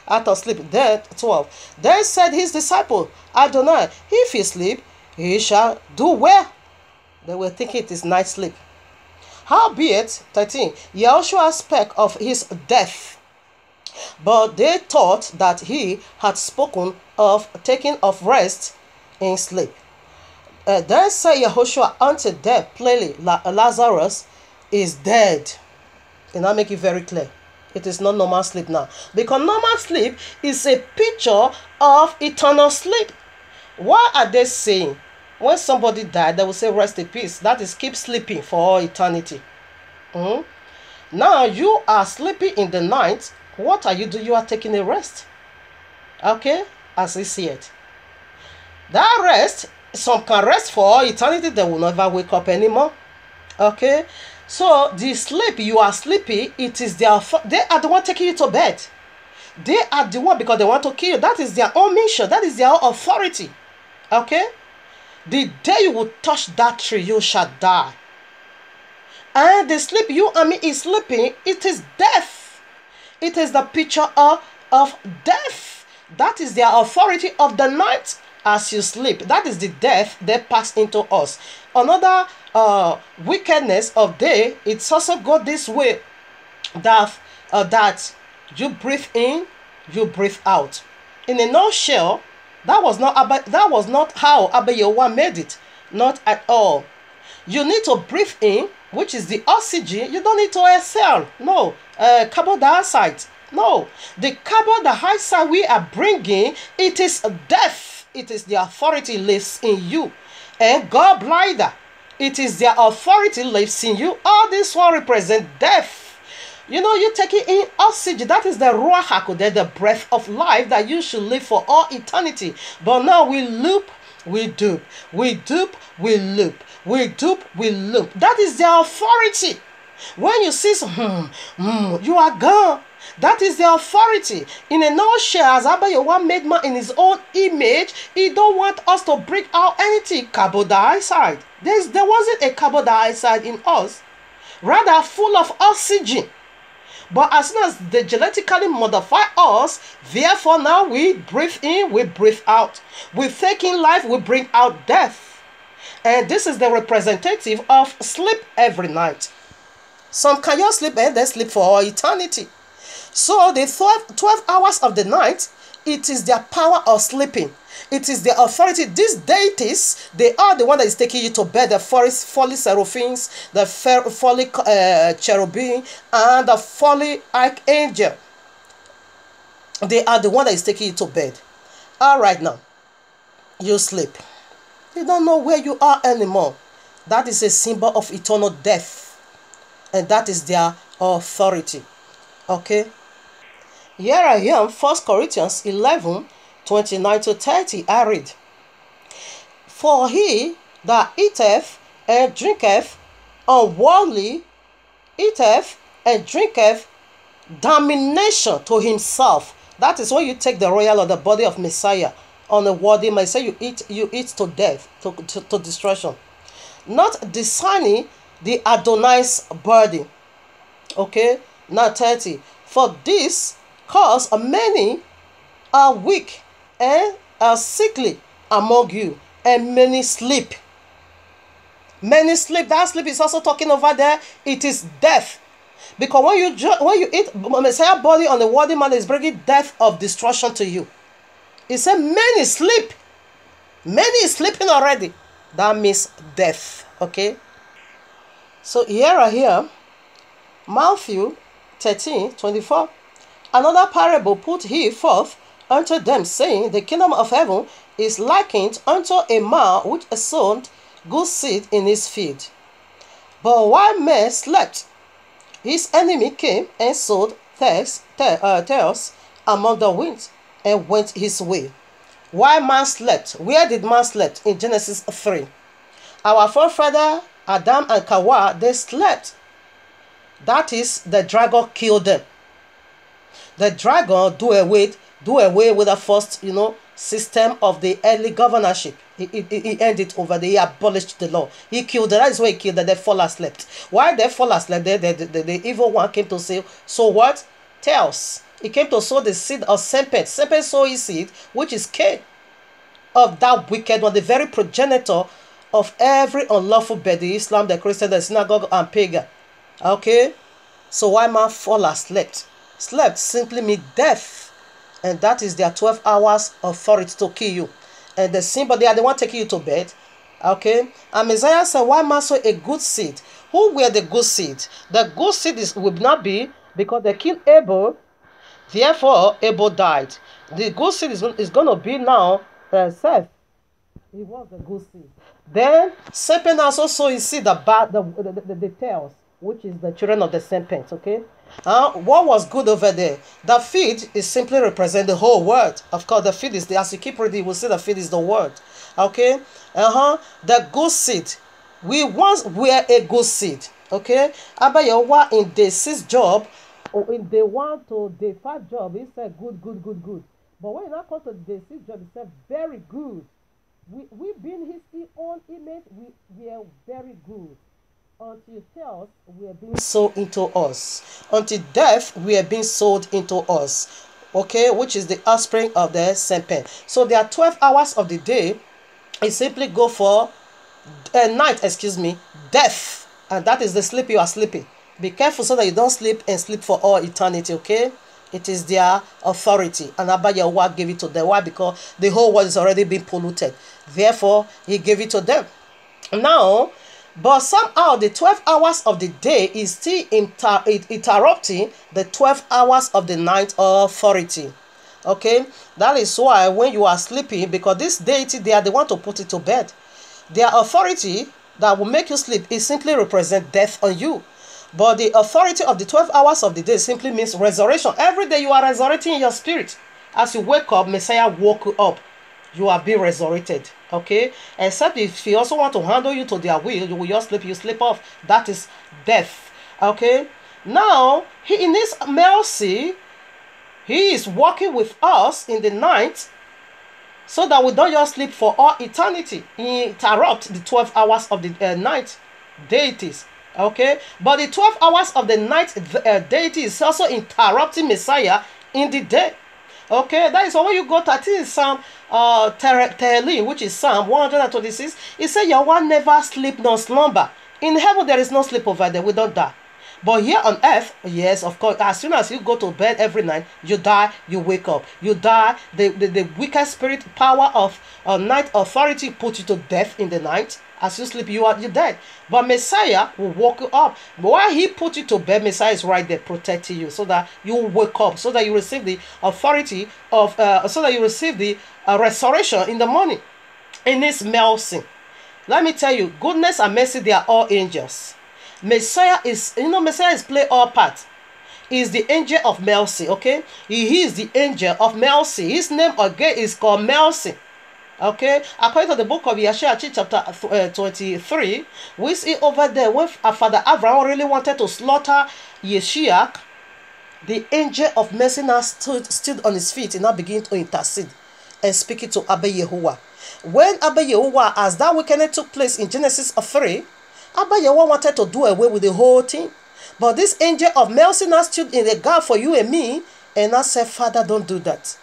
Speaker 1: Out of sleep. Then 12. Then said his disciple, Adonai, if he sleep, he shall do well. They were thinking it is night sleep. Howbeit, 13, Yahushua spake of his death, but they thought that he had spoken of taking of rest in sleep. Then said Yahushua unto them plainly, Lazarus is dead. And I make it very clear. It is not normal sleep now. Because normal sleep is a picture of eternal sleep. What are they saying? When somebody died, they will say rest in peace. That is keep sleeping for all eternity. Now you are sleeping in the night. What are you doing? You are taking a rest. Okay? As we see it. That rest, some can rest for all eternity. They will never wake up anymore. Okay? So the sleep, you are sleeping, it is they are the one taking you to bed. They are the one because they want to kill you. That is their own mission. That is their own authority. Okay? The day you will touch that tree, you shall die. And the sleep you and me is sleeping, it is death. It is the picture of death. That is their authority of the night as you sleep. That is the death they pass into us. Another wickedness of day, it's also got this way that you breathe in, you breathe out. In a nutshell, that was not how Abba Yehovah made it. Not at all. You need to breathe in, which is the oxygen. You don't need to exhale. No. Carbon dioxide. No. The carbon dioxide we are bringing, it is death. It is the authority lives in you. And God blinder. It is their authority lives in you. All this one represent death. You know, you take it in oxygen. That is the Ruach HaKodesh, the breath of life that you should live for all eternity. But now we loop, we dupe. We dupe, we loop. We dupe, we loop. That is their authority. When you see you are gone. That is the authority. In a nutshell, as Abba Yehovah made man in his own image, he don't want us to bring out anything carbon dioxide. There wasn't a carbon dioxide in us. Rather full of oxygen. But as soon as they genetically modify us, therefore now we breathe in, we breathe out. We take in life, we bring out death. And this is the representative of sleep every night. Some cannot sleep and they sleep for all eternity. So the 12 hours of the night, it is their power of sleeping. It is their authority. These deities, they are the one that is taking you to bed. The folly seraphims, the folly cherubim, and the folly archangel. They are the one that is taking you to bed. All right, now you sleep. You don't know where you are anymore. That is a symbol of eternal death, and that is their authority. Okay. Here I am, 1 Corinthians 11:29-30. I read, "For he that eateth and drinketh unworthily eateth and drinketh damnation to himself." That is when you take the royal or the body of Messiah on a worthy Messiah, you eat to death, to destruction. Not discerning the Adonai's body. Okay, now 30. "For this cause many are weak and are sickly among you, and many sleep." Many sleep. That sleep is also talking over there. It is death. Because when you eat Messiah body on the worthy man, is bringing death of destruction to you. He said many sleep. Many is sleeping already. That means death. Okay. So here I hear Matthew 13:24. "Another parable put he forth unto them, saying, The kingdom of heaven is likened unto a man which sowed good seed in his field. But while men slept, his enemy came and sowed tares among the winds, and went his way." While man slept, where did man slept? In Genesis 3. Our forefather Adam and Kawa, they slept. That is, the dragon killed them. The dragon do away with the first, system of the early governorship. He ended over there. He abolished the law. He killed them. That is why he killed them. They fall asleep. While they fall asleep, the evil one came to say, so what? Tails. He came to sow the seed of serpent. Serpent sow his seed, which is Cain, of that wicked one, the very progenitor of every unlawful bed, the Islam, the Christian, the synagogue, and pagan. Okay? So why man fall asleep? Slept simply means death. And that is their 12 hours authority to kill you. And the symbol, they are the one taking you to bed. Okay? And Messiah said, why man sow a good seed? Who were the good seed? The good seed will not be because they killed Abel. Therefore, Abel died. The good seed is going to be now Seth. He was the good seed. Then serpent also sow his seed, the tails, which is the children of the serpent. Okay. What was good over there? The feed is simply represent the whole word. Of course, the feed is the, as you keep reading, you will see the feed is the word. Okay. The good seed. We once were a good seed. Okay. Abayawa in day 6 job, or in day 1 to day 5 job, he said good. But when you now come to the day 6 job, he said very good. We being his own image, we are very good. Until tells we are being sold into us. Until death, we are being sold into us. Okay, which is the offspring of the serpent. So there are 12 hours of the day. It simply go for night, death. And that is the sleep you are sleeping. Be careful so that you don't sleep and sleep for all eternity, okay? It is their authority. And Abba Yahweh gave it to them. Why? Because the whole world is already being polluted. Therefore, he gave it to them. Now, but somehow the 12 hours of the day is still interrupting the 12 hours of the night authority. Okay? That is why when you are sleeping, because this deity, they are the one to put it to bed. Their authority that will make you sleep is simply represent death on you. But the authority of the 12 hours of the day simply means resurrection. Every day you are resurrecting your spirit. As you wake up, Messiah woke you up. You are being resurrected. Okay? Except if he also want to handle you to their will, you will just sleep, you sleep off. That is death. Okay? Now, he in his mercy, he is working with us in the night so that we don't just sleep for all eternity. He interrupts the 12 hours of the night deities. Okay, but the 12 hours of the night deity is also interrupting Messiah in the day. Okay, that is why when you go to, I think it's Psalm Tehillim, which is Psalm 126, it says Yahweh never sleep nor slumber. In heaven there is no sleep over there, we don't die. But here on earth, yes, of course, as soon as you go to bed every night, you die, you wake up. You die, the wicked spirit power of night authority put you to death in the night. As you sleep, you're dead. But Messiah will wake you up. While he put you to bed, Messiah is right there protecting you, so that you will wake up, so that you receive the authority of, so that you receive the restoration in the morning. In his mercy. Let me tell you, goodness and mercy, they are all angels. Messiah is, Messiah is play all parts. He is the angel of mercy, okay? He is the angel of mercy. His name again is called mercy. Okay, according to the book of Yeshua, chapter 23, we see over there when Father Abraham really wanted to slaughter Yeshua, the angel of mercy now stood on his feet and now began to intercede and speak it to Abba Yehovah. When Abba Yehovah, as that wickedness took place in Genesis 3, Abba Yehovah wanted to do away with the whole thing. But this angel of mercy now stood in the gap for you and me, and I said, Father, don't do that.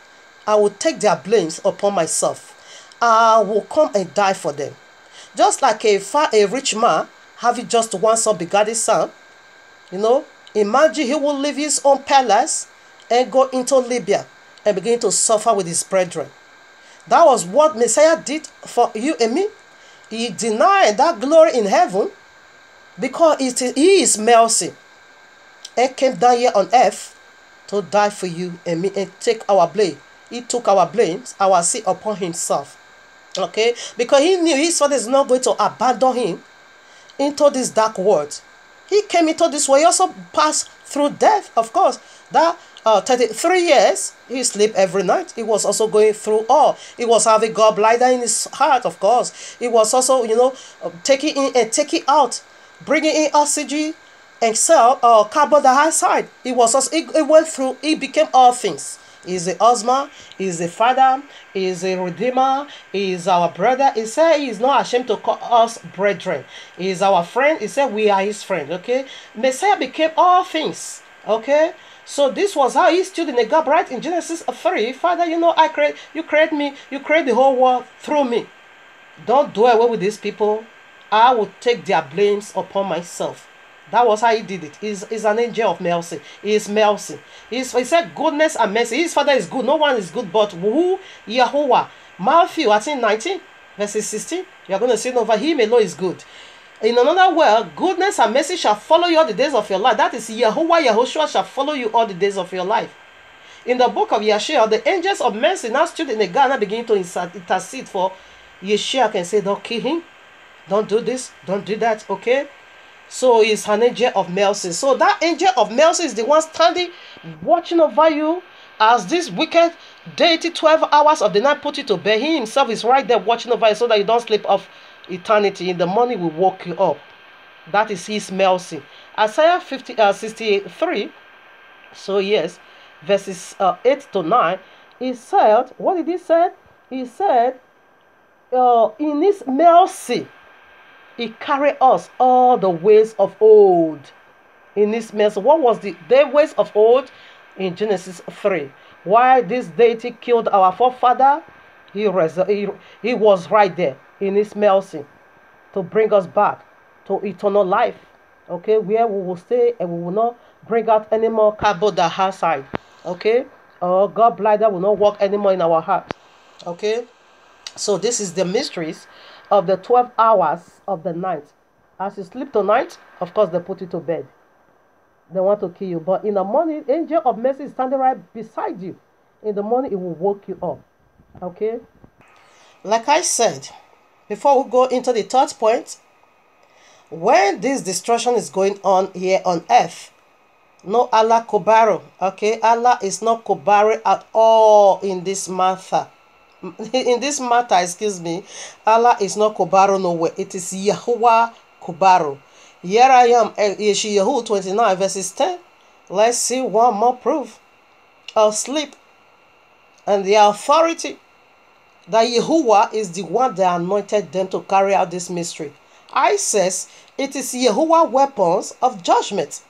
Speaker 1: I will take their blames upon myself. I will come and die for them. Just like a rich man having just one son, begotten son, imagine he will leave his own palace and go into Libya and begin to suffer with his brethren. That was what Messiah did for you and me. He denied that glory in heaven because he is mercy and came down here on earth to die for you and me and take our blame. He took our blames, our sin upon himself. Okay, because he knew his father is not going to abandon him into this dark world. He came into this world. He also passed through death, of course. That 33 years, he slept every night. He was also going through all. He was having gallbladder in his heart, of course. He was also, taking in and taking out, bringing in oxygen and carbon dioxide. He was also, he went through, he became all things. He is the husband, he is the father, he is a redeemer, he is our brother. He said he is not ashamed to call us brethren. He is our friend. He said we are his friend. Okay, Messiah became all things. Okay, so this was how he stood in the gap, right in Genesis 3. Father, you create me, you create the whole world through me. Don't do away with these people. I will take their blames upon myself. That was how he did it. He's an angel of mercy. He is mercy. He said goodness and mercy. His father is good. No one is good but who? Yahuwah. Matthew 19, verses 16. You are going to see over him alone is good. In another word, goodness and mercy shall follow you all the days of your life. That is Yahuwah, Yahushua shall follow you all the days of your life. In the book of Yeshua, the angels of mercy now stood in the gap and began to intercede for Yeshua and say, don't kill him. Don't do this. Don't do that. Okay? So he's an angel of mercy. So that angel of mercy is the one standing, watching over you as this wicked deity 12 hours of the night put you to bed. He himself is right there watching over you so that you don't sleep off eternity. In the morning will wake you up. That is his mercy. Isaiah 63. So yes, verses 8 to 9. He said, what did he say? He said, in his mercy, he carried us all the ways of old. In his mercy. What was the ways of old? In Genesis 3. Why this deity killed our forefather, he was right there in his mercy to bring us back to eternal life. Okay, where we will stay and we will not bring out any more carbon dioxide. Okay, or gallbladder will not work anymore in our heart. Okay, so this is the mysteries of the 12 hours of the night. As you sleep tonight, of course, they put you to bed. They want to kill you. But in the morning, angel of mercy is standing right beside you. In the morning, it will wake you up. Okay? Like I said, before we go into the third point, when this destruction is going on here on earth, no Allah Kobaro. Okay? Allah is not Kobaro at all in this matter. In this matter, excuse me, Allah is not Kobaro nowhere. It is Yahuwah Kobaro. Here I am, Yeshayahu 29 verses 10. Let's see one more proof of sleep and the authority that Yahuwah is the one that anointed them to carry out this mystery. I says it is Yahuwah weapons of judgment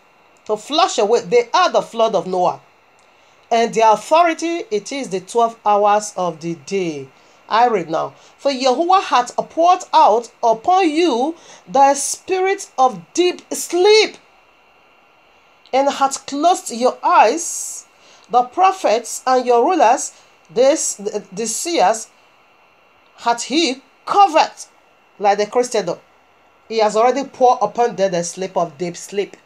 Speaker 1: to flush away. They are the flood of Noah. And the authority, it is the 12 hours of the day. I read now. For Yahuwah hath poured out upon you the spirit of deep sleep, and hath closed your eyes. The prophets and your rulers, the seers, hath he covered like the Christendom. He has already poured upon them the sleep of deep sleep.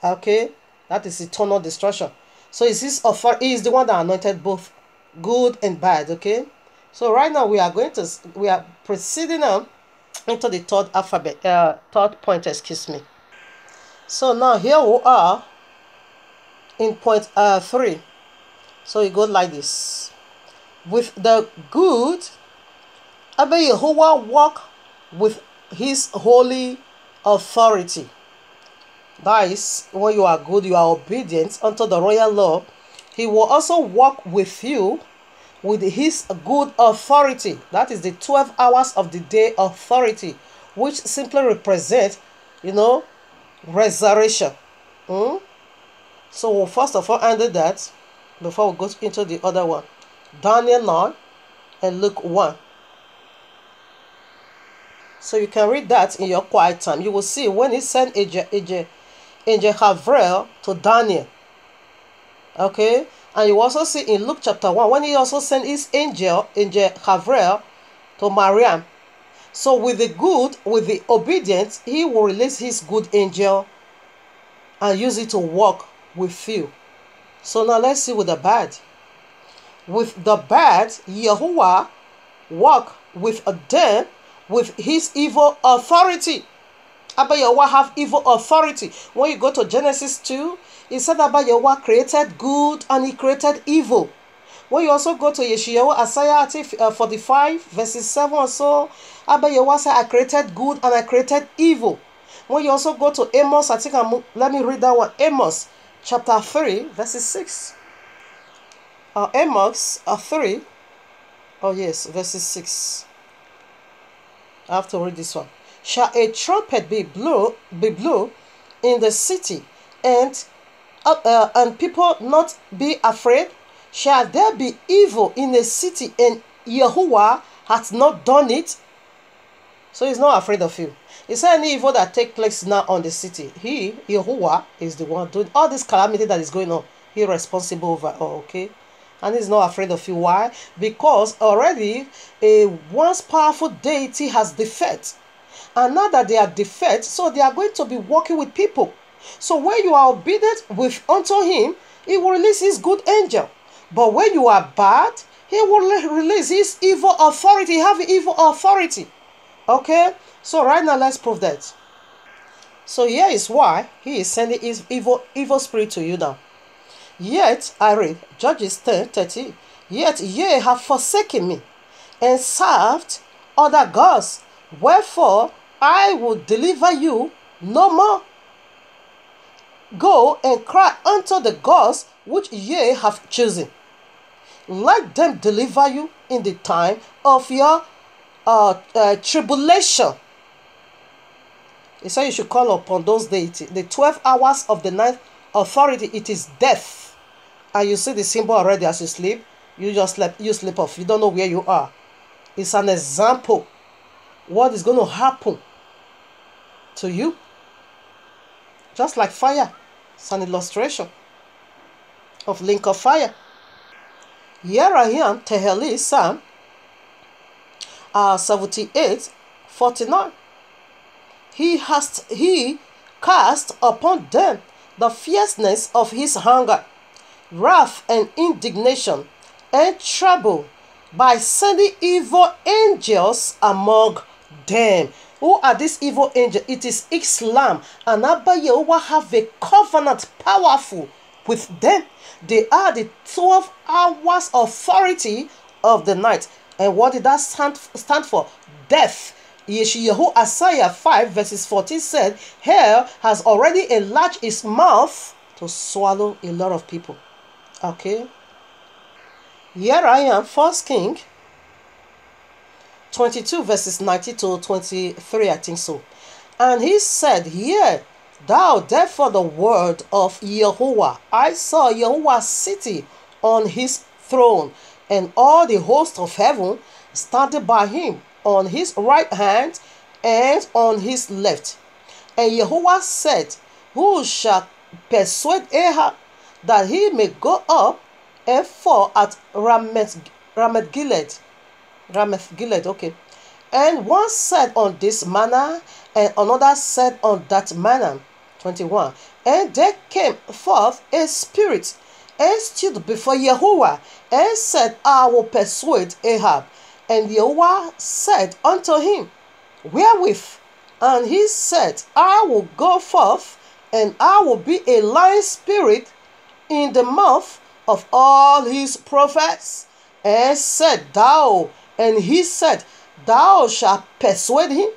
Speaker 1: Okay? That is eternal destruction. So is his authority, he is the one that anointed both good and bad. Okay? So right now we are proceeding on into the third point, excuse me. So now here we are in point 3. So it goes like this. With the good, Abba Yehovah walk with his holy authority. That is, when you are good, you are obedient unto the royal law. He will also walk with you with his good authority. That is the 12 hours of the day authority, which simply represent, resurrection. So we'll first of all handle that before we go into the other one. Daniel 9 and Luke 1. So you can read that in your quiet time. You will see when he sent Angel Gabriel to Daniel. Okay? And you also see in Luke chapter 1 when he also sent his angel Gabriel to Mariam. So with the obedience, he will release his good angel and use it to walk with you. So now let's see with the bad. With the bad, Yahuwah walk with them with his evil authority. Abba Yahuwah have evil authority. When you go to Genesis 2, it said Abba Yahuwah created good and he created evil. When you also go to Yeshayahu, Isaiah 45 verses 7 or so, Abba Yahuwah said, I created good and I created evil. When you also go to Amos, let me read that one. Amos chapter 3 verses 6. Amos 3. Oh yes, verses 6. I have to read this one. Shall a trumpet be blown in the city, and people not be afraid? Shall there be evil in the city, and Yahuwah hath not done it? So he's not afraid of you. Is there any evil that take place now on the city? He, Yahuwah, is the one doing all this calamity that is going on. He responsible over all, okay? And he's not afraid of you. Why? Because already a once powerful deity has defeated. And now that they are defeated, so they are going to be working with people. So when you are obedient unto him, he will release his good angel. But when you are bad, he will release his evil authority. He have evil authority. Okay? So right now, let's prove that. So here is why he is sending his evil spirit to you now. Yet, I read, Judges 10:30, yet ye have forsaken me, and served other gods. Wherefore, I will deliver you no more. Go and cry unto the gods which ye have chosen. Let them deliver you in the time of your tribulation. He said you should call upon those deities. The 12 hours of the night authority, it is death. And you see the symbol already as you sleep. You just sleep off. You don't know where you are. It's an example. What is going to happen to you? Just like fire. It's an illustration of link of fire. Here I am, Tehillim, Psalm 78:49. He cast upon them the fierceness of his hunger, wrath and indignation, and trouble, by sending evil angels among them. Who are these evil angels? It is Islam. And Abba Yehovah have a covenant powerful with them. They are the 12 hours authority of the night. And what did that stand for? Death. Yeshayahu Isaiah 5 verses 14 said, hell has already enlarged its mouth to swallow a lot of people. Okay. Here I am, 1 King 22 verses 90 to 23, I think so. And he said, hear thou therefore the word of Yahuwah. I saw Yahuwah sitting on his throne, and all the host of heaven standing by him, on his right hand and on his left. And Yahuwah said, who shall persuade Ahab that he may go up and fall at Ramoth Gilead, okay,
Speaker 4: And one said on this manner, and another said on that manner. 21. And there came forth a spirit, and stood before Yahuwah, and said, I will persuade Ahab. And Yahuwah said unto him, Wherewith? And he said, I will go forth, and I will be a lying spirit in the mouth of all his prophets. And said, Thou. And he said, Thou shalt persuade him,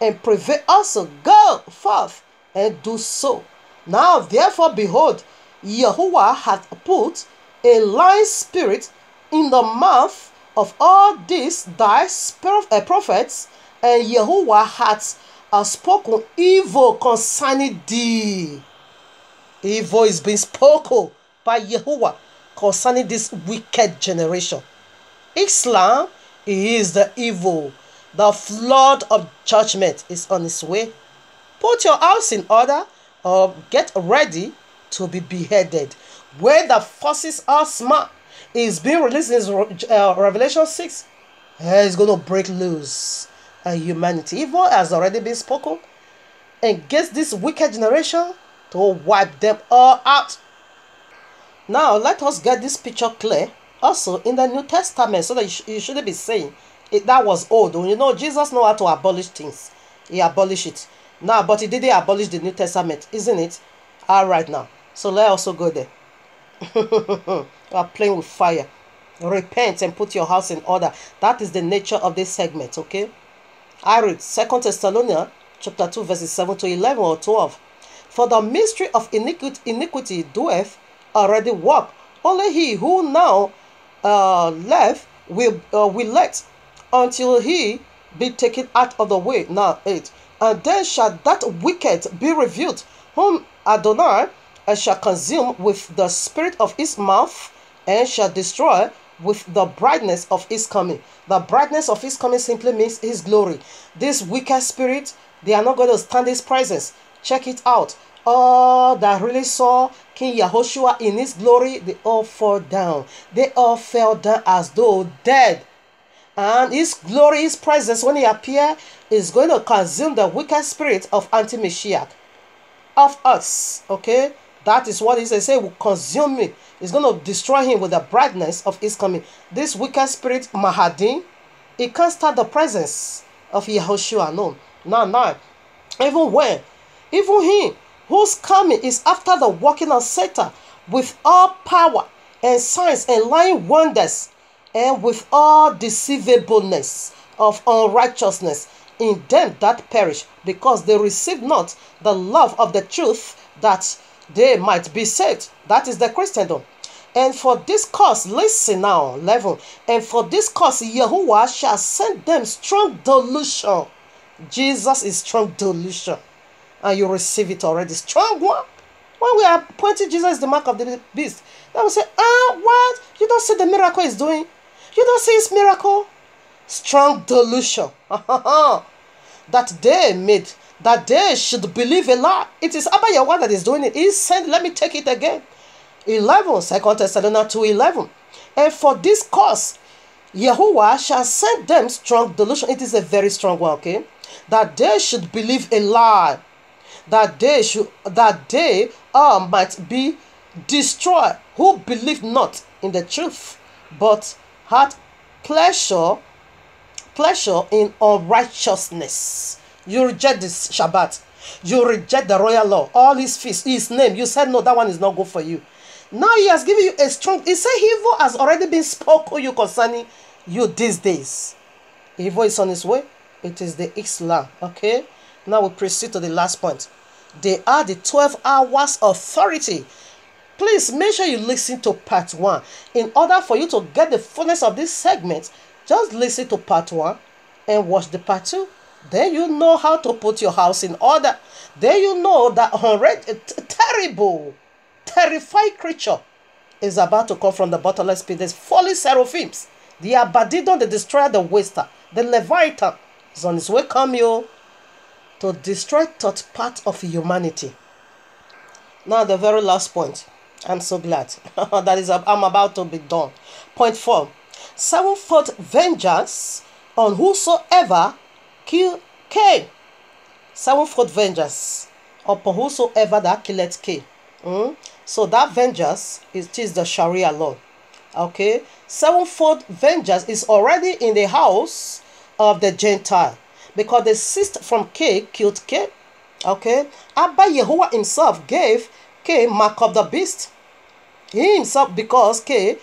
Speaker 4: and prevail also. Go forth and do so. Now therefore, behold, Yahuwah hath put a lying spirit in the mouth of all these thy prophets, and Yahuwah hath spoken evil concerning thee. Evil is being spoken by Yahuwah concerning this wicked generation. Islam is the evil. The flood of judgment is on its way. Put your house in order, or get ready to be beheaded. When the forces are smart, is being released in Revelation 6. It's going to break loose. And humanity, evil has already been spoken against this wicked generation to wipe them all out. Now let us get this picture clear also in the New Testament, so that you shouldn't be saying that was old. You know, Jesus knows how to abolish things. He abolished it. Now, but he didn't abolish the New Testament, isn't it? All right now. So let's also go there. You are playing with fire. Repent and put your house in order. That is the nature of this segment, okay? I read 2 Thessalonians chapter 2 verses 7 to 11 or 12. For the mystery of iniquity doeth already work. Only he who now left will let until he be taken out of the way. Now 8. And then shall that wicked be revealed, whom Adonai shall consume with the spirit of his mouth, and shall destroy with the brightness of his coming. The brightness of his coming simply means his glory. This wicked spirit, they are not going to stand his presence. Check it out. All that really saw King Yahushua in his glory, they all fall down. They all fell down as though dead. And his glory, his presence, when he appears, is going to consume the wicked spirit of anti-Mashiach of us. Okay? That is what he says. He will consume me. It's going to destroy him with the brightness of his coming. This wicked spirit, Mahadi, it can't stand the presence of Yahushua. No. No. Even he whose coming is after the working of Satan with all power and signs and lying wonders, and with all deceivableness of unrighteousness in them that perish, because they receive not the love of the truth, that they might be saved. That is the Christendom. And for this cause, listen now, 11. And for this cause, Yahuwah shall send them strong delusion. Jesus is strong delusion. And you receive it already. Strong one. When we are pointing Jesus the mark of the beast, they will say, what? You don't see the miracle he's doing? You don't see his miracle? Strong delusion. That they should believe a lie. It is Abba Yahweh that is doing it. He said, let me take it again. 11, 2 Thessalonians 2:11. And for this cause, Yahuwah shall send them strong delusion. It is a very strong one, okay? That they should believe a lie. That they might be destroyed, who believe not in the truth, but had pleasure in unrighteousness. You reject this Shabbat. You reject the royal law. All his feasts, his name. You said, no, that one is not good for you. Now he has given you a strong... He said evil has already been spoken you concerning you these days. Evil is on its way. It is the Islam. Okay? Now we proceed to the last point. They are the 12 hours authority. Please make sure you listen to part 1. In order for you to get the fullness of this segment, just listen to part 1 and watch the part 2. Then you know how to put your house in order. Then you know that terrifying creature is about to come from the bottomless pit. There's fallen seraphims. The Abadidon, the destroyer, the waster, the Leviathan is on his way come you to destroy third part of humanity. Now the very last point. I'm so glad that is I'm about to be done. Point 4. Sevenfold vengeance
Speaker 1: on whosoever kill Cain. Sevenfold vengeance upon whosoever that killeth Cain. So that vengeance is the Sharia law. Okay, sevenfold vengeance is already in the house of the Gentile because the ceased from Cain killed Cain. Okay, Abba Yehovah himself gave Cain mark of the beast. He himself, because Cain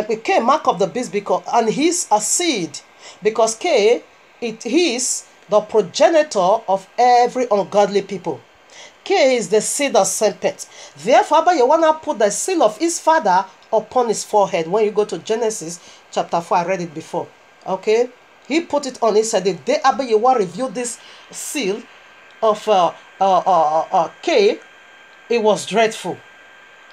Speaker 1: became mark of the beast, because and he's a seed, because Cain it is the progenitor of every ungodly people. Cain is the seed of serpent. Therefore, Abba Yehovah put the seal of his father upon his forehead. When you go to Genesis chapter 4, I read it before. Okay, he put it on his head. The day Abba Yehovah revealed this seal of Cain, it was dreadful.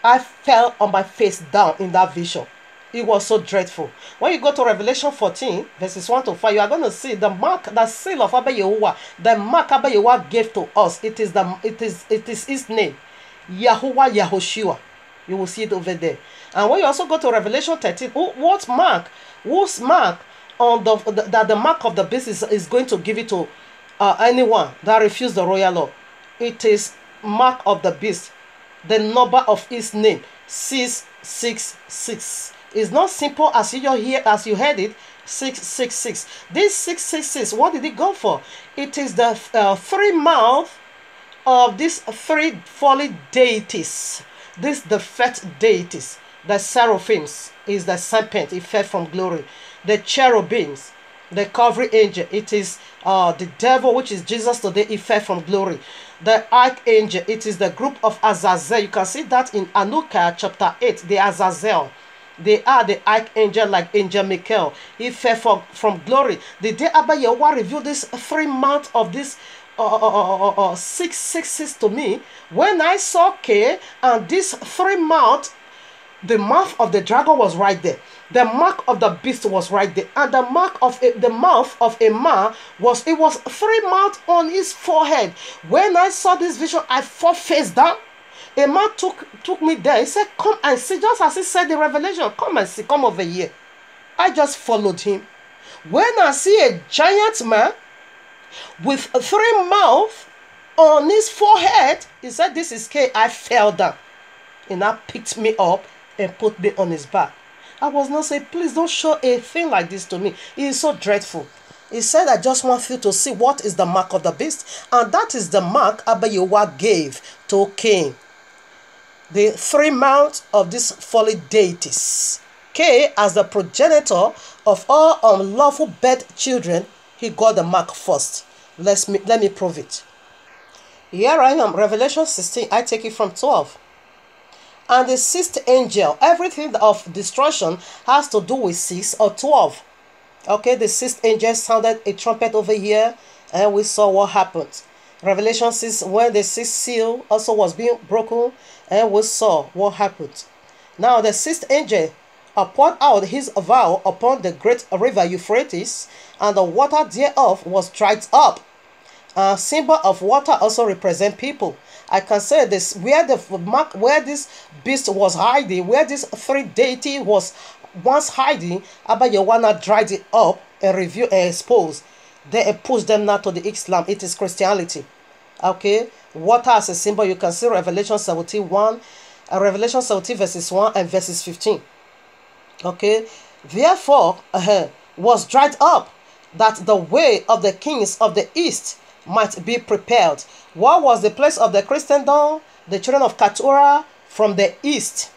Speaker 1: I fell on my face down in that vision. It was so dreadful. When you go to Revelation 14, verses 1 to 5, you are going to see the mark, the seal of Abba Yehovah, the mark Abba Yehovah gave to us. It is his name, Yahuwah Yahushua. You will see it over there. And when you also go to Revelation 13, whose mark on the mark of the beast is going to give it to anyone that refused the royal law? It is mark of the beast, the number of his name, 666. It's not simple as you heard it, 666. This 666, what did it go for? It is the three mouth of these three fallen deities. The fat deities. The seraphims is the serpent, it fell from glory. The cherubims, the covering angel, it is the devil, which is Jesus today, it fell from glory. The archangel, it is the group of Azazel. You can see that in Anuka chapter 8, the Azazel. They are the archangel like Angel Michael. He fell from glory. The day Abba Yehovah revealed this three months of this 666 to me, when I saw Cain and this three mouth, the mouth of the dragon was right there. The mark of the beast was right there. And the mark of the mouth of a man was three mouths on his forehead. When I saw this vision, I fell face down. A man took me there. He said, come and see, just as he said in Revelation, come and see, come over here. I just followed him. When I see a giant man with three mouths on his forehead, he said, this is Cain. I fell down. And I picked me up and put me on his back. I was not saying, please don't show a thing like this to me. It is so dreadful. He said, I just want you to see what is the mark of the beast. And that is the mark Abba Yehovah gave to Cain. The three mouths of these fallen deities. Cain, as the progenitor of all unlawful birth children, he got the mark first. Let me prove it. Here I am, Revelation 16, I take it from 12. And the sixth angel, everything of destruction has to do with 6 or 12. Okay, the sixth angel sounded a trumpet over here, and we saw what happened. Revelation 6, when the sixth seal also was being broken, and we saw what happened. Now the sixth angel poured out his vial upon the great river Euphrates, and the water thereof was dried up. A symbol of water also represent people. I can say this, where this beast was hiding, where this three deity was once hiding, Abba Yehovah dried it up and revealed and exposed. They pushed them now to the Islam. It is Christianity. Okay, water as a symbol. You can see Revelation 17 verses 1 and verses 15. Okay, therefore was dried up, that the way of the kings of the east might be prepared. What was the place of the Christendom? The children of Keturah from the east.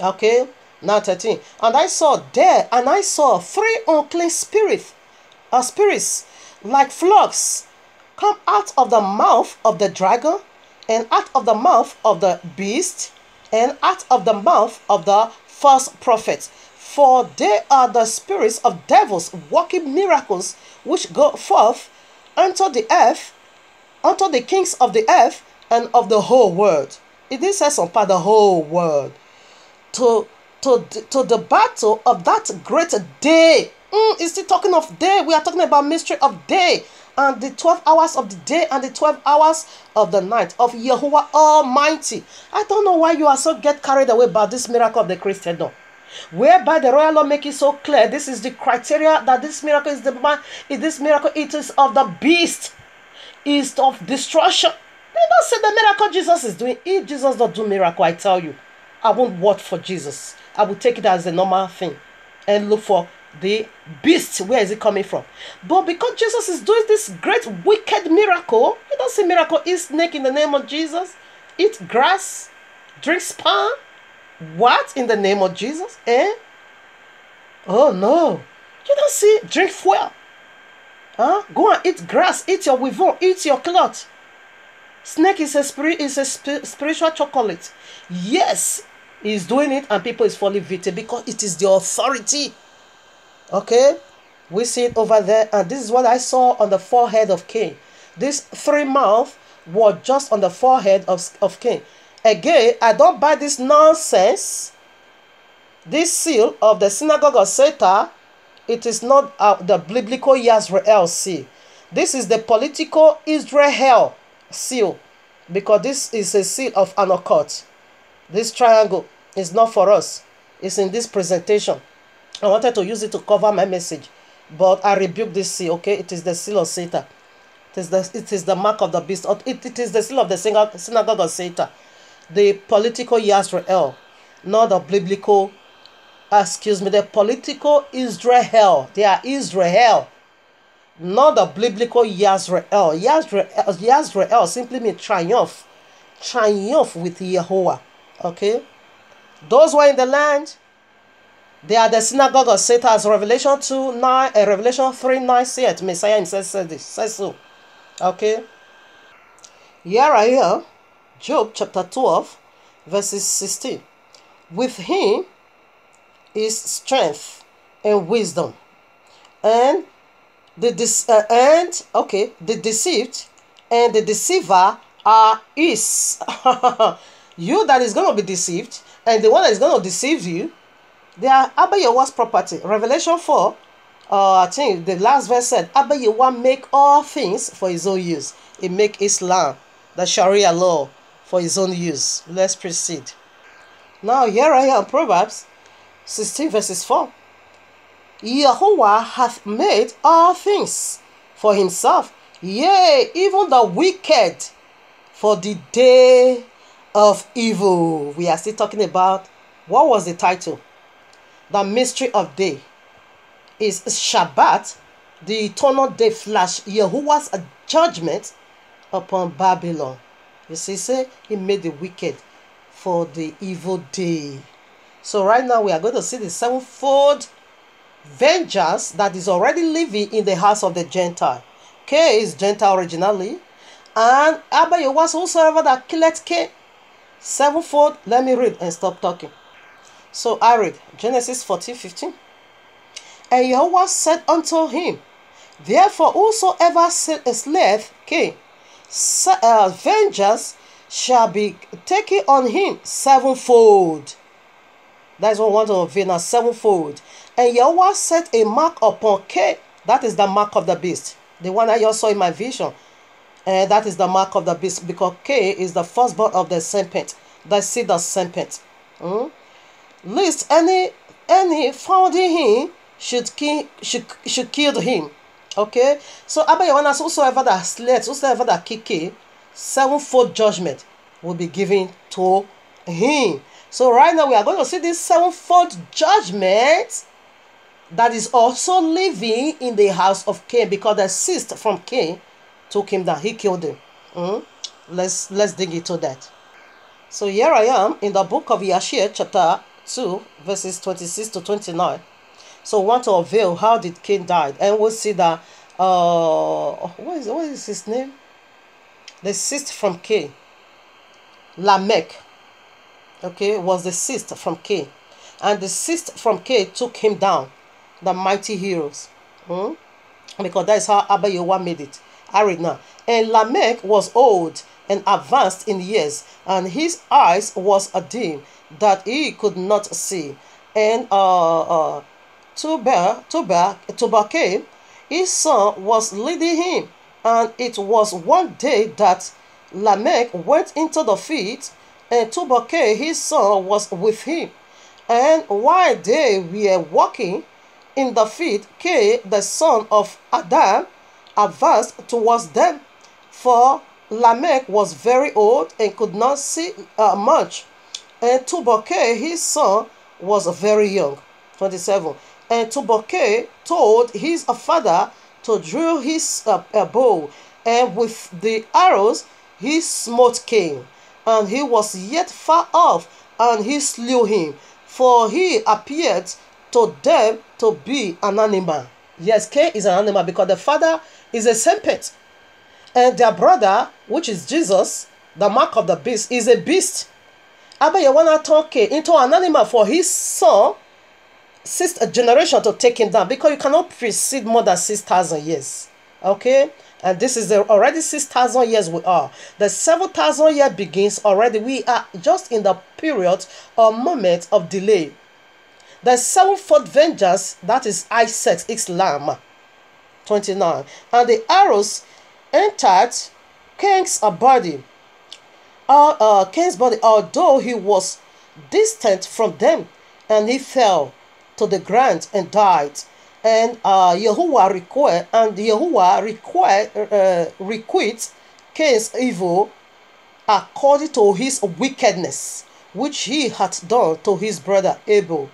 Speaker 1: Okay, now 13. And I saw three unclean spirits like frogs come out of the mouth of the dragon, and out of the mouth of the beast, and out of the mouth of the false prophet. For they are the spirits of devils working miracles, which go forth unto the earth, unto the kings of the earth and of the whole world. It did say some part, the whole world. To the battle of that great day. It's still talking of day. We are talking about mystery of day. And the 12 hours of the day and the 12 hours of the night of Yahuwah Almighty. I don't know why you are so get carried away by this miracle of the Christendom. whereby the royal law make it so clear. This is the criteria that this miracle is the man. This miracle it is of the beast, is of destruction. They don't say the miracle Jesus is doing. If Jesus don't do miracle, I tell you, I won't watch for Jesus. I will take it as a normal thing and look for the beast. Where is it coming from? But because Jesus is doing this great wicked miracle, he don't say miracle, eat snake in the name of Jesus, eat grass, drink sperm. What in the name of Jesus? Oh no. You don't see drink fuel. Go and eat grass, eat your weevil, eat your cloth. Snake is a spiritual chocolate. Yes, he's doing it and people is falling victim because it is the authority. Okay? We see it over there, and this is what I saw on the forehead of Cain. This 3 mouths were just on the forehead of Cain. Again, I don't buy this nonsense. This seal of the synagogue of Satan, it is not the biblical Yisrael seal. This is the political Israel seal, because this is a seal of an occult. This triangle is not for us. It's in this presentation. I wanted to use it to cover my message, but I rebuke this seal. Okay, it is the seal of Satan. It is the mark of the beast. It is the seal of the synagogue of Satan. The political Yisrael, not the biblical, the political Israel. They are Israel, not the biblical Yisrael. Yisrael simply means triumph. Triumph with Yehovah. Okay? Those who are in the land, they are the synagogue of Satan, as Revelation 2:9 and Revelation 3:9 say it. Messiah himself says so. Okay? Here I am. Job chapter 12, verses 16. With him is strength and wisdom, and the deceived and the deceiver are his. You that is going to be deceived and the one that is going to deceive you, they are Abba Yehovah's property. Revelation 4, I think the last verse said, Abba Yehovah make all things for his own use. He make Islam, the Sharia law, for his own use. Let's proceed. Now here I am, Proverbs 16 verses 4. Yehovah hath made all things for himself, yea, even the wicked for the day of evil. We are still talking about, what was the title? The mystery of day is Shabbat, the eternal day flash, Yehovah's judgment upon Babylon. You see, say he made the wicked for the evil day. So right now we are going to see the sevenfold vengeance that is already living in the house of the Gentile. Cain is Gentile originally, and Abba Yehovah whosoever that killeth Cain. Sevenfold. Let me read and stop talking. So I read Genesis 14:15. And Yehovah said unto him, therefore whosoever slayeth Cain, vengeance shall be taken on him sevenfold. That's what we want to obtain, a sevenfold. And Yehovah set a mark upon Cain. That is the mark of the beast. The one I just saw in my vision. And that is the mark of the beast, because Cain is the firstborn of the serpent, the seed of serpent. Lest any found in him should kill him. Okay, so Abba Yehovah, whosoever that slayeth, whosoever that kill, sevenfold judgment will be given to him. So right now we are going to see this sevenfold judgment that is also living in the house of Cain, because the cyst from Cain took him down. He killed him. Let's dig into that. So here I am in the book of Yashir chapter 2 verses 26 to 29. So we want to unveil how did Cain died, and we'll see that what is his name? The cyst from Cain, Lamech, okay, was the cyst from Cain, and the cyst from Cain took him down, the mighty heroes, because that is how Abba Yehovah made it. I read now. And Lamech was old and advanced in years, and his eyes was dim, that he could not see. And Tubal-Cain, his son, was leading him. And it was one day that Lamech went into the field, and Tubal-Cain, his son, was with him.
Speaker 4: And while they were walking in the field, Cain, the son of Adam, advanced towards them, for Lamech was very old and could not see much, and Tubal-Cain his son was very young. 27. And Tubal-Cain told his father to draw his bow, and with the arrows he smote Cain, and he was yet far off, and he slew him, for he appeared to them to be an animal. Yes, Cain is an animal because the father is a serpent, and their brother, which is Jesus, the mark of the beast, is a beast. Abba, you want to turn Cain into an animal for his son, sixth generation, to take him down, because you cannot precede more than 6,000 years. Okay? And this is already 6,000 years we are. The 7,000 year begins already. We are just in the period or moment of delay. The sevenfold vengeance, that is Isaac, Islam. 29. And the arrows entered Cain's body. Cain's body, although he was distant from them, and he fell to the ground and died. And Yahuwah requited Cain's evil according to his wickedness, which he had done to his brother Abel,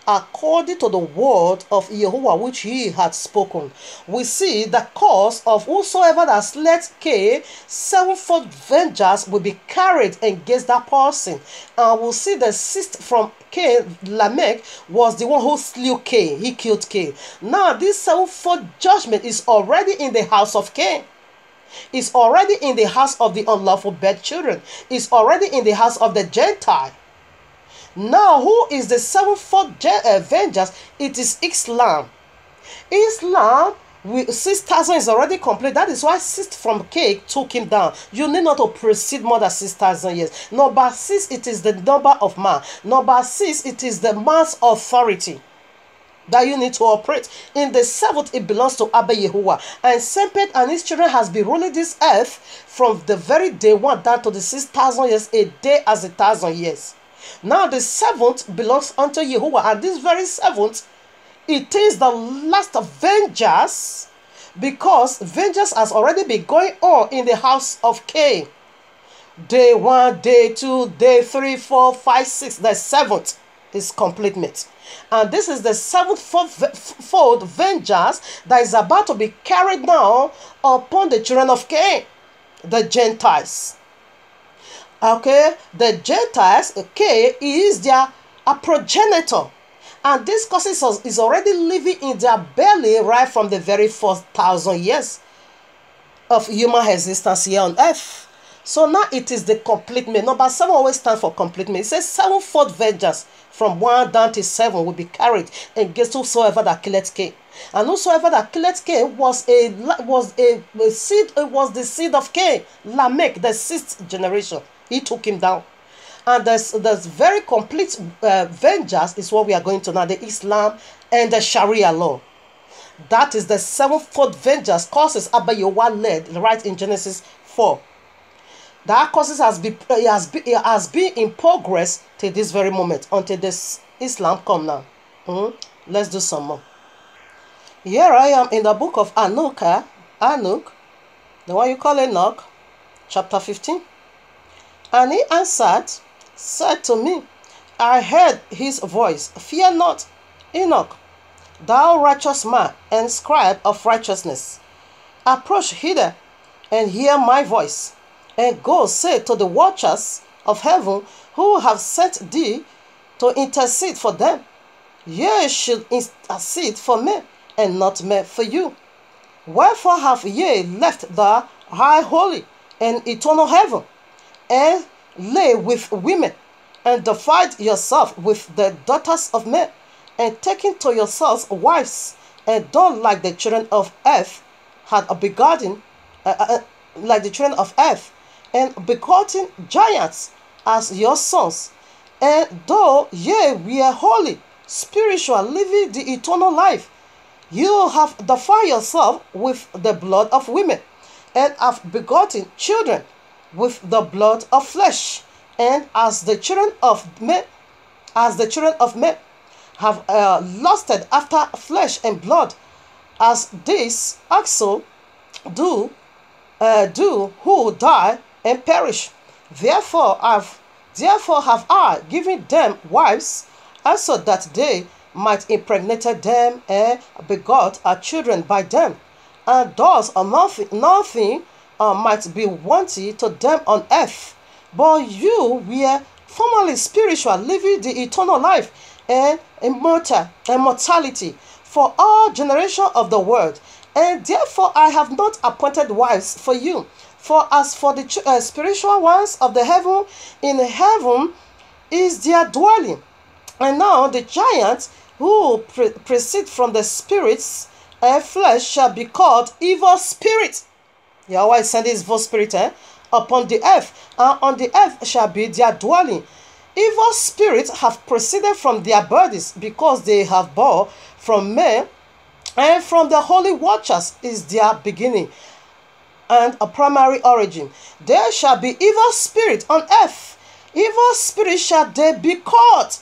Speaker 4: according to the word of Yahuwah which he had spoken. We see the cause of whosoever that slayed Cain, sevenfold vengeance will be carried against that person. And we'll see the sixth from Cain, Lamech, was the one who slew Cain. He killed Cain. Now this sevenfold judgment is already in the house of Cain. It's already in the house of the unlawful birth children. It's already in the house of the Gentile. Now, who is the sevenfold vengeance? It is Islam. Islam, 6,000 is already complete. That is why 6 from Cain took him down. You need not to proceed more than 6,000 years. Number 6, it is the number of man. Number 6, it is the man's authority that you need to operate. In the 7th, it belongs to Abba Yahuwah. And Sempet and his children has been ruling this earth from the very day 1 down to the 6,000 years, a day as 1,000 years. Now the 7th belongs unto Yahuwah, and this very 7th, it is the last vengeance, because vengeance has already been going on in the house of Cain. Day 1, day 2, day 3, 4, 5, 6, the 7th is completement. And this is the 7th-fold vengeance that is about to be carried down upon the children of Cain, the Gentiles. Okay, the Gentiles, Cain is their progenitor, and this causes is already living in their belly right from the very first 1,000 years of human existence here on earth. So now it is the completement. Number 7 always stands for completement. It says sevenfold vengeance from 1 down to 7 will be carried against whosoever that killeth Cain. And whosoever that killeth Cain was the seed of Cain, Lamech, the 6th generation. He took him down. And there's very complete vengeance is what we are going to now, the Islam and the Sharia law. That is the sevenfold vengeance causes Abba Yahuwah led right in Genesis 4. That causes has been in progress till this very moment until this Islam come now. Let's do some more. Here I am in the book of Anuk, the one you call Enoch, chapter 15. And he answered, said to me, I heard his voice, fear not, Enoch, thou righteous man and scribe of righteousness. Approach hither and hear my voice, and go say to the watchers of heaven who have sent thee to intercede for them, ye should intercede for me, and not me for you. Wherefore have ye left the high holy and eternal heaven, and lay with women, and defiled yourself with the daughters of men, and taken to yourselves wives, and done like the children of earth had begotten, like the children of earth, and begotten giants as your sons. And though ye were holy, spiritual, living the eternal life, you have defiled yourself with the blood of women, and have begotten children with the blood of flesh, and as the children of men
Speaker 1: as the children of men have lusted after flesh and blood, as these also do who die and perish. Therefore have I given them wives, also that they might impregnate them and begot children by them, and thus nothing might be wanting to them on earth. But you were formerly spiritual, living the eternal life and immortality for all generation of the world. And therefore I have not appointed wives for you. For as for the spiritual ones of the heaven, in heaven is their dwelling. And now the giants who proceed from the spirits and flesh shall be called evil spirits. Yahweh sent his evil spirit upon the earth, and on the earth shall be their dwelling. Evil spirits have proceeded from their bodies, because they have born from men, and from the holy watchers is their beginning and a primary origin. There shall be evil spirit on earth. Evil spirit shall they be called.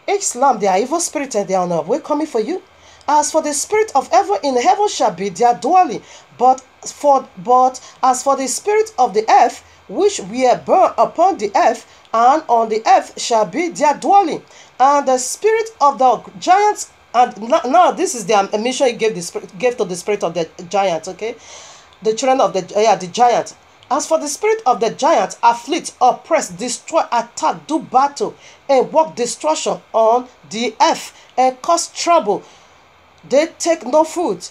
Speaker 1: Islam, they are evil spirit and they are on the way coming for you. As for the spirit of heaven, in heaven shall be their dwelling. But as for the spirit of the earth, which were born upon the earth, and on the earth shall be their dwelling. And the spirit of the giants, and now this is the mission he gave to the spirit of the giants, okay? The children of the giant. As for the spirit of the giant, afflict, oppress, destroy, attack, do battle, and work destruction on the earth, and cause trouble. They take no food,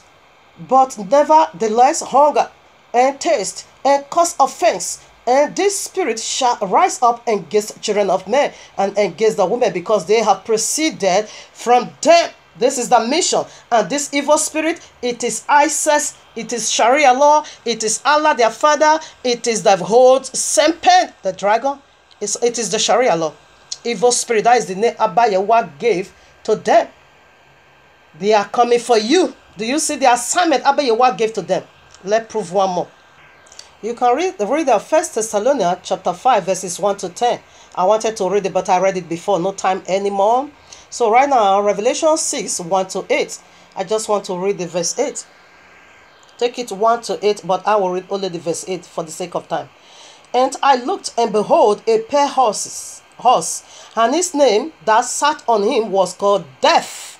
Speaker 1: but nevertheless hunger and thirst, and cause offense. And this spirit shall rise up against children of men and against the women, because they have proceeded from them. This is the mission. And this evil spirit, it is ISIS, it is Sharia law, it is Allah their father, it is the whole serpent, the dragon. It is the Sharia law. Evil spirit, that is the name Abba Yahweh gave to them. They are coming for you. Do you see the assignment Abba Yahweh gave to them? Let's prove one more. You can read the 1 Thessalonians chapter 5 verses 1 to 10. I wanted to read it, but I read it before. No time anymore. So right now, Revelation 6, 1 to 8. I just want to read the verse 8. Take it 1 to 8, but I will read only the verse 8 for the sake of time. And I looked, and behold, a pale horse, and his name that sat on him was called Death,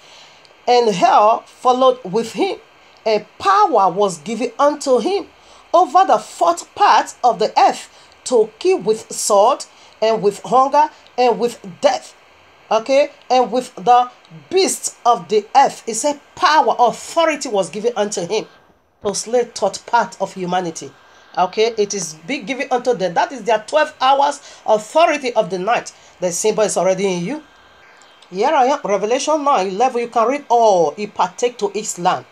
Speaker 1: and hell followed with him, and power was given unto him over the fourth part of the earth, to kill with sword, and with hunger, and with death. Okay, and with the beasts of the earth. It said power, authority was given unto him to slay third part of humanity. Okay, it is being given unto them. That is their 12 hours authority of the night. The symbol is already in you. Here I am, Revelation 9:11. You can read all. He partake to Islam.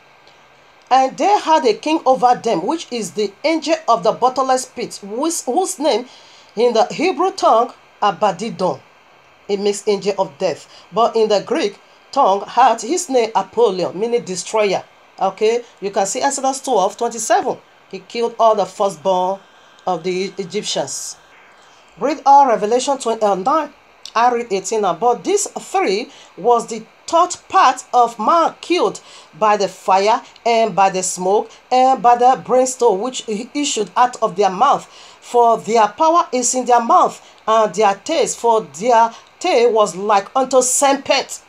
Speaker 1: And they had a king over them, which is the angel of the bottomless pit, whose name in the Hebrew tongue Abaddon. It makes angel of death. But in the Greek tongue had his name Apollyon, meaning destroyer. Okay, you can see Exodus 12:27. He killed all the firstborn of the Egyptians. Read all Revelation 9. I read 18 now. But these three was the third part of man killed by the fire, and by the smoke, and by the brimstone which issued out of their mouth. For their power is in their mouth, and their taste, for their tail was like unto serpent.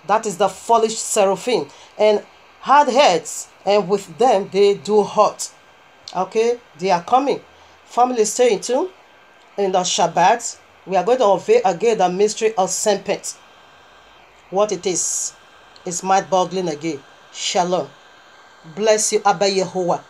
Speaker 1: That is the foolish seraphim, and had heads, and with them they do hurt. Okay, they are coming. Family, staying tuned. In the Shabbat, we are going to unveil again the mystery of serpent. What it is mind-boggling again. Shalom. Bless you, Abba Yehovah.